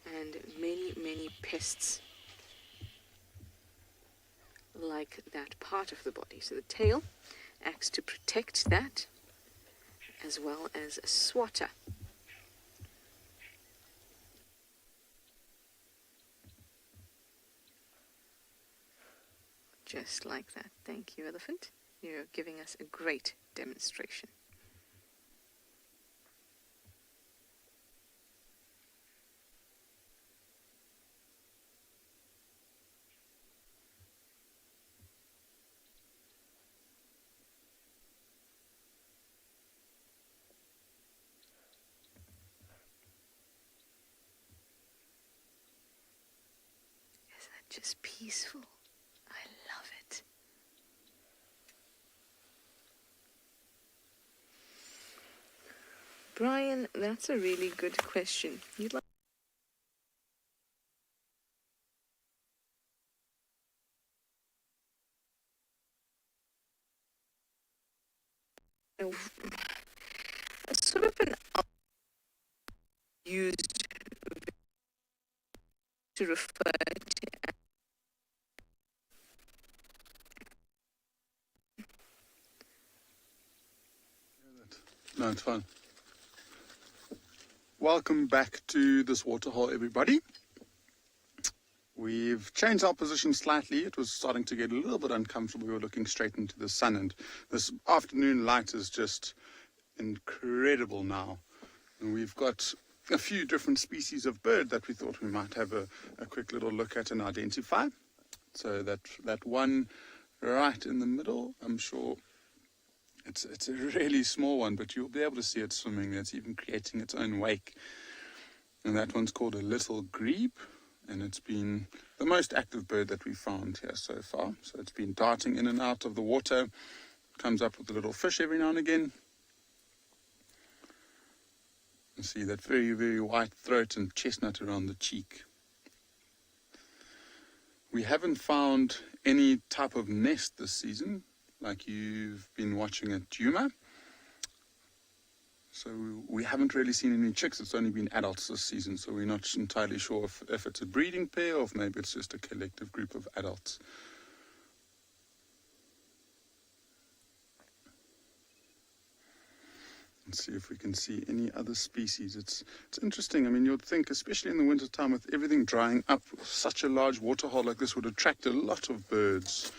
and many pests like that part of the body. So the tail acts to protect that, as well as a swatter. Just like that. Thank you, elephant. You're giving us a great demonstration. Just peaceful. I love it. Brian, that's a really good question. You'd like a sort of an used to refer to. No, it's fine. Welcome back to this waterhole, everybody. We've changed our position slightly. It was starting to get a little bit uncomfortable. We were looking straight into the sun, and this afternoon light is just incredible now. And we've got a few different species of bird that we thought we might have a quick little look at and identify. So that one right in the middle, I'm sure it's a really small one, but you'll be able to see it swimming. It's even creating its own wake. And that one's called a little grebe, and it's been the most active bird that we've found here so far. So it's been darting in and out of the water, comes up with a little fish every now and again. You see that very, very white throat and chestnut around the cheek. We haven't found any type of nest this season, like you've been watching at Djuma. So we haven't really seen any chicks. It's only been adults this season, so we're not entirely sure if it's a breeding pair or if maybe it's just a collective group of adults. Let's see if we can see any other species. It's interesting. I mean, you'd think, especially in the winter time, with everything drying up, such a large waterhole like this would attract a lot of birds.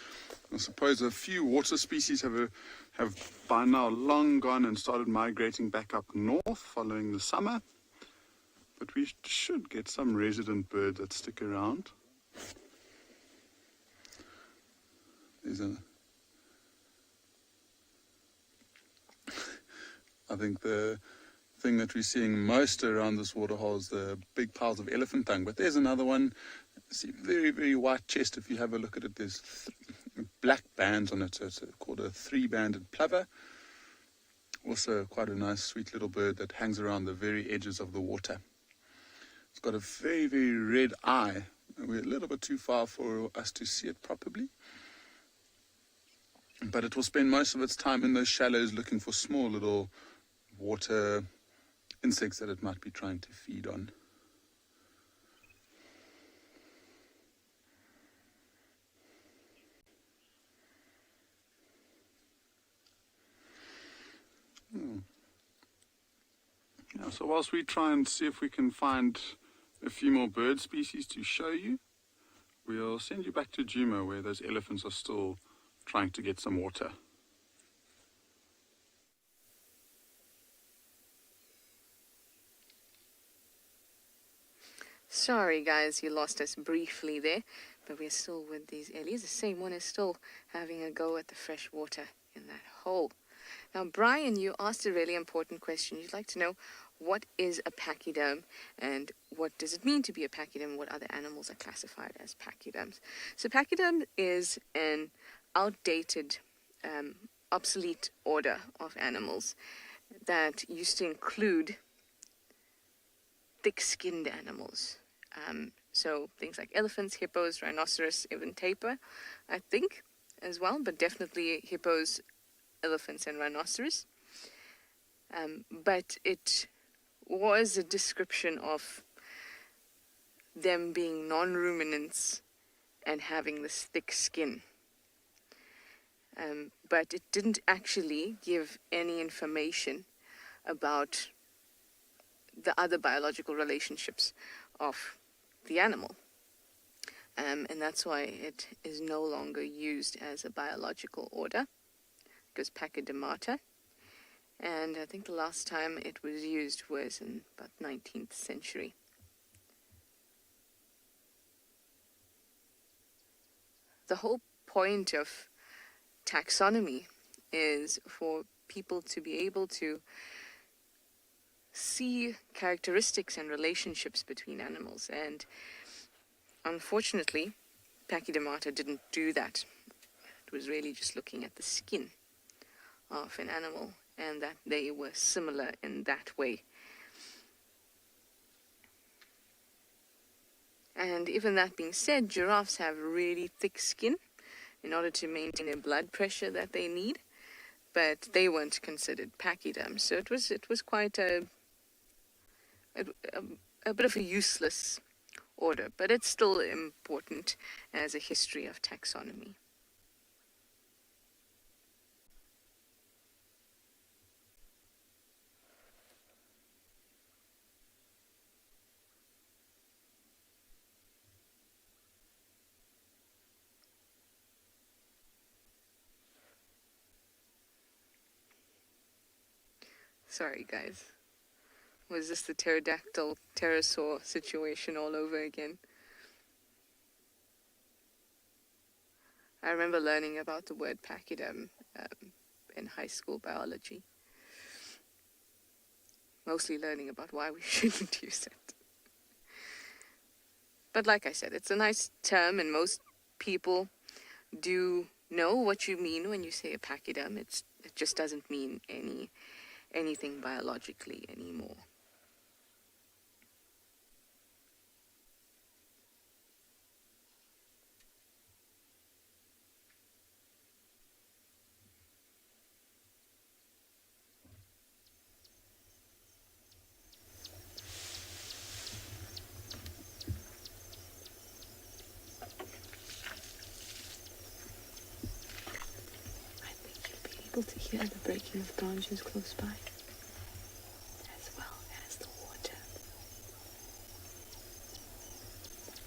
I suppose a few water species have by now long gone and started migrating back up north following the summer. But we should get some resident birds that stick around. I think the thing that we're seeing most around this waterhole is the big piles of elephant tongue. But there's another one. See, very, very white chest. If you have a look at it, there's black bands on it. So it's called a three-banded plover. Also quite a nice, sweet little bird that hangs around the very edges of the water. It's got a very, very red eye. We're a little bit too far for us to see it properly. But it will spend most of its time in those shallows looking for small little water insects that it might be trying to feed on. Yeah, so whilst we try and see if we can find a few more bird species to show you, we'll send you back to Djuma where those elephants are still trying to get some water. Sorry guys, you lost us briefly there, but we're still with these ellies. The same one is still having a go at the fresh water in that hole. Now Brian, you asked a really important question. You'd like to know, what is a pachyderm and what does it mean to be a pachyderm? What other animals are classified as pachyderms? So pachyderm is an outdated, obsolete order of animals that used to include thick-skinned animals. So things like elephants, hippos, rhinoceros, even tapir, I think, as well, but definitely hippos, elephants, and rhinoceros. But it was a description of them being non-ruminants and having this thick skin. But it didn't actually give any information about the other biological relationships of the animal. And that's why it is no longer used as a biological order, because Pachydermata. And I think the last time it was used was in about 19th century. The whole point of taxonomy is for people to be able to see characteristics and relationships between animals, and unfortunately Pachydermata didn't do that. It was really just looking at the skin of an animal and that they were similar in that way. And even that being said, giraffes have really thick skin in order to maintain the blood pressure that they need, but they weren't considered pachyderms. So it was quite a bit of a useless order, but it's still important as a history of taxonomy. Sorry guys. Was this the pterodactyl pterosaur situation all over again? I remember learning about the word pachyderm in high school biology. Mostly learning about why we shouldn't use it. But like I said, it's a nice term and most people do know what you mean when you say a pachyderm. It just doesn't mean anything biologically anymore. able to hear the breaking of branches close by, as well as the water.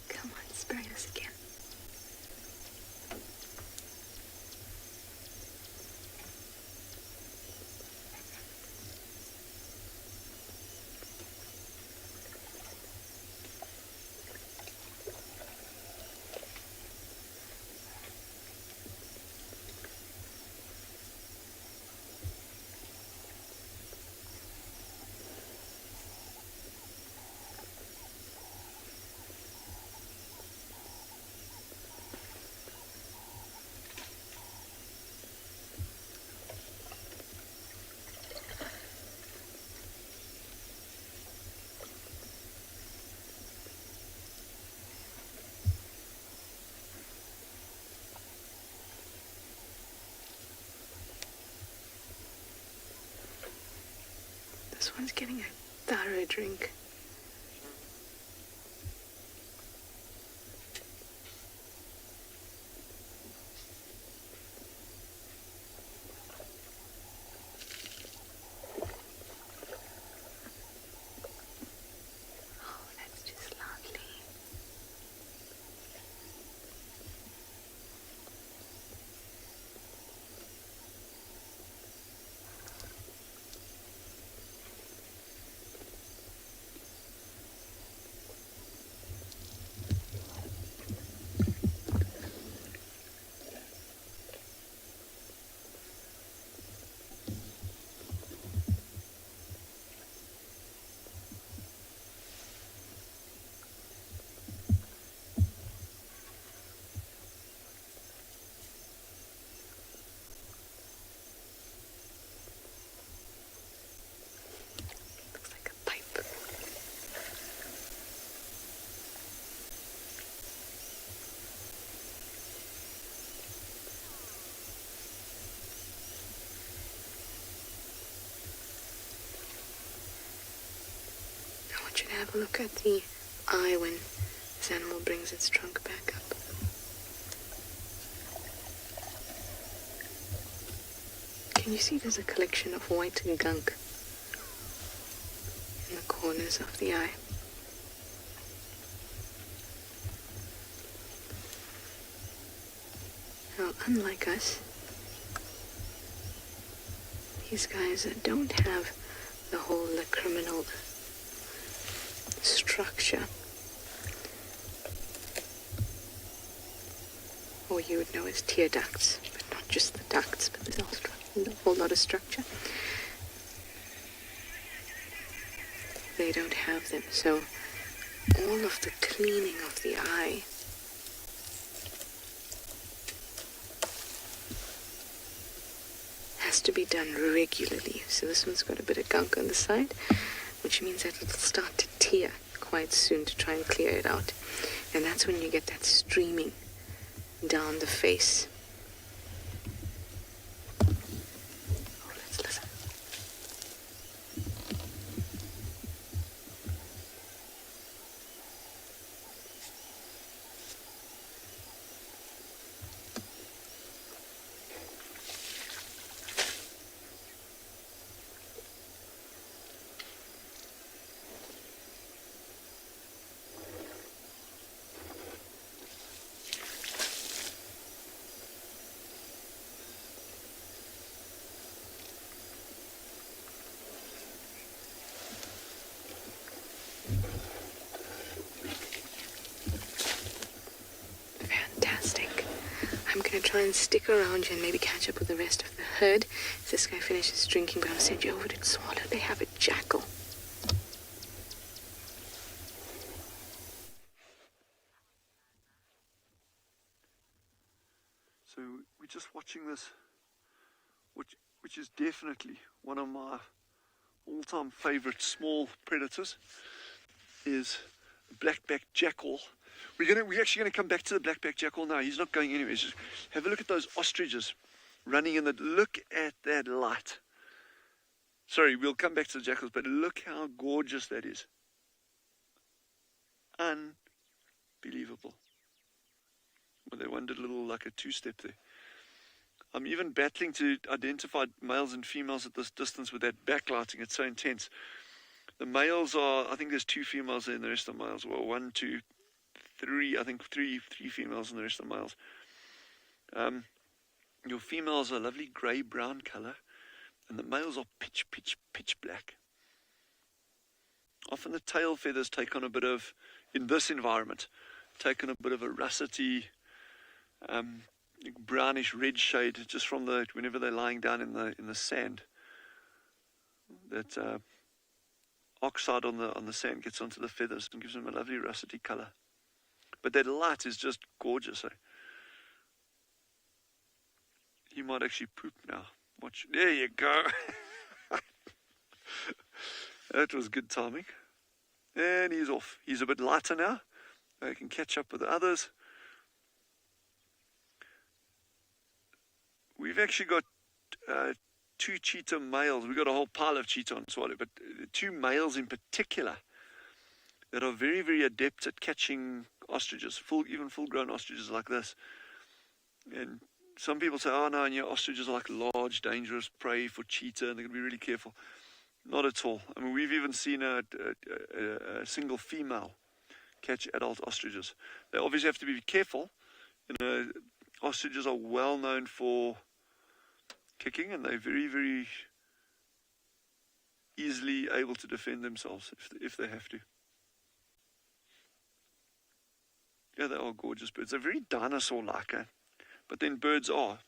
Come on, spray us again. This one's getting a thorough drink. Oh, that's just lovely. Looks like a pipe. I want you to have a look at the eye when this animal brings its trunk back up. Can you see there's a collection of white gunk in the corners of the eye? Now, unlike us, these guys don't have the whole criminal structure, or you would know as tear ducts, but not just the ducts, but there's also a whole lot of structure. They don't have them, so all of the cleaning of the eye has to be done regularly. So this one's got a bit of gunk on the side, which means that it'll start to tear quite soon to try and clear it out. And that's when you get that streaming down the face. Oh, let's listen. I'm going to try and stick around you and maybe catch up with the rest of the herd if this guy finishes drinking, but I'll send you over to Tswalu. They have a jackal. So we're just watching this, which is definitely one of my all-time favorite small predators, is black-backed jackal. We're actually going to come back to the black-backed jackal now. He's not going anywhere. Just have a look at those ostriches running in the... Look at that light. Sorry, we'll come back to the jackals, but look how gorgeous that is. Unbelievable. Well, they one did a little like a two-step there. I'm even battling to identify males and females at this distance with that backlighting. It's so intense. The males are, I think there's 2 females there and the rest are males. Well, 1, 2, 3, I think three females and the rest are males. Your females are a lovely grey-brown colour, and the males are pitch black. Often the tail feathers take on a bit of, in this environment, take on a bit of a russety, brownish red shade just from whenever they're lying down in the sand. That oxide on the sand gets onto the feathers and gives them a lovely russety colour. But that light is just gorgeous. He might actually poop now. Watch. There you go. That was good timing. And he's off. He's a bit lighter now. I can catch up with the others. We've actually got 2 cheetah males. We've got a whole pile of cheetah on Tswalu, but 2 males in particular that are very, very adept at catching ostriches, even full-grown ostriches like this. And some people say, oh no, and your ostriches are like large, dangerous prey for cheetah, and they're going to be really careful. Not at all. I mean, we've even seen a single female catch adult ostriches. They obviously have to be careful. Ostriches are well known for kicking, and they're very, very easily able to defend themselves if they have to. Yeah, they are gorgeous birds. They're very dinosaur-like, but then birds are.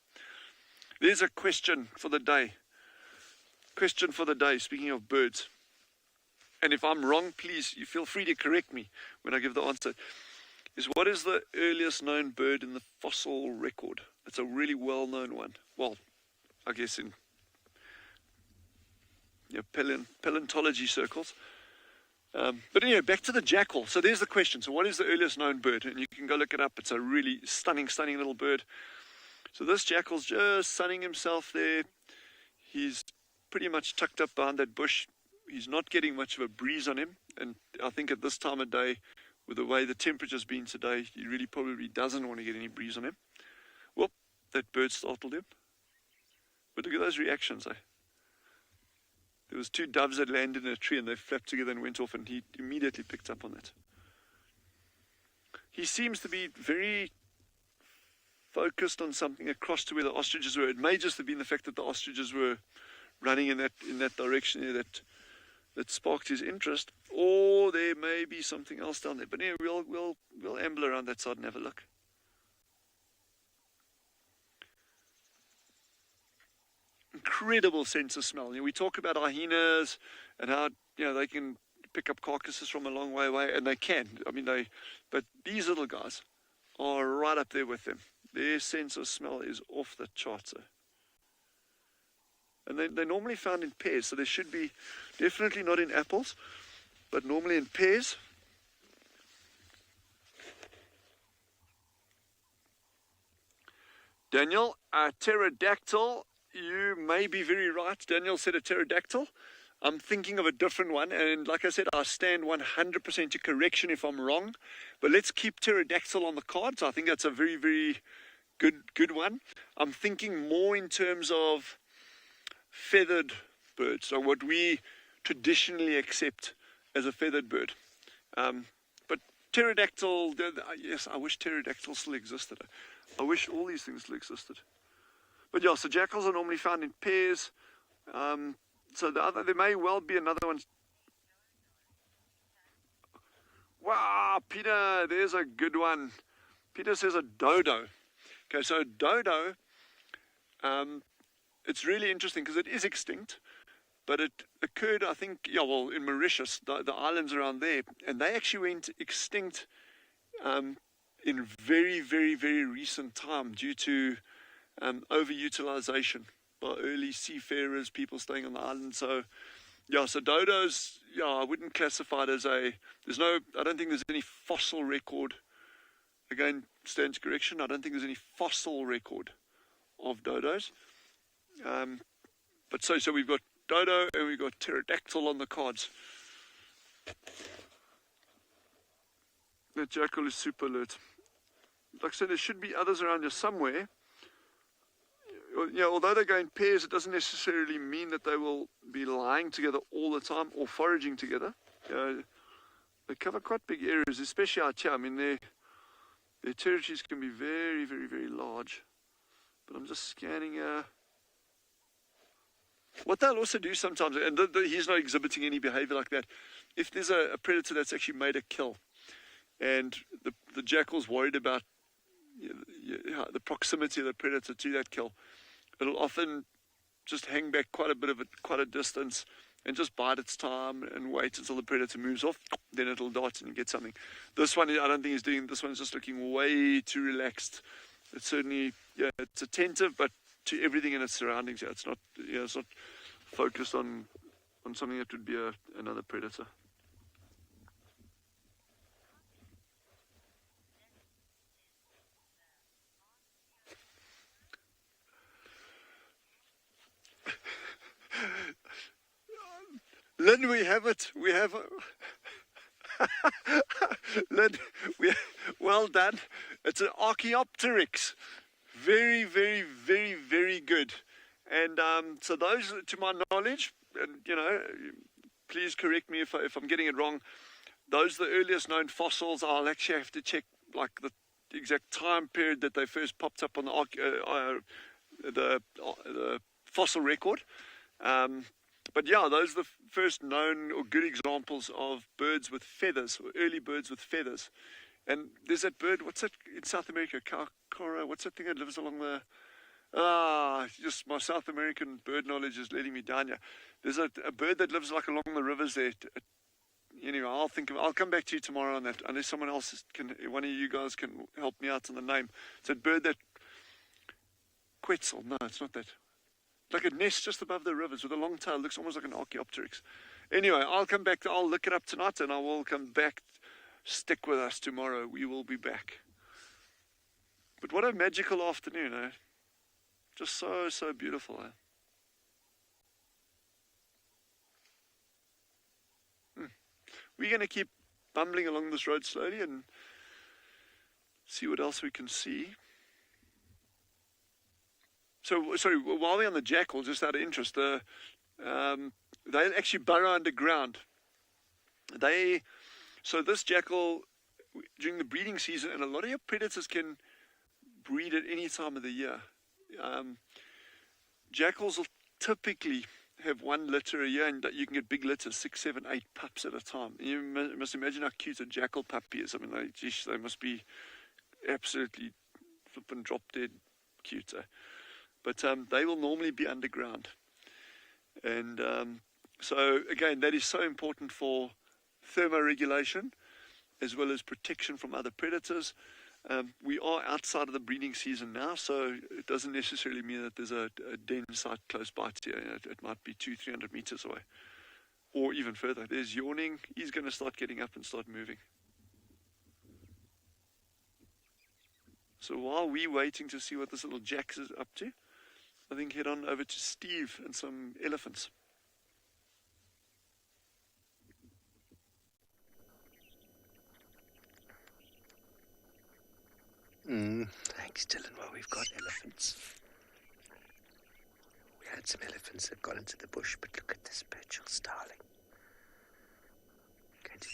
There's a question for the day. Question for the day, speaking of birds. And if I'm wrong, please, you feel free to correct me when I give the answer. Is what is the earliest known bird in the fossil record? It's a really well-known one. Well, I guess in paleontology circles. But anyway, back to the jackal. So there's the question. So what is the earliest known bird? And you can go look it up. It's a really stunning little bird. So this jackal's just sunning himself there. He's pretty much tucked up behind that bush. He's not getting much of a breeze on him. And I think at this time of day, with the way the temperature's been today, he really probably doesn't want to get any breeze on him. Well, that bird startled him. But look at those reactions, There was 2 doves that landed in a tree and they flapped together and went off, and he immediately picked up on that. He seems to be very focused on something across to where the ostriches were. It may just have been the fact that the ostriches were running in that direction there that sparked his interest, or there may be something else down there. But anyway, we'll amble around that side and have a look. Incredible sense of smell. We talk about hyenas and how they can pick up carcasses from a long way away, and they can. But these little guys are right up there with them. Their sense of smell is off the charts. And they're normally found in pairs, so they should be definitely not in apples, but normally in pairs. Daniel, a pterodactyl. You may be very right. Daniel said a pterodactyl. I'm thinking of a different one, and like I said, I stand 100% to correction if I'm wrong. But let's keep pterodactyl on the cards. I think that's a very, very good one. I'm thinking more in terms of feathered birds, so what we traditionally accept as a feathered bird. But pterodactyl, yes, I wish pterodactyl still existed. I wish all these things still existed. But yeah, so jackals are normally found in pairs. So there may well be another one. Wow, Peter, there's a good one. Peter says a dodo. Okay, so a dodo, it's really interesting because it is extinct, but it occurred, I think, in Mauritius, the islands around there, and they actually went extinct in very, very, very recent time due to overutilization by early seafarers, people staying on the island. So, so dodos, I wouldn't classify it as I don't think there's any fossil record. Again, stand to correction, I don't think there's any fossil record of dodos. But so we've got dodo and we've got pterodactyl on the cards. The jackal is super alert. Like I said, there should be others around here somewhere. although they go in pairs, it doesn't necessarily mean that they will be lying together all the time or foraging together. They cover quite big areas, especially out here. I mean, their territories can be very, very, very large. But I'm just scanning here. What they'll also do sometimes, and he's not exhibiting any behavior like that, if there's a predator that's actually made a kill, and the jackal's worried about the proximity of the predator to that kill, it'll often just hang back quite a distance and just bide its time and wait until the predator moves off. Then it'll dart and get something. This one, I don't think he's doing. This one's just looking way too relaxed. It's certainly, it's attentive, but to everything in its surroundings. It's not focused on something that would be another predator. Lynn, we have it. We have Lynn, well done. It's an Archaeopteryx. Very, very, very, very good. And so those, to my knowledge, and please correct me if I'm getting it wrong. Those are the earliest known fossils. I'll actually have to check like the exact time period that they first popped up on the fossil record. But yeah, those are the first known or good examples of birds with feathers, or early birds with feathers. And there's that bird, what's that in South America? Cora, what's that thing that lives along the... just my South American bird knowledge is letting me down here. There's a bird that lives like along the rivers there. Anyway, I'll come back to you tomorrow on that, unless someone else one of you guys can help me out on the name. It's a bird that... Quetzal, no, it's not that. Like a nest just above the rivers with a long tail. Looks almost like an Archaeopteryx. Anyway, I'll look it up tonight and I will come back. Stick with us tomorrow. We will be back. But what a magical afternoon, eh? Just so, so beautiful, eh? We're going to keep bumbling along this road slowly and see what else we can see. So, sorry, while we're on the jackal, just out of interest, they actually burrow underground. So this jackal, during the breeding season, and a lot of your predators can breed at any time of the year. Jackals will typically have one litter a year, and you can get big litters, 6, 7, 8 pups at a time. You must imagine how cute a jackal puppy is. I mean, they must be absolutely flippin' drop dead cute. But they will normally be underground. And so, again, that is so important for thermoregulation as well as protection from other predators. We are outside of the breeding season now, so it doesn't necessarily mean that there's a den site close by to you. It might be 200-300 meters away, or even further. There's yawning. He's going to start getting up and start moving. So while we're waiting to see what this little Jax is up to, I think head on over to Steve and some elephants. Thanks, Dylan. Well, we've got elephants. We had some elephants that got into the bush, but look at this perch starling. Going to...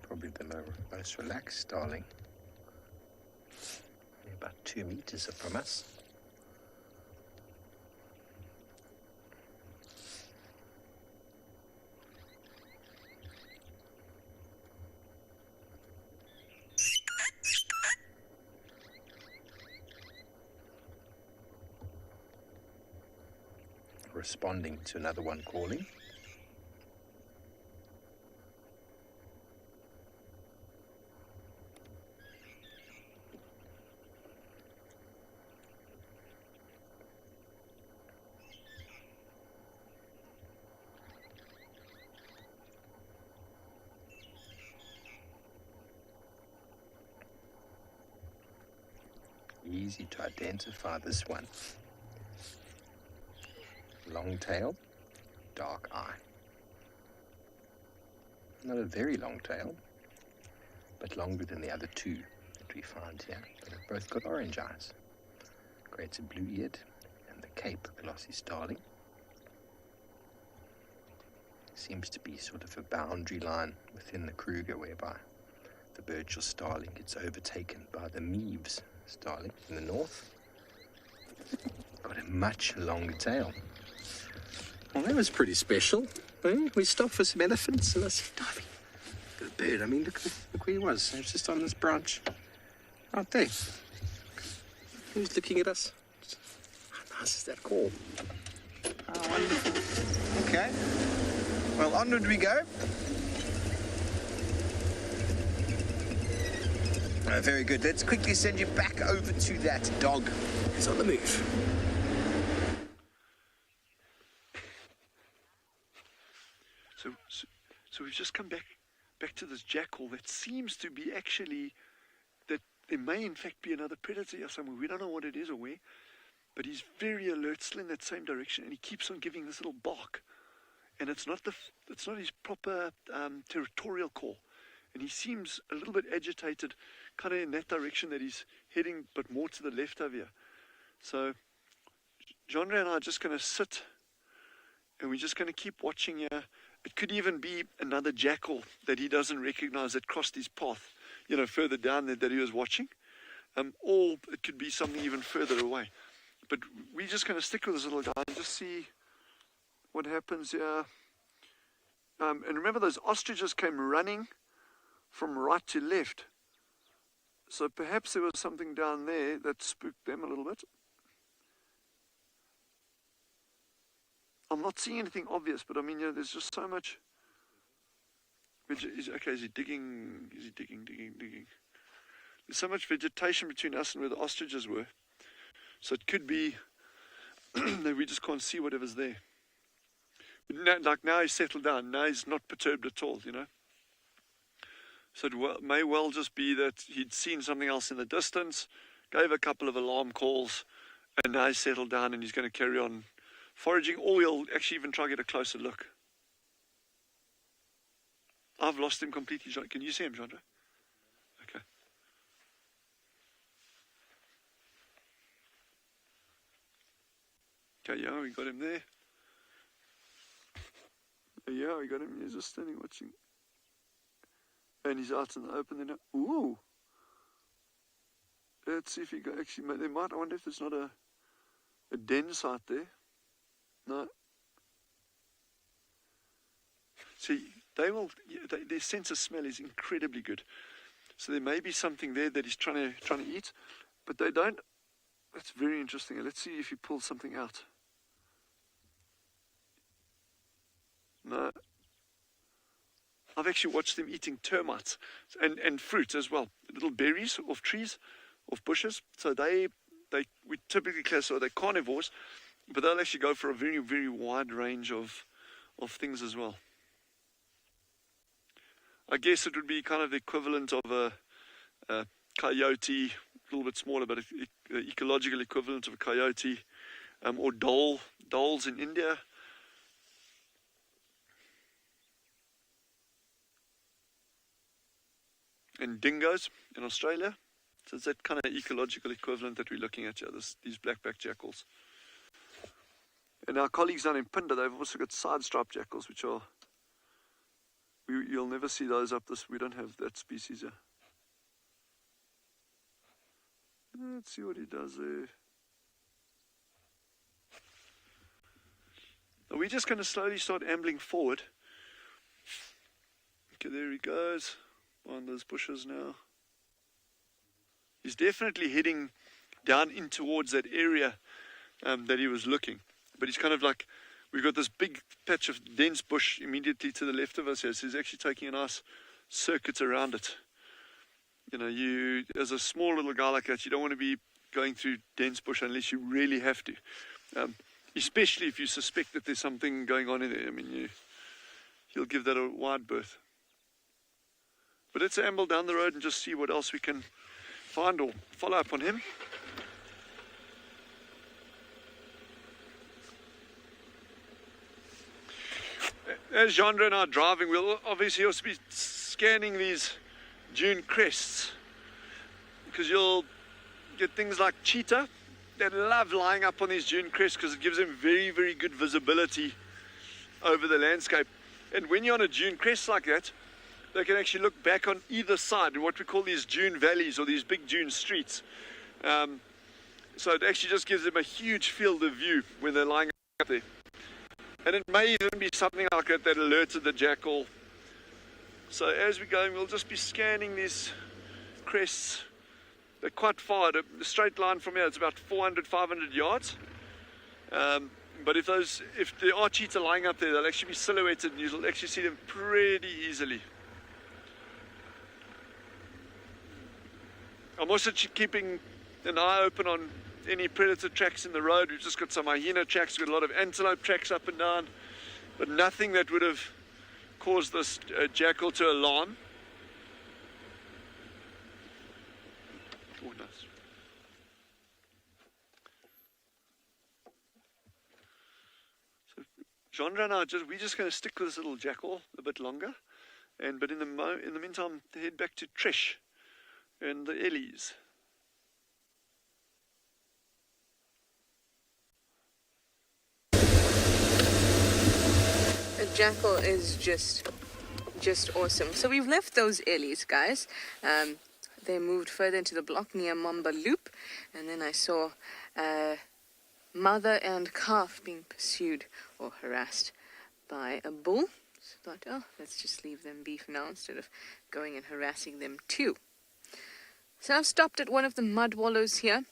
Probably the most relaxed starling. About 2 meters from us. Responding to another one calling. Easy to identify this one. Long tail, dark eye. Not a very long tail, but longer than the other two that we find here. They've both got orange eyes. Greater blue-eared and the Cape glossy starling. Seems to be sort of a boundary line within the Kruger whereby the Birchall starling gets overtaken by the Meaves starling in the north. Got a much longer tail. Well, that was pretty special. We stopped for some elephants and I said, Davey, got a bird. I mean, look where he was. He was just on this branch right there. He was looking at us. How nice is that call? Oh, wonderful. Okay. Well, onward we go. Oh, very good. Let's quickly send you back over to that dog who's on the move. So we've just come back to this jackal that seems to be actually, that there may in fact be another predator here somewhere. We don't know what it is or where, but he's very alert, still in that same direction, and he keeps on giving this little bark. And it's not his proper territorial call. And he seems a little bit agitated, kind of in that direction that he's heading, but more to the left over here. So Genre and I are just going to sit, and we're just going to keep watching here. It could even be another jackal that he doesn't recognize that crossed his path, further down there that he was watching. Or it could be something even further away. But we're just going to stick with this little guy and just see what happens here. And remember, those ostriches came running from right to left. So perhaps there was something down there that spooked them a little bit. I'm not seeing anything obvious, but I mean, there's just so much. Okay, is he digging? Is he digging? There's so much vegetation between us and where the ostriches were. So it could be that we just can't see whatever's there. Like now he's settled down. Now he's not perturbed at all, So it may well just be that he'd seen something else in the distance, gave a couple of alarm calls, and now he's settled down and he's going to carry on foraging, or he'll actually even try to get a closer look. I've lost him completely. Can you see him, Chandra? Okay. Okay, yeah, we got him there. Yeah, we got him. He's just standing watching. And he's out in the open there. Ooh! Let's see if he actually... They might... I wonder if there's not a den site there. No. See, their sense of smell is incredibly good. So there may be something there that he's trying to eat, but they don't. That's very interesting. Let's see if he pulls something out. No. I've actually watched them eating termites and fruit as well, little berries off trees, off bushes. So we typically classify they're carnivores, but they'll actually go for a very, very wide range of things as well. I guess it would be kind of the equivalent of a coyote, a little bit smaller, but the ecological equivalent of a coyote, or dholes in India. And dingoes in Australia. So it's that kind of ecological equivalent that we're looking at here, these black-backed jackals. And our colleagues down in Pinda, they've also got side-striped jackals, which are... You'll never see those up this... We don't have that species here. Let's see what he does there. Are we just going to slowly start ambling forward? Okay, there he goes. On those bushes now. He's definitely heading down in towards that area that he was looking. But he's kind of like, we've got this big patch of dense bush immediately to the left of us here. So he's actually taking a nice circuit around it. As a small little guy like that, you don't want to be going through dense bush unless you really have to. Especially if you suspect that there's something going on in there. I mean, you'll give that a wide berth. But let's amble down the road and just see what else we can find or follow up on him. as Jean and I are driving, we'll obviously also be scanning these dune crests, because you'll get things like cheetah that love lying up on these dune crests because it gives them very, very good visibility over the landscape. And when you're on a dune crest like that, they can actually look back on either side in what we call these dune valleys or these big dune streets. So it actually just gives them a huge field of view when they're lying up there. And it may even be something like that that alerted the jackal. So as we're going, we'll just be scanning these crests. They're quite far. The straight line from here, it's about 400, 500 yards. But if there are cheetah lying up there, they'll actually be silhouetted and you'll actually see them pretty easily. I'm also keeping an eye open on any predator tracks in the road. We've just got some hyena tracks, we've got a lot of antelope tracks up and down, but nothing that would have caused this jackal to alarm. Oh, nice. So Genre and I we're just going to stick with this little jackal a bit longer, but in the meantime, head back to Trish and the Ellies. A jackal is just awesome. So we've left those Ellies, guys. They moved further into the block near Mamba Loop, and then I saw mother and calf being pursued or harassed by a bull. So I thought, let's just leave them be for now instead of going and harassing them too. So I've stopped at one of the mud wallows here.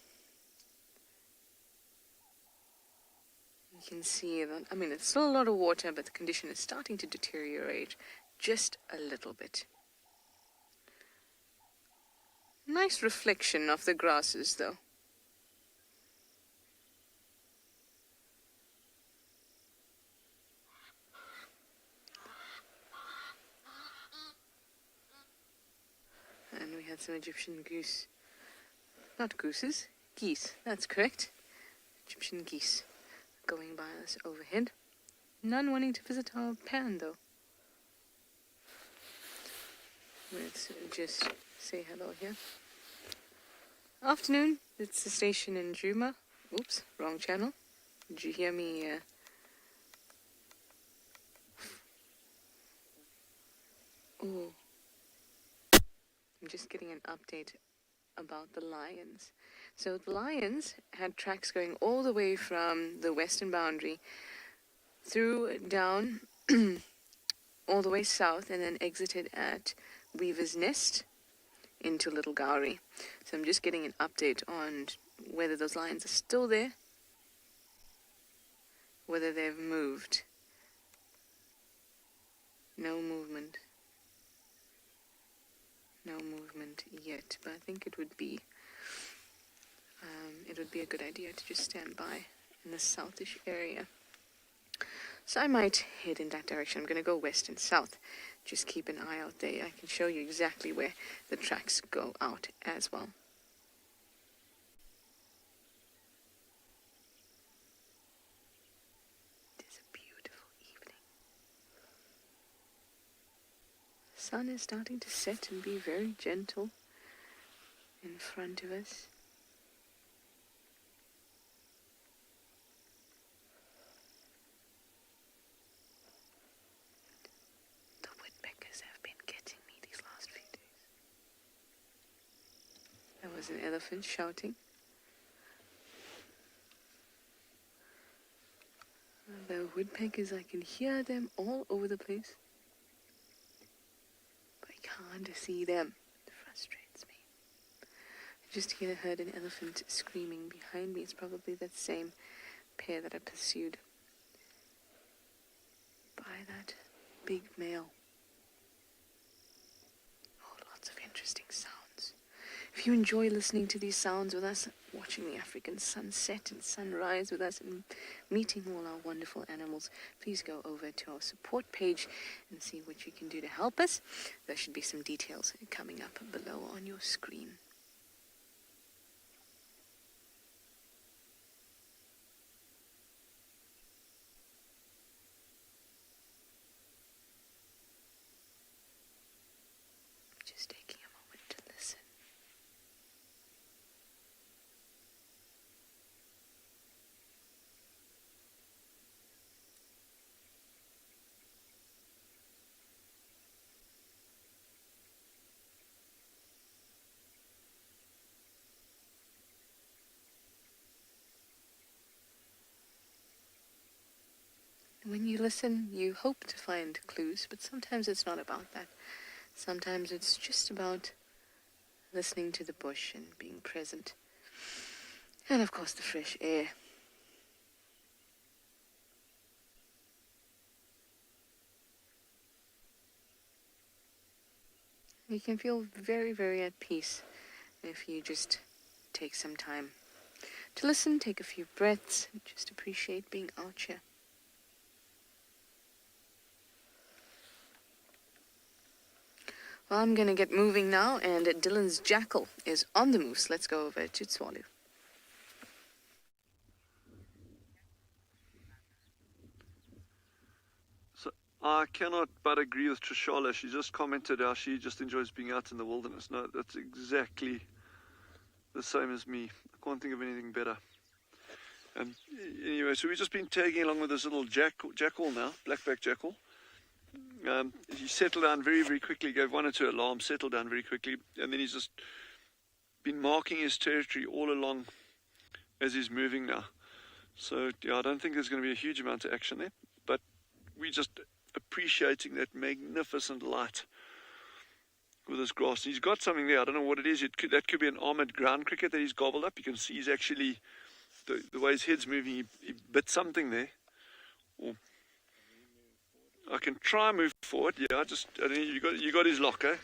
You can see that, I mean, it's still a lot of water, but the condition is starting to deteriorate just a little bit. Nice reflection of the grasses, though. And we had some Egyptian goose. Not gooses, geese. That's correct. Egyptian geese going by us overhead. None wanting to visit our pan, though. Let's just say hello here. Afternoon. It's the station in Juma. Oops, wrong channel. Did you hear me? Oh. I'm just getting an update about the lions. So the lions had tracks going all the way from the western boundary through down all the way south and then exited at Weaver's Nest into Little Gowrie. So I'm just getting an update on whether those lions are still there, whether they've moved. No movement. No movement yet, but I think it would be a good idea to just stand by in the southish area. So I might head in that direction. I'm going to go west and south. Just keep an eye out there. I can show you exactly where the tracks go out as well. It is a beautiful evening. The sun is starting to set and be very gentle in front of us. The woodpeckers have been getting me these last few days. There was an elephant shouting. The woodpeckers, I can hear them all over the place. Can't see them. It frustrates me. I just heard an elephant screaming behind me. It's probably that same pair that I pursued by that big male. Oh, lots of interesting sounds. If you enjoy listening to these sounds with us, watching the African sunset and sunrise with us, and meeting all our wonderful animals, please go over to our support page and see what you can do to help us. There should be some details coming up below on your screen. When you listen, you hope to find clues, but sometimes it's not about that. Sometimes it's just about listening to the bush and being present. And of course the fresh air. You can feel very, very at peace if you just take some time to listen, take a few breaths, and just appreciate being out here. Well, I'm going to get moving now, and Dylan's Jackal is on the moose. Let's go over to Tswalu. So I cannot but agree with Tswalu. She just commented how she just enjoys being out in the wilderness. No, that's exactly the same as me. I can't think of anything better. Anyway, so we've just been tagging along with this little jackal now, black-backed jackal. He settled down very, very quickly, gave 1 or 2 alarms, settled down very quickly, and then he's just been marking his territory all along as he's moving now. So, yeah, I don't think there's going to be a huge amount of action there, but we're just appreciating that magnificent light with this grass. He's got something there, I don't know what it is. That could be an armored ground cricket that he's gobbled up. You can see he's actually, the way his head's moving, he bit something there. Or, I can try and move forward. Yeah, you got his lock, eh?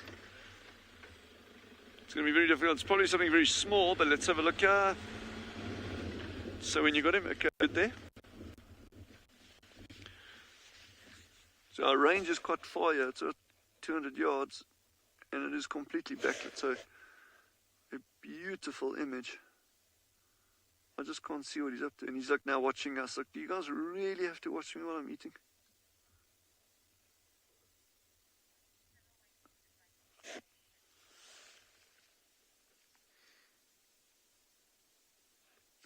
It's going to be very difficult. It's probably something very small, but let's have a look. So when you got him, okay, good there. So our range is quite far here. It's about 200 yards, and it is completely backlit. So a beautiful image. I just can't see what he's up to, and he's like now watching us. Like, do you guys really have to watch me while I'm eating?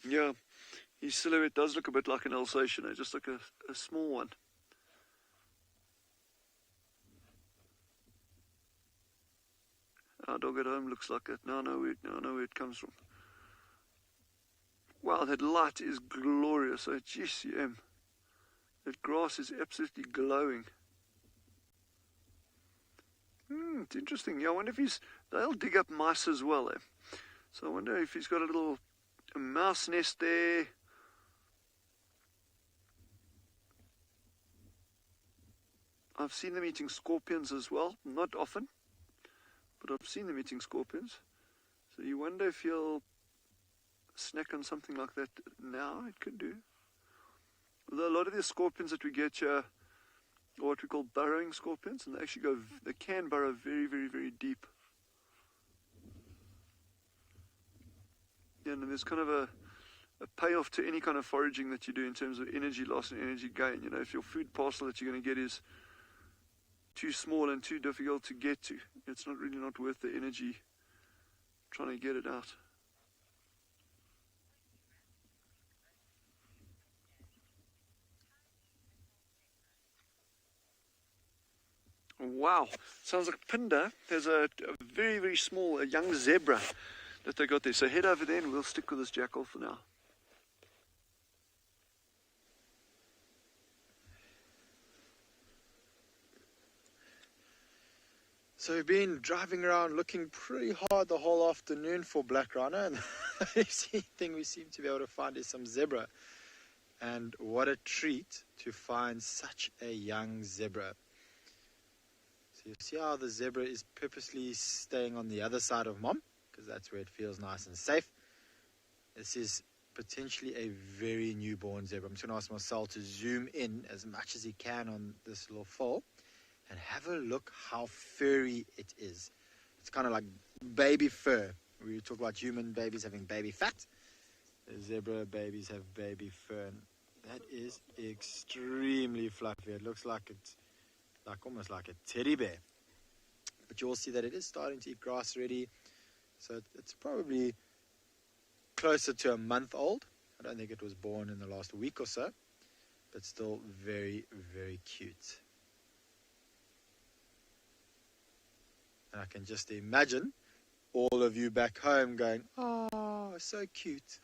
Yeah, his silhouette does look a bit like an Alsatian, just like a small one. Our dog at home looks like it. Now I know where it comes from. Wow, that light is glorious. Oh, GCM. That grass is absolutely glowing. It's interesting. Yeah, I wonder if they'll dig up mice as well, eh? So I wonder if he's got a mouse nest there. I've seen them eating scorpions as well. Not often, but I've seen them eating scorpions. So you wonder if he'll snack on something like that now. It could do. Although a lot of the scorpions that we get here are what we call burrowing scorpions, and they can burrow very, very, very deep. And there's kind of a payoff to any kind of foraging that you do in terms of energy loss and energy gain. You know, if your food parcel that you're going to get is too small and too difficult to get to, it's really not worth the energy trying to get it out. Wow, sounds like Pinda has a very, very small, young zebra that they got there. So head over there and we'll stick with this jackal for now. So we've been driving around looking pretty hard the whole afternoon for black rhino, and the only thing we seem to be able to find is some zebra. And what a treat to find such a young zebra. So you see how the zebra is purposely staying on the other side of mom, because that's where it feels nice and safe. This is potentially a very newborn zebra. I'm just going to ask Marcel to zoom in as much as he can on this little foal and have a look how furry it is. It's kind of like baby fur. We talk about human babies having baby fat. The zebra babies have baby fur. And that is extremely fluffy. It looks like it's almost like a teddy bear. But you will see that it is starting to eat grass already. So it's probably closer to a month old. I don't think it was born in the last week or so, but still very, very cute. And I can just imagine all of you back home going, "Oh, so cute."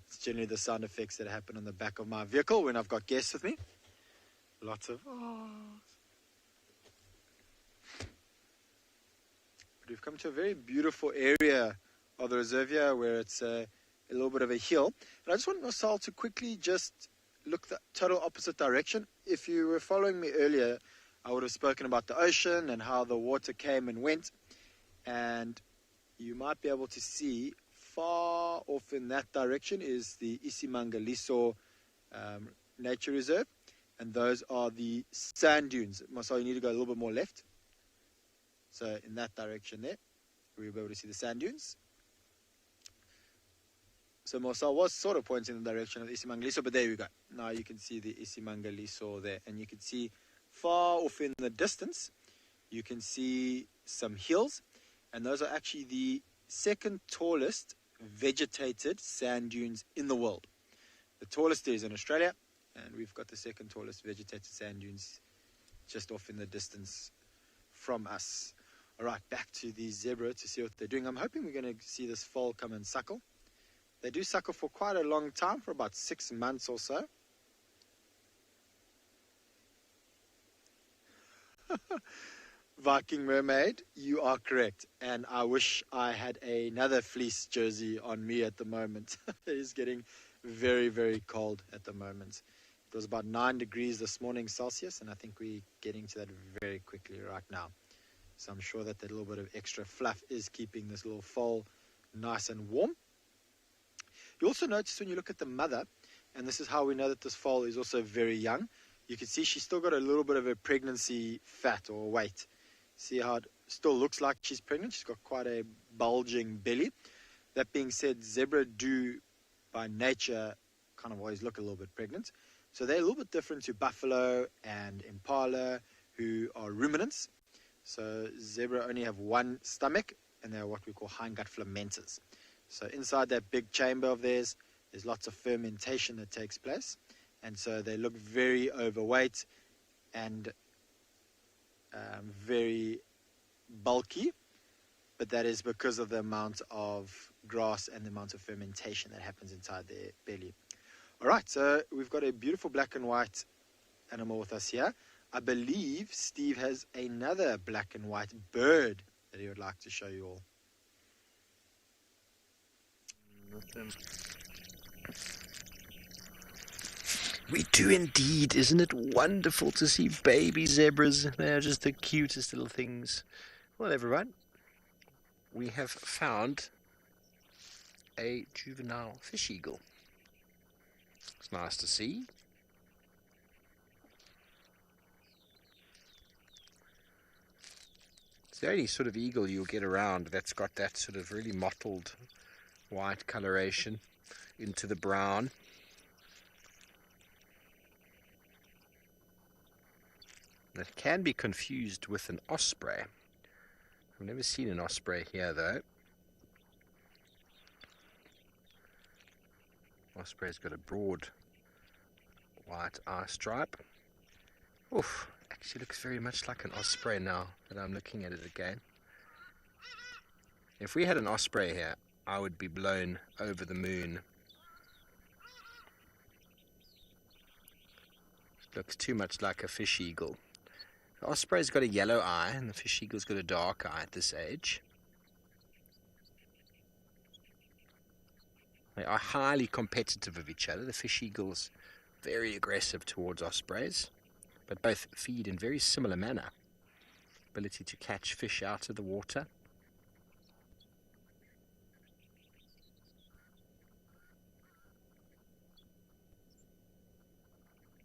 It's generally the sound effects that happen on the back of my vehicle when I've got guests with me. Lots of But we've come to a very beautiful area of the reserve here where it's a little bit of a hill. And I just want Marcel to quickly just look the total opposite direction. If you were following me earlier, I would have spoken about the ocean and how the water came and went. And you might be able to see far off in that direction is the Isimangaliso Nature Reserve. And those are the sand dunes. Marcel, you need to go a little bit more left. So in that direction there, we'll be able to see the sand dunes. So Marcel was sort of pointing in the direction of the Isimangaliso, but there we go. Now you can see the Isimangaliso there. And you can see far off in the distance, you can see some hills. And those are actually the second tallest vegetated sand dunes in the world. The tallest is in Australia, and we've got the second tallest vegetated sand dunes just off in the distance from us. All right, back to the zebra to see what they're doing. I'm hoping we're going to see this foal come and suckle. They do suckle for quite a long time, for about 6 months or so. Viking Mermaid, you are correct. And I wish I had another fleece jersey on me at the moment. It is getting very, very cold at the moment. It was about 9 degrees this morning Celsius, and I think we're getting to that very quickly right now. So I'm sure that little bit of extra fluff is keeping this little foal nice and warm. You also notice when you look at the mother, and this is how we know that this foal is also very young, you can see she's still got a little bit of a pregnancy fat or weight. See how it still looks like she's pregnant? She's got quite a bulging belly. That being said, zebra do by nature kind of always look a little bit pregnant. So they're a little bit different to buffalo and impala, who are ruminants. So zebra only have one stomach, and they're what we call hindgut fermenters. So inside that big chamber of theirs, there's lots of fermentation that takes place. And so they look very overweight and very bulky. But that is because of the amount of grass and the amount of fermentation that happens inside their belly. All right, so we've got a beautiful black and white animal with us here. I believe Steve has another black and white bird that he would like to show you all. We do indeed. Isn't it wonderful to see baby zebras? They're just the cutest little things. Well, everyone, we have found a juvenile fish eagle. It's nice to see. It's the only sort of eagle you'll get around that's got that sort of really mottled white coloration into the brown. That can be confused with an osprey. I've never seen an osprey here though. Osprey's got a broad white eye stripe. Oof, actually looks very much like an osprey now that I'm looking at it again. If we had an osprey here, I would be blown over the moon. It looks too much like a fish eagle. The osprey's got a yellow eye and the fish eagle's got a dark eye at this age. They are highly competitive of each other. The fish eagle's very aggressive towards ospreys, but both feed in very similar manner. Ability to catch fish out of the water.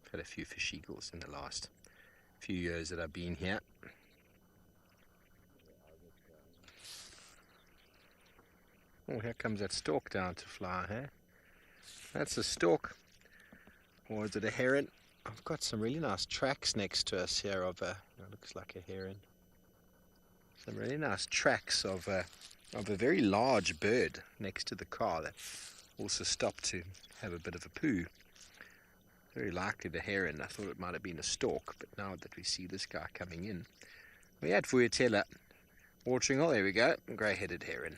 I've had a few fish eagles in the last few years that I've been here. Oh, here comes that stork down to fly, huh? That's a stork. Or is it a heron? I've got some really nice tracks next to us here of a, it looks like a heron. Some really nice tracks of a very large bird next to the car that also stopped to have a bit of a poo. Very likely the heron. I thought it might have been a stork, but now that we see this guy coming in. We're at Vuatela watering hole. There we go, grey-headed heron.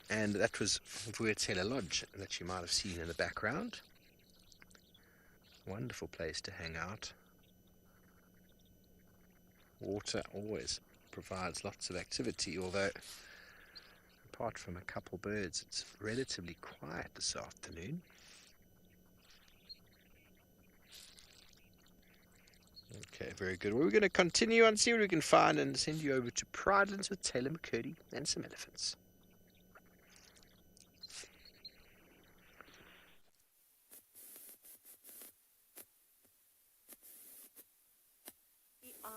And that was Vuatela Lodge that you might have seen in the background. Wonderful place to hang out. Water always provides lots of activity, although apart from a couple birds, it's relatively quiet this afternoon. Okay, very good. Well, we're going to continue and see what we can find and send you over to Pachyderms with Taylor McCurdy and some elephants. We are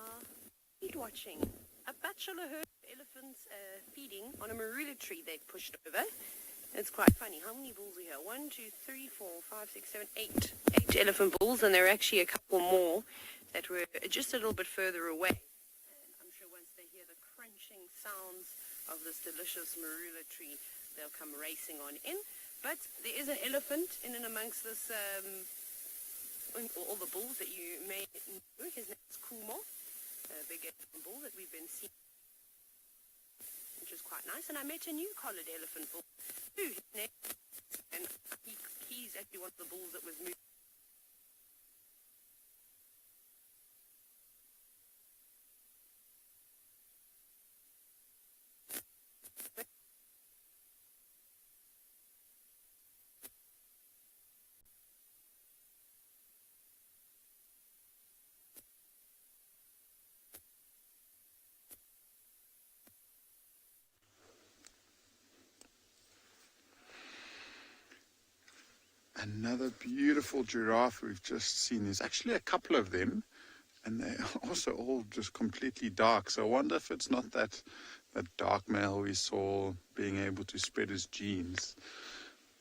feed watching. A bachelor herd of elephants feeding on a marula tree they'd pushed over. It's quite funny. How many bulls are here? 1, 2, 3, 4, 5, 6, 7, 8. 8 elephant bulls, and there are actually a couple more that were just a little bit further away. And I'm sure once they hear the crunching sounds of this delicious marula tree, they'll come racing on in. But there is an elephant in and amongst this, all the bulls that you may know. His name is Kumo, a big elephant bull that we've been seeing, which is quite nice. And I met a new collared elephant bull too. His name, and he's actually one of the bulls that was moved. Another beautiful giraffe we've just seen. There's actually a couple of them, and they're also all just completely dark. So I wonder if it's not that dark male we saw being able to spread his genes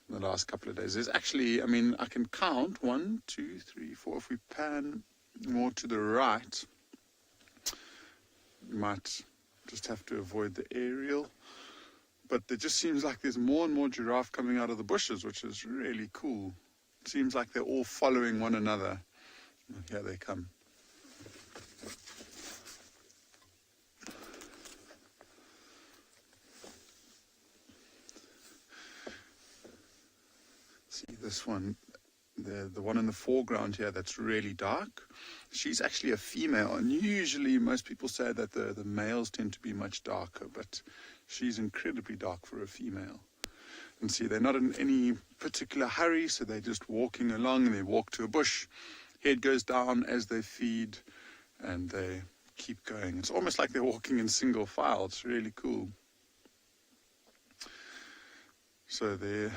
in the last couple of days. There's actually, I mean, I can count 1, 2, 3, 4. If we pan more to the right, you might just have to avoid the aerial. But it just seems like there's more and more giraffe coming out of the bushes, which is really cool. It seems like they're all following one another. Here they come. See this one, the one in the foreground here that's really dark. She's actually a female, and usually most people say that the males tend to be much darker, but she's incredibly dark for a female. And see, they're not in any particular hurry, so they're just walking along, and they walk to a bush. Head goes down as they feed, and they keep going. It's almost like they're walking in single file. It's really cool. So there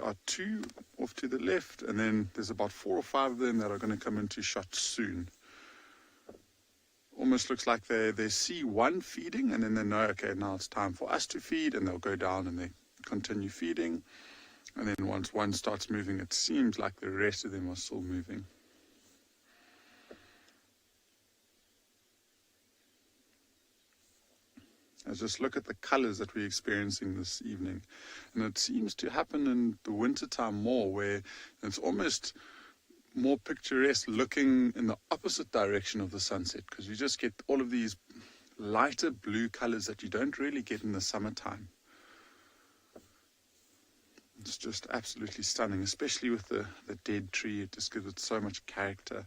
are 2 off to the left, and then there's about 4 or 5 of them that are going to come into shot soon. Almost looks like they see one feeding, and then they know, okay, now it's time for us to feed, and they'll go down and they continue feeding. And then once one starts moving, it seems like the rest of them are still moving. Just look at the colors that we're experiencing this evening. And it seems to happen in the wintertime more, where it's almost more picturesque looking in the opposite direction of the sunset, because you just get all of these lighter blue colors that you don't really get in the summertime. It's just absolutely stunning, especially with the dead tree. It just gives it so much character.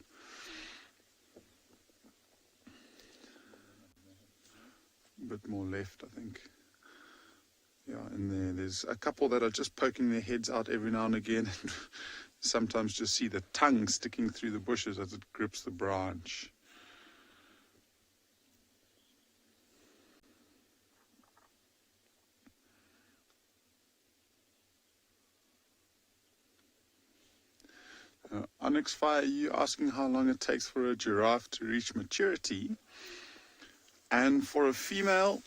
A bit more left, I think. Yeah, and there's a couple that are just poking their heads out every now and again. Sometimes just see the tongue sticking through the bushes as it grips the branch. Onyx Fire, you asking how long it takes for a giraffe to reach maturity. And for a female,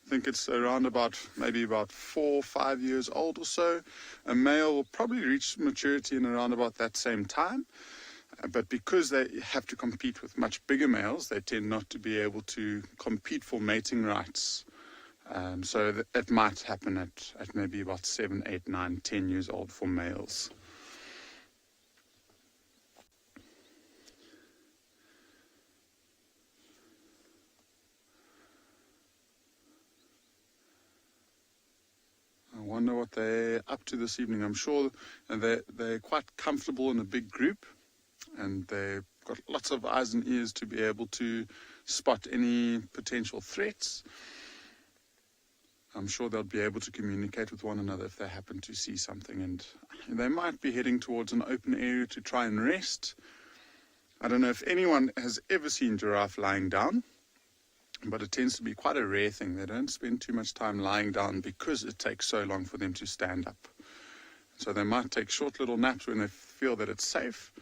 I think it's around maybe about 4 or 5 years old or so. A male will probably reach maturity in around about that same time. But because they have to compete with much bigger males, they tend not to be able to compete for mating rights. So it might happen at maybe about 7, 8, 9, 10 years old for males. wonder what they're up to this evening. I'm sure they're quite comfortable in a big group, and they've got lots of eyes and ears to be able to spot any potential threats. I'm sure they'll be able to communicate with one another if they happen to see something, and they might be heading towards an open area to try and rest. I don't know if anyone has ever seen giraffe lying down, but it tends to be quite a rare thing. They don't spend too much time lying down because it takes so long for them to stand up. So they might take short little naps when they feel that it's safe,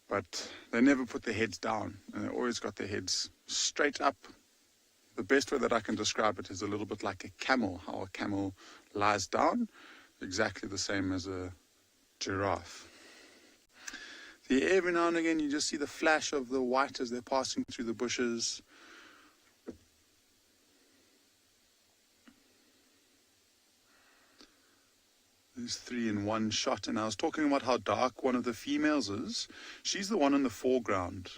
but they never put their heads down, and they always got their heads straight up. The best way that I can describe it is a little bit like a camel, how a camel lies down, exactly the same as a giraffe. Every now and again you just see the flash of the white as they're passing through the bushes. There's 3 in one shot, and I was talking about how dark one of the females is. She's the one in the foreground.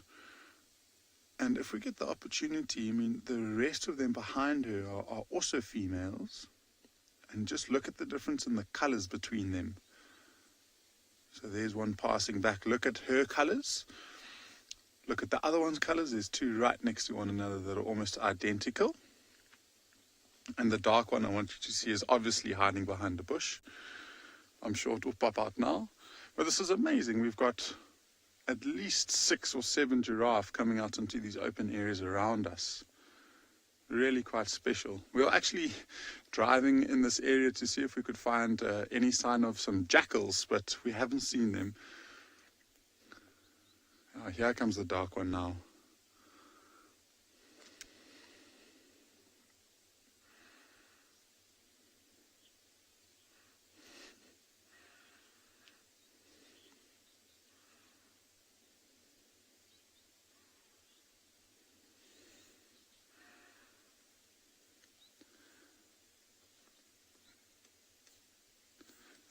And if we get the opportunity, I mean, the rest of them behind her are also females. And just look at the difference in the colors between them. So there's one passing back. Look at her colors. Look at the other one's colors. There's 2 right next to one another that are almost identical. And the dark one I want you to see is obviously hiding behind the bush. I'm sure it will pop out now. But this is amazing. We've got at least 6 or 7 giraffe coming out into these open areas around us. Really quite special. We were actually driving in this area to see if we could find any sign of some jackals, but we haven't seen them. Oh, here comes the dark one now.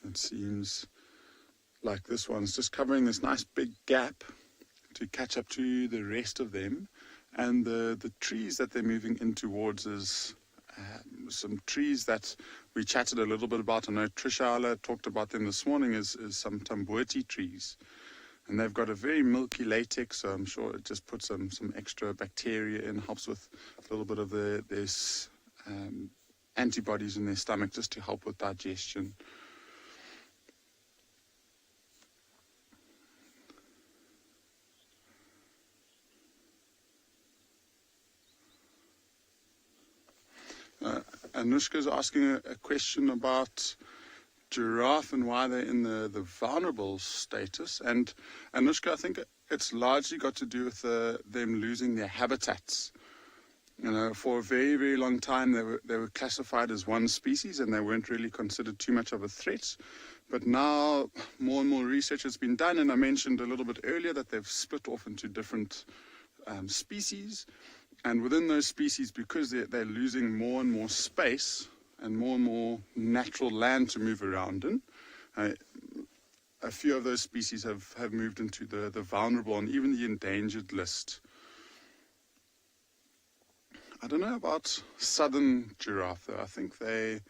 It seems like this one's just covering this nice big gap to catch up to the rest of them. And the trees that they're moving in towards is some trees that we chatted a little bit about. I know Tswalu talked about them this morning, is some tambuti trees. And they've got a very milky latex, so I'm sure it just puts some extra bacteria in, helps with a little bit of their antibodies in their stomach just to help with digestion. Anushka's asking a question about giraffe and why they're in the vulnerable status. And Anushka, I think it's largely got to do with them losing their habitats. You know, for a very, very long time they were classified as one species and they weren't really considered too much of a threat. But now more and more research has been done, and I mentioned a little bit earlier that they've split off into different species. And within those species, because they're losing more and more space and more natural land to move around in, a few of those species have moved into the vulnerable and even the endangered list. I don't know about southern giraffe, though. I think they're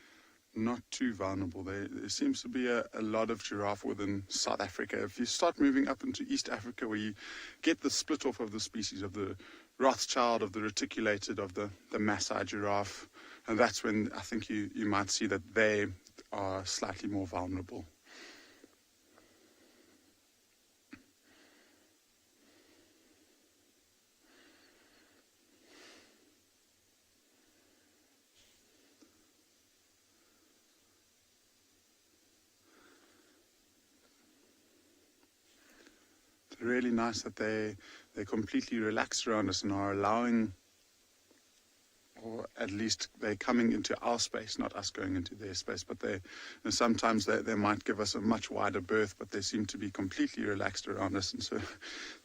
not too vulnerable. There seems to be a lot of giraffe within South Africa. If you start moving up into East Africa, where you get the split off of the species of the Rothschild, of the reticulated, of the Maasai giraffe, and that's when I think you might see that they are slightly more vulnerable. It's really nice that they're completely relaxed around us and are allowing, or at least they're coming into our space, not us going into their space. But sometimes they might give us a much wider berth, but they seem to be completely relaxed around us. And so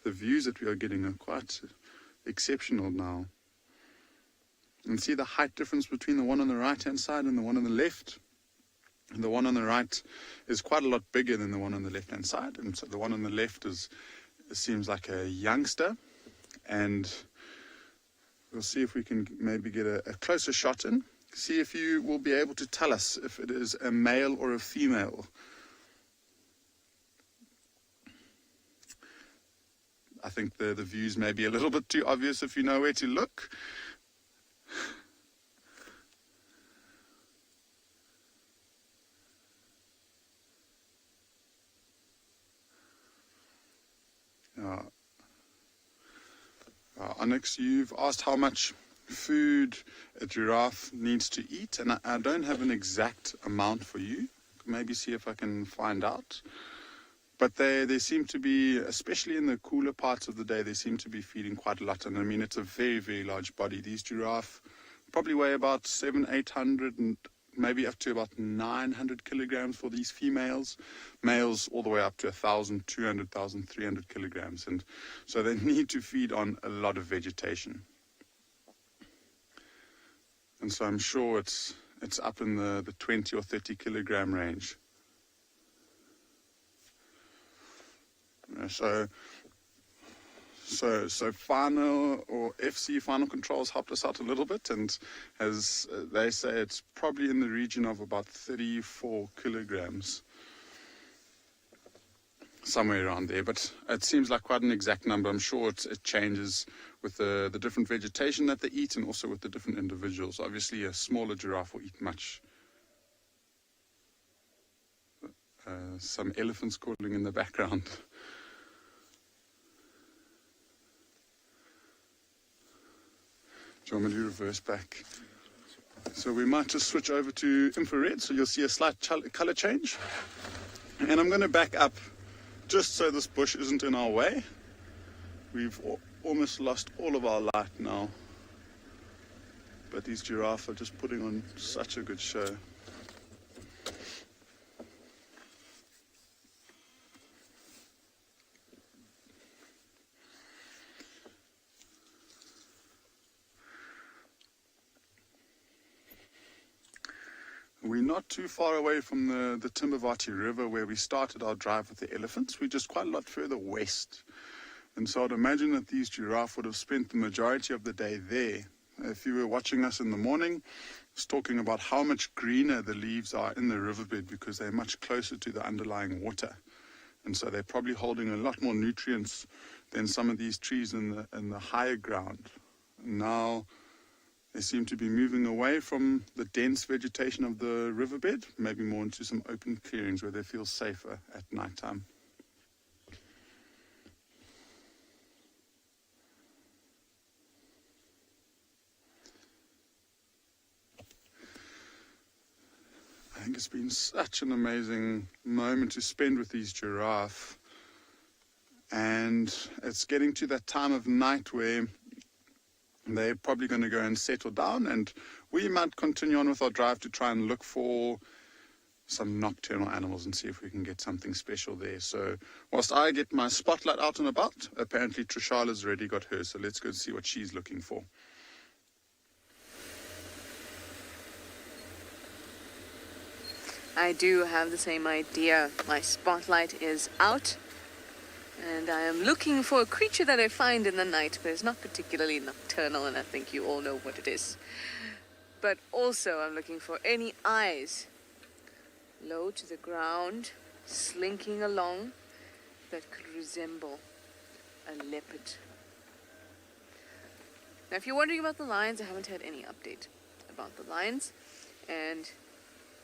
the views that we are getting are quite exceptional now. And see the height difference between the one on the right-hand side and the one on the left. And the one on the right is quite a lot bigger than the one on the left-hand side. And so the one on the left seems like a youngster. And we'll see if we can maybe get a closer shot in. see if you will be able to tell us if it is a male or a female. I think the views may be a little bit too obvious if you know where to look. Onyx, you've asked how much food a giraffe needs to eat, and I don't have an exact amount for you. Maybe see if I can find out. But they seem to be, especially in the cooler parts of the day, they seem to be feeding quite a lot. And I mean, it's a very, very large body. These giraffe probably weigh about 700-800 and maybe up to about 900 kilograms for these females. Males all the way up to 1,000, 200, 1,300 kilograms. And so they need to feed on a lot of vegetation. And so I'm sure it's up in the 20 or 30 kilogram range. So final or FC final controls helped us out a little bit, and as they say, it's probably in the region of about 34 kilograms, somewhere around there. But it seems like quite an exact number. I'm sure it changes with the different vegetation that they eat, and also with the different individuals. Obviously, a smaller giraffe will eat much. Some elephants calling in the background. Do you want me to reverse back? So we might just switch over to infrared, so you'll see a slight color change. And I'm going to back up just so this bush isn't in our way. We've almost lost all of our light now. But these giraffes are just putting on such a good show. We're not too far away from the Timbavati River where we started our drive with the elephants. We're just quite a lot further west. And so I'd imagine that these giraffe would have spent the majority of the day there. If you were watching us in the morning, I was talking about how much greener the leaves are in the riverbed because they're much closer to the underlying water. And so they're probably holding a lot more nutrients than some of these trees in the higher ground. Now, they seem to be moving away from the dense vegetation of the riverbed, maybe more into some open clearings where they feel safer at night time. I think it's been such an amazing moment to spend with these giraffe. And it's getting to that time of night where they're probably going to go and settle down, and we might continue on with our drive to try and look for some nocturnal animals and see if we can get something special there. So whilst I get my spotlight out and about, apparently Trishala's already got hers, so let's go and see what she's looking for. I do have the same idea. My spotlight is out. And I am looking for a creature that I find in the night, but it's not particularly nocturnal, and I think you all know what it is. But also I'm looking for any eyes low to the ground, slinking along, that could resemble a leopard. Now, if you're wondering about the lions, I haven't had any update about the lions. And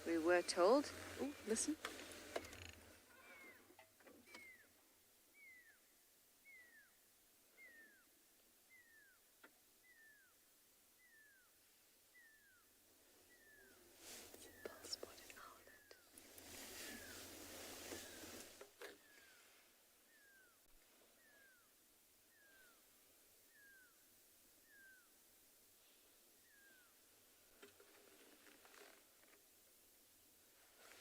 we were told... Oh, listen.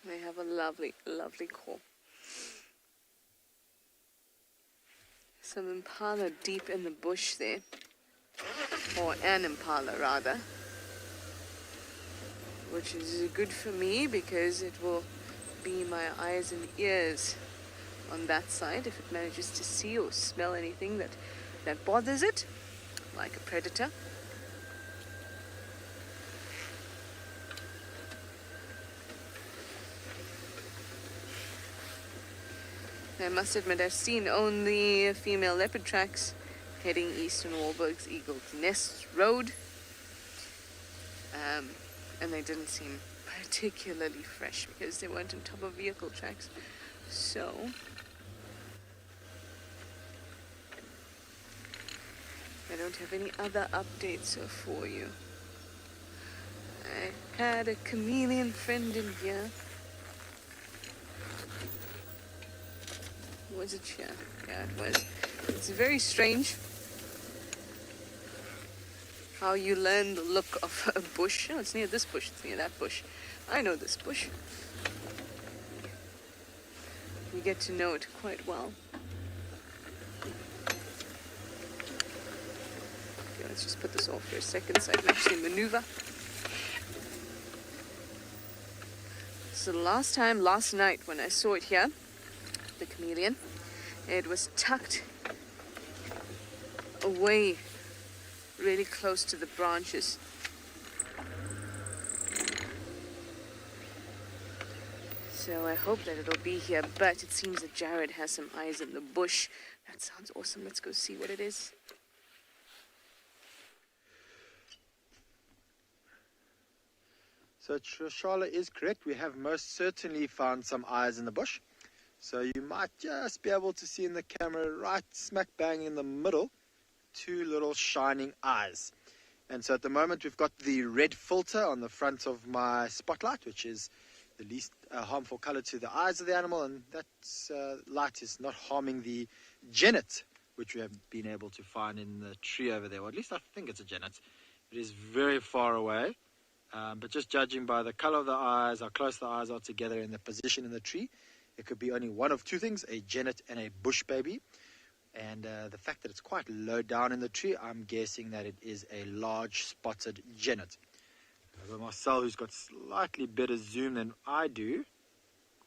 They have a lovely, lovely call. Some impala deep in the bush there. Or an impala, rather. Which is good for me because it will be my eyes and ears on that side if it manages to see or smell anything that bothers it, like a predator. I must admit I've seen only female leopard tracks heading east on Wahlberg's Eagle's Nest Road. And they didn't seem particularly fresh because they weren't on top of vehicle tracks. So I don't have any other updates for you. I had a chameleon friend in here. Was it here? Yeah, it was. It's very strange how you learn the look of a bush. Oh, it's near this bush, it's near that bush. I know this bush. You get to know it quite well. Okay, let's just put this off for a second so I can actually maneuver. So the last night when I saw it here, the chameleon, it was tucked away really close to the branches. So I hope that it'll be here, but it seems that Jared has some eyes in the bush. That sounds awesome. Let's go see what it is. So Tswalu is correct. We have most certainly found some eyes in the bush. So you might just be able to see in the camera right smack bang in the middle, two little shining eyes. And so at the moment we've got the red filter on the front of my spotlight, which is the least harmful color to the eyes of the animal, and that light is not harming the genet, which we have been able to find in the tree over there. Or at least I think it's a genet. It is very far away, but just judging by the color of the eyes, how close the eyes are together, and the position in the tree, it could be only one of two things, a genet and a bush baby. And the fact that it's quite low down in the tree, I'm guessing that it is a large spotted genet. Marcel, who's got slightly better zoom than I do,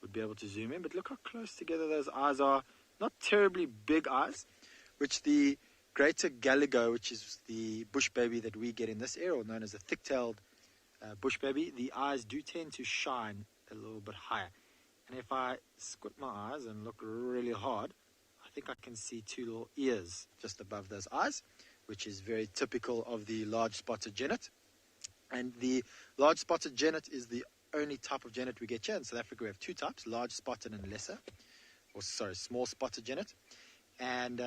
would be able to zoom in. But look how close together those eyes are. Not terribly big eyes, which the greater galligo, which is the bush baby that we get in this area, or known as a thick-tailed bush baby, the eyes do tend to shine a little bit higher. And if I squint my eyes and look really hard, I think I can see two little ears just above those eyes, which is very typical of the large spotted genet. And the large spotted genet is the only type of genet we get here. In South Africa we have two types, large spotted and lesser, small spotted genet. And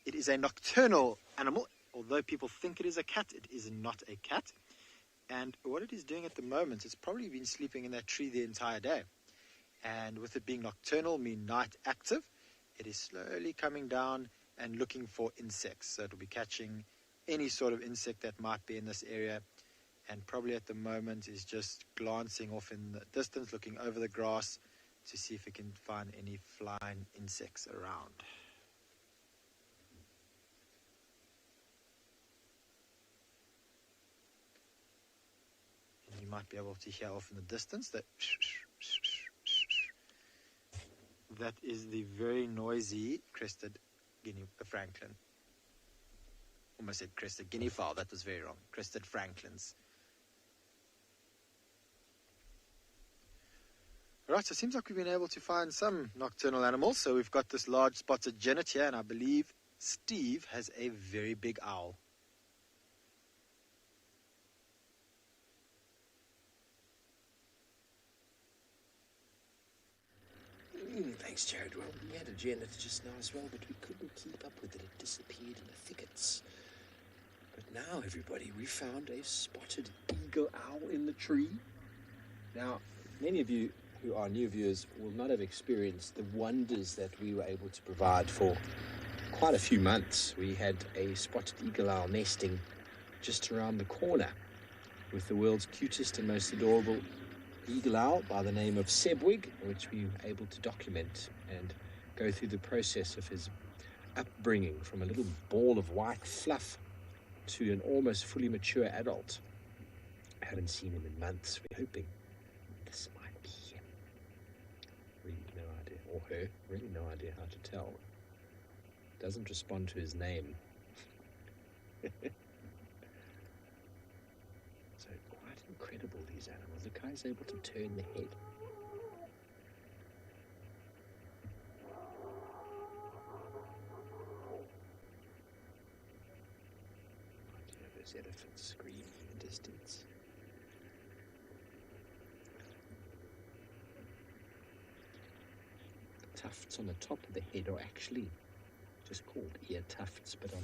it is a nocturnal animal. Although people think it is a cat, it is not a cat. And what it is doing at the moment, it's probably been sleeping in that tree the entire day. And with it being nocturnal, meaning night active, it is slowly coming down and looking for insects. So it'll be catching any sort of insect that might be in this area. And probably at the moment is just glancing off in the distance, looking over the grass to see if it can find any flying insects around. And you might be able to hear off in the distance that that is the very noisy crested franklin. Almost said crested guinea fowl. That was very wrong. Crested franklins. Right, so it seems like we've been able to find some nocturnal animals. So we've got this large spotted genet here, and I believe Steve has a very big owl. Thanks, Jared. Well, we had a genet just now as well, but we couldn't keep up with it. It disappeared in the thickets. But now, everybody, we found a spotted eagle owl in the tree. Now, many of you who are new viewers will not have experienced the wonders that we were able to provide for quite a few months. We had a spotted eagle owl nesting just around the corner with the world's cutest and most adorable eagle owl by the name of Sebwig, which we were able to document and go through the process of his upbringing from a little ball of white fluff to an almost fully mature adult. I haven't seen him in months. We're hoping this might be him. Really no idea, or her, really no idea how to tell. Doesn't respond to his name. So quite incredible, these animals. The guy's able to turn the head. those elephants screaming in the distance. The tufts on the top of the head are actually just called ear tufts, but do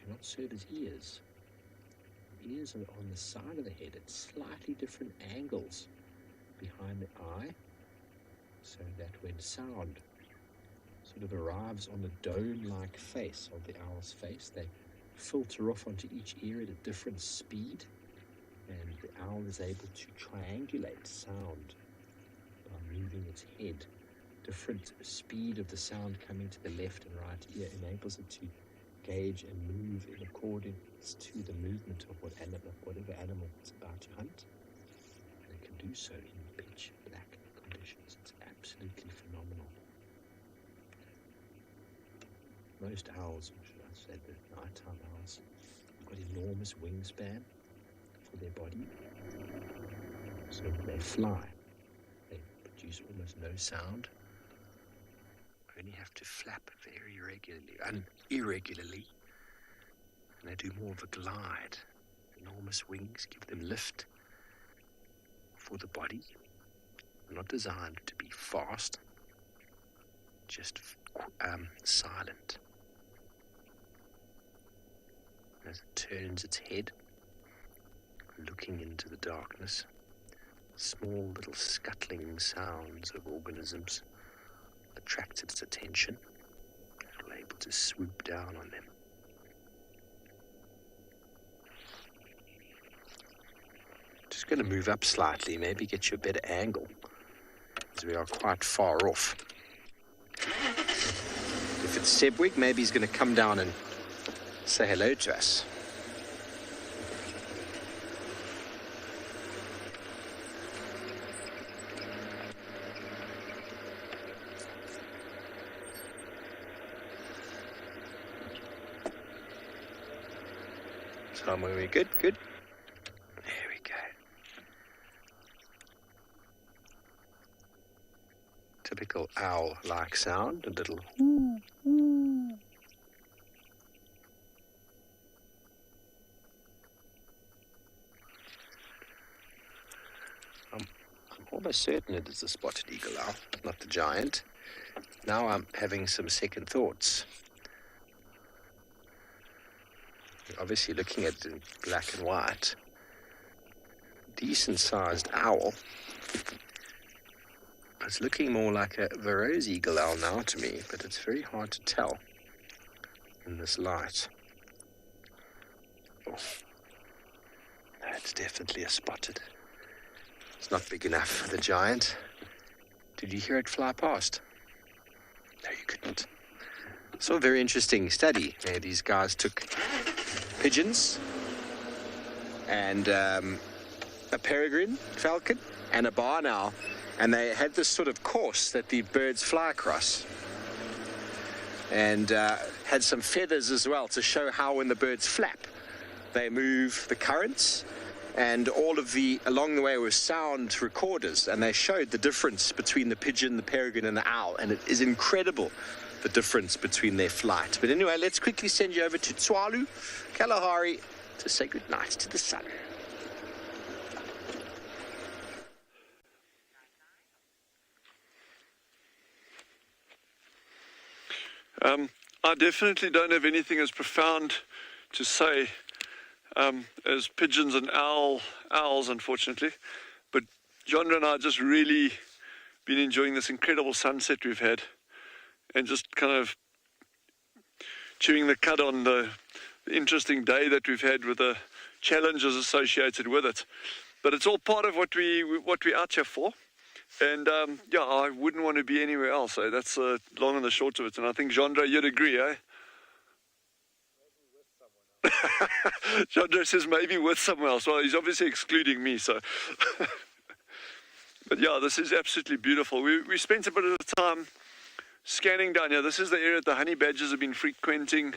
not serve as ears. Ears are on the side of the head at slightly different angles behind the eye, so that when sound sort of arrives on the dome-like face of the owl's face, they filter off onto each ear at a different speed, and the owl is able to triangulate sound by moving its head. Different speed of the sound coming to the left and right ear enables it to gauge and move in accordance to the movement of whatever animal it's about to hunt. And it can do so in pitch black conditions. It's absolutely phenomenal. Most owls, or should I say the nighttime owls, have got enormous wingspan for their body. So when they fly, they produce almost no sound. Only have to flap very irregularly, and they do more of a glide. Enormous wings give them lift for the body. They're not designed to be fast, just silent. As it turns its head, looking into the darkness, small little scuttling sounds of organisms attracted its attention and were able to swoop down on them. Just going to move up slightly, maybe get you a better angle, as we are quite far off. If it's Sebwig, maybe he's going to come down and say hello to us. Somewhere we good? Good. There we go. Typical owl-like sound, a little I'm almost certain it is the spotted eagle owl, not the giant. Now I'm having some second thoughts. Obviously looking at it in black and white. Decent sized owl. It's looking more like a Varro's eagle owl now to me, but it's very hard to tell in this light. Oh, that's definitely a spotted. It's not big enough for the giant. Did you hear it fly past? No, you couldn't. So a very interesting study where these guys took pigeons and a peregrine falcon and a barn owl, and they had this sort of course that the birds fly across, and had some feathers as well to show how when the birds flap they move the currents, and all of the along the way were sound recorders, and they showed the difference between the pigeon, the peregrine and the owl, and it is incredible the difference between their flight. But anyway, let's quickly send you over to Tswalu Kalahari to say goodnight to the sun. I definitely don't have anything as profound to say as pigeons and owls, unfortunately. But John and I have just really been enjoying this incredible sunset we've had, and just kind of chewing the cud on the interesting day that we've had with the challenges associated with it. But it's all part of what we're out here for. And yeah, I wouldn't want to be anywhere else. So that's long and the short of it. And I think Jandre, you'd agree, eh? Jandre says maybe with someone else. Well, he's obviously excluding me, so. But yeah, this is absolutely beautiful. We spent a bit of time scanning down here. This is the area that the honey badgers have been frequenting.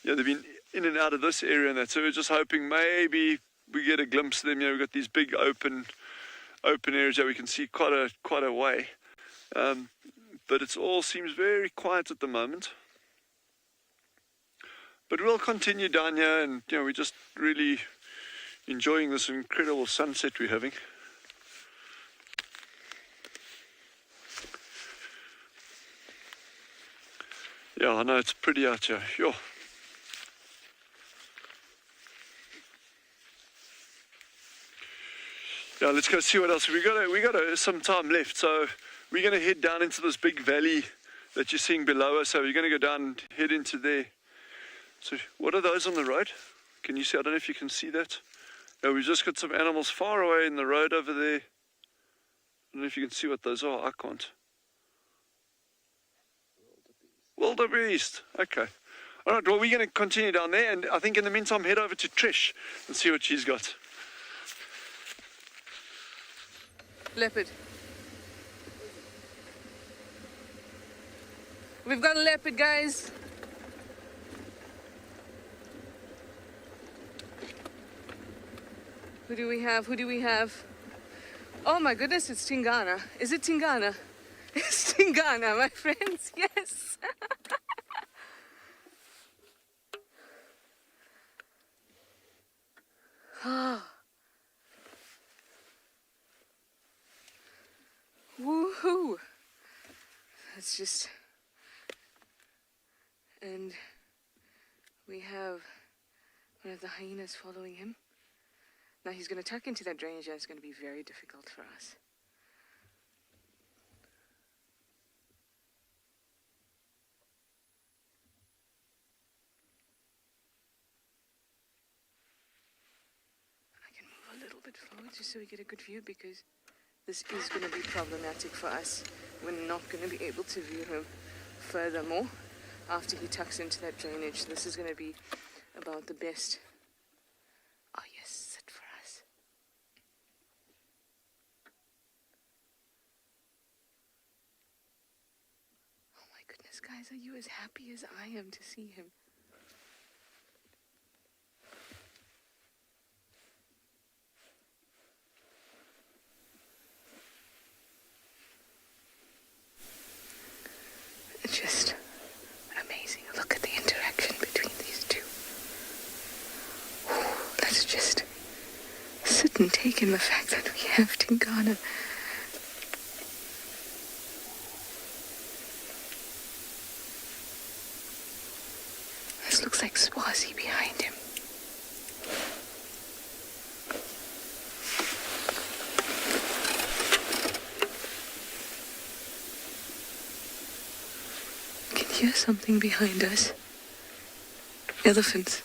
They've been in and out of this area and that. So we're just hoping maybe we get a glimpse of them. We've got these big open areas that we can see quite a way. But it all seems very quiet at the moment. But we'll continue down here, and you know, we're just really enjoying this incredible sunset we're having. Yeah, I know it's pretty out here. Yo. Yeah, let's go see what else we got. Some time left, so we're gonna head down into this big valley that you're seeing below us. So we're gonna go down and head into there. So what are those on the road? Can you see? I don't know if you can see that. Yeah, we've just got some animals far away in the road over there. I don't know if you can see what those are. I can't. Wildebeest. Okay. All right, well, we're going to continue down there, and I think in the meantime, head over to Trish and see what she's got. Leopard. We've got a leopard, guys. Who do we have? Who do we have? Oh my goodness, it's Tingana. Is it Tingana? It's Tingana, my friends. Yes. Oh. Woohoo! That's just... And we have one of the hyenas following him. Now he's going to tuck into that drainage, and it's going to be very difficult for us. I can move a little bit forward just so we get a good view, because this is going to be problematic for us. We're not going to be able to view him furthermore after he tucks into that drainage. This is going to be about the best. Oh yes, sit for us. Oh my goodness, guys, are you as happy as I am to see him? It's just amazing. Look at the interaction between these two. Let's just sit and take in the fact that we have Tingana. This looks like Swazi behind him. I can hear something behind us. Elephants.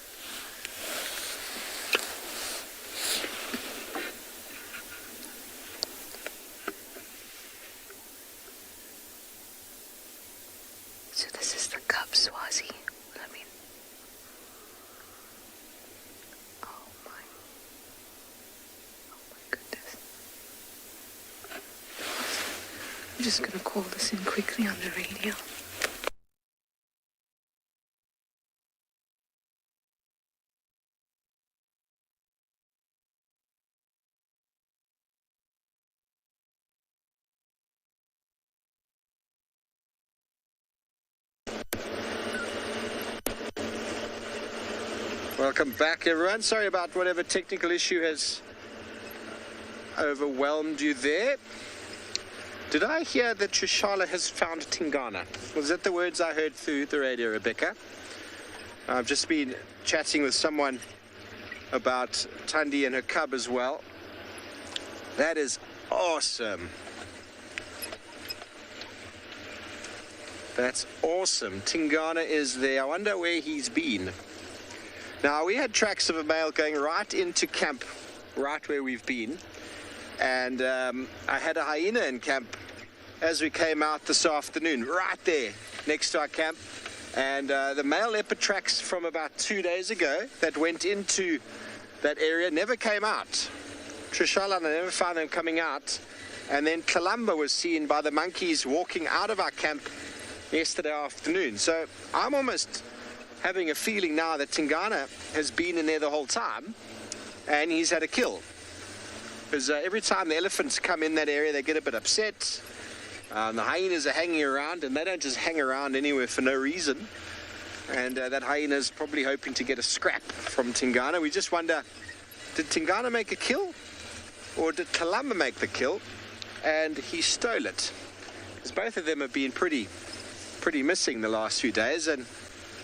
So this is the cub Swazi. I mean, oh my goodness. I'm just gonna call this in quickly on the radio. Welcome back, everyone. Sorry about whatever technical issue has overwhelmed you there. Did I hear that Tswalu has found Tingana? Was that the words I heard through the radio, Rebecca? I've just been chatting with someone about Thandi and her cub as well. That is awesome. That's awesome. Tingana is there. I wonder where he's been. Now, we had tracks of a male going right into camp, right where we've been. And I had a hyena in camp as we came out this afternoon, right there next to our camp. And the male leopard tracks from about 2 days ago that went into that area never came out. Tswalu, I never found them coming out. And then Kalamba was seen by the monkeys walking out of our camp yesterday afternoon. So I'm almost having a feeling now that Tingana has been in there the whole time and he's had a kill. Because every time the elephants come in that area, they get a bit upset. The hyenas are hanging around, and they don't just hang around anywhere for no reason. And that hyena is probably hoping to get a scrap from Tingana. We just wonder, did Tingana make a kill? Or did Kalamba make the kill and he stole it? Because both of them have been pretty missing the last few days, and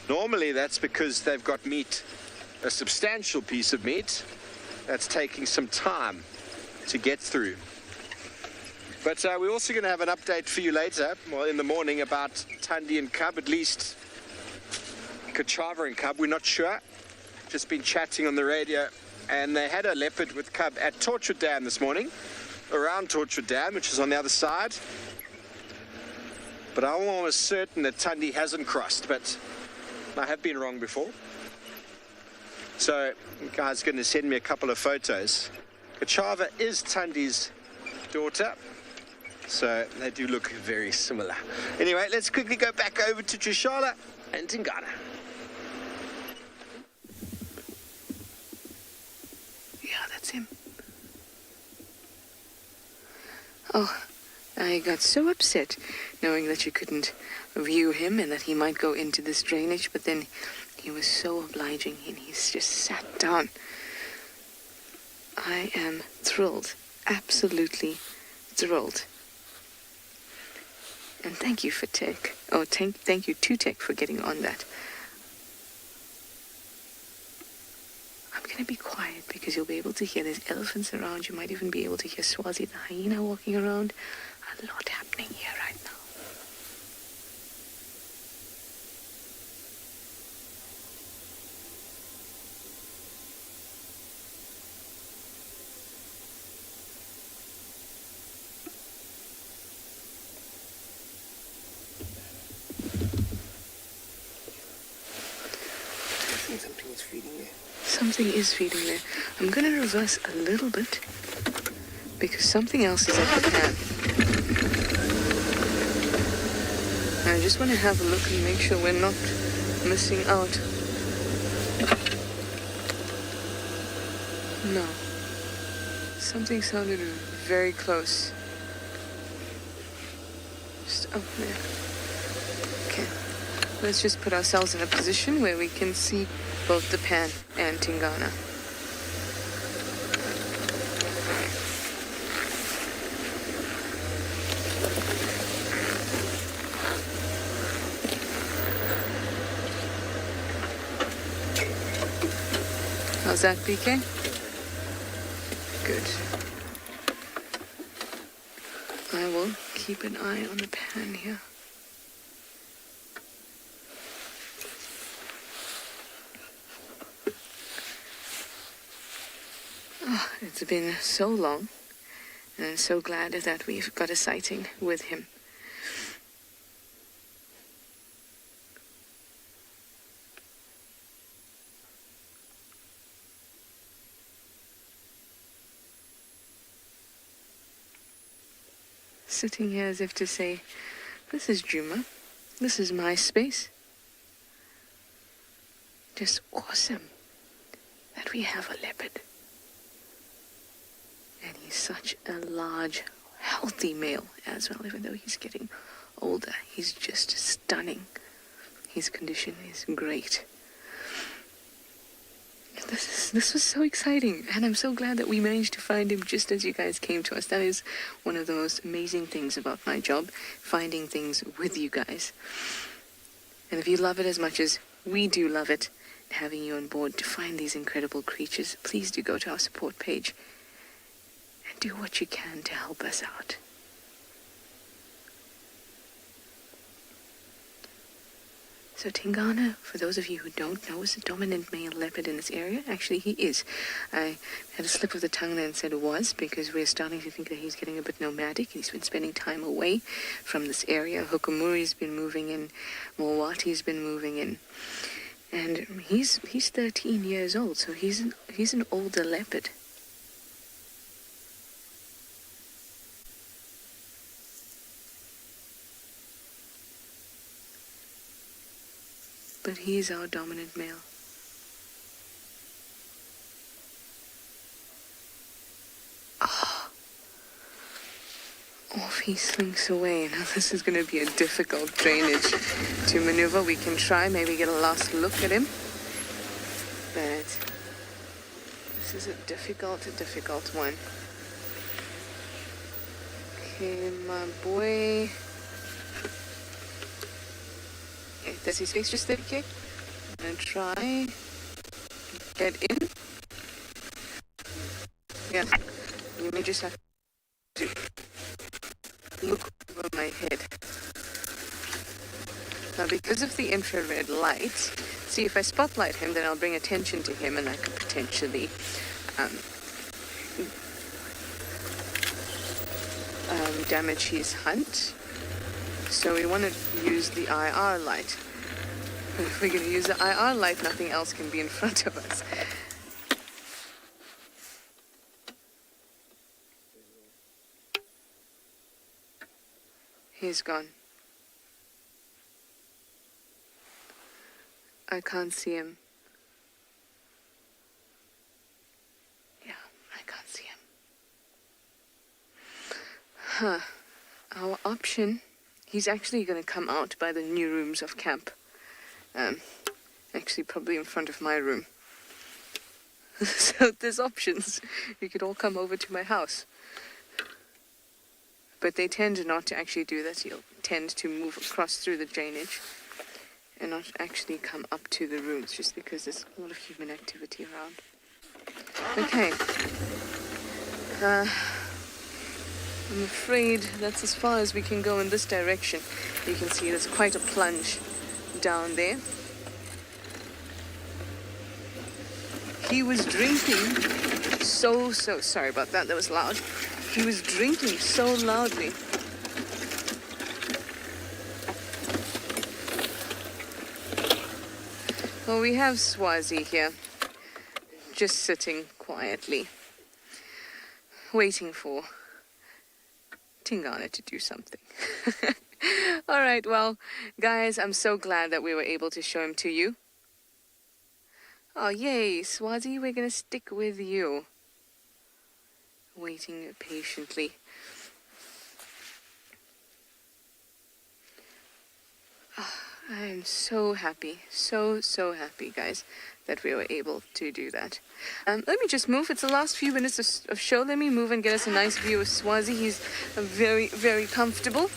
normally that's because they've got meat, a substantial piece of meat that's taking some time to get through. But we're also going to have an update for you later, well, in the morning, about Thandi and Cub, at least Kachava and Cub, we're not sure. Just been chatting on the radio, and they had a leopard with Cub at Torchwood Dam this morning, around Torchwood Dam, which is on the other side. But I'm almost certain that Thandi hasn't crossed, but I have been wrong before. So, the guy's going to send me a couple of photos. Kachava is Thandi's daughter, so they do look very similar. Anyway, let's quickly go back over to Tswalu and Tingana. Yeah, that's him. Oh, I got so upset knowing that you couldn't view him and that he might go into this drainage, but then he was so obliging and he's just sat down. I am thrilled, absolutely thrilled. And thank you for Tech. Oh, thank you to Tech for getting on that. I'm going to be quiet because you'll be able to hear there's elephants around. You might even be able to hear Swazi the hyena walking around. A lot happening here right now. Something is feeding there. Something is feeding there. I'm going to reverse a little bit because something else is at the pan. I just want to have a look and make sure we're not missing out. No. Something sounded very close. Just up there. Okay. Let's just put ourselves in a position where we can see both the pan and Tingana. How's that, PK? Good. I will keep an eye on the pan here. Oh, it's been so long, and I'm so glad that we've got a sighting with him. Sitting here as if to say, this is Juma, this is my space. Just awesome that we have a leopard. And he's such a large, healthy male as well, even though he's getting older. He's just stunning. His condition is great. This was so exciting, and I'm so glad that we managed to find him just as you guys came to us. That is one of the most amazing things about my job, finding things with you guys. And if you love it as much as we do love it, having you on board to find these incredible creatures, please do go to our support page and do what you can to help us out. So Tingana, for those of you who don't know, is a dominant male leopard in this area. Actually, he is. I had a slip of the tongue there and said it was, because we're starting to think that he's getting a bit nomadic. He's been spending time away from this area. Hukumuri's been moving in. Mwati's been moving in. And he's 13 years old, so he's an older leopard. But he is our dominant male. Off he slinks away. Now this is going to be a difficult drainage to maneuver. We can try, maybe get a last look at him. But this is a difficult one. Okay, my boy. Okay, does his face just okay? I'm gonna try. Get in. Yeah, you may just have to look over my head. Now, because of the infrared light, see, if I spotlight him, then I'll bring attention to him and I could potentially damage his hunt. So we want to use the IR light. If we're going to use the IR light, nothing else can be in front of us. He's gone. I can't see him. Yeah, I can't see him. Huh. Our option, he's actually going to come out by the new rooms of camp. Actually probably in front of my room. So there's options. You could all come over to my house. But they tend not to actually do that. You'll tend to move across through the drainage and not actually come up to the rooms, just because there's a lot of human activity around. Okay. I'm afraid that's as far as we can go in this direction. You can see there's quite a plunge down there. He was drinking so sorry about that was loud. He was drinking so loudly. Well, we have Swazi here, just sitting quietly, waiting for Tingana to do something. All right, well, guys, I'm so glad that we were able to show him to you. Oh, yay, Swazi, we're going to stick with you. Waiting patiently. Oh, I am so happy, so happy, guys, that we were able to do that. Let me just move. It's the last few minutes of show. Let me move and get us a nice view of Swazi. He's very comfortable.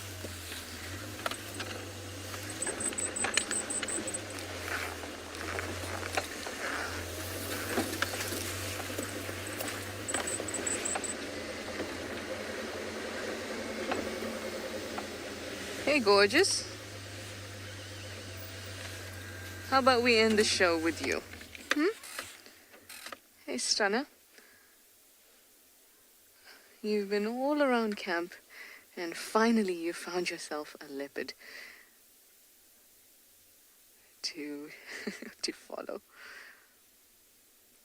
Hey, gorgeous. How about we end the show with you? Hey, Stunner. You've been all around camp, and finally you found yourself a leopard to follow.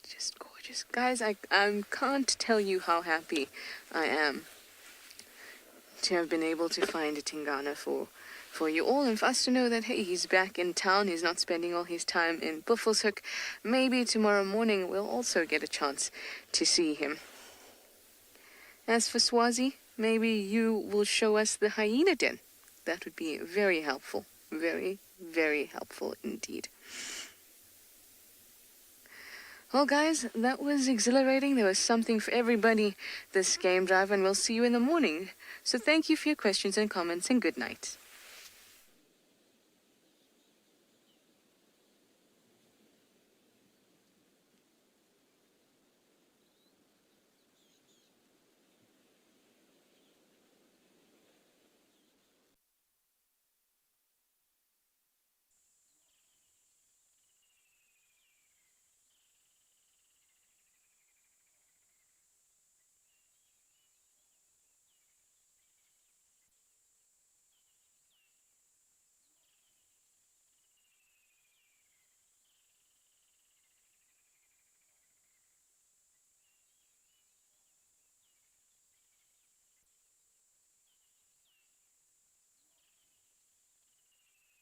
Just gorgeous. Guys, I can't tell you how happy I am to have been able to find a Tingana for you all, and for us to know that, hey, he's back in town, he's not spending all his time in Buffelshoek. Maybe tomorrow morning we'll also get a chance to see him. As for Swazi, maybe you will show us the hyena den. That would be very helpful. Very helpful indeed. Well, guys, that was exhilarating. There was something for everybody this game drive, and we'll see you in the morning. So thank you for your questions and comments, and good night.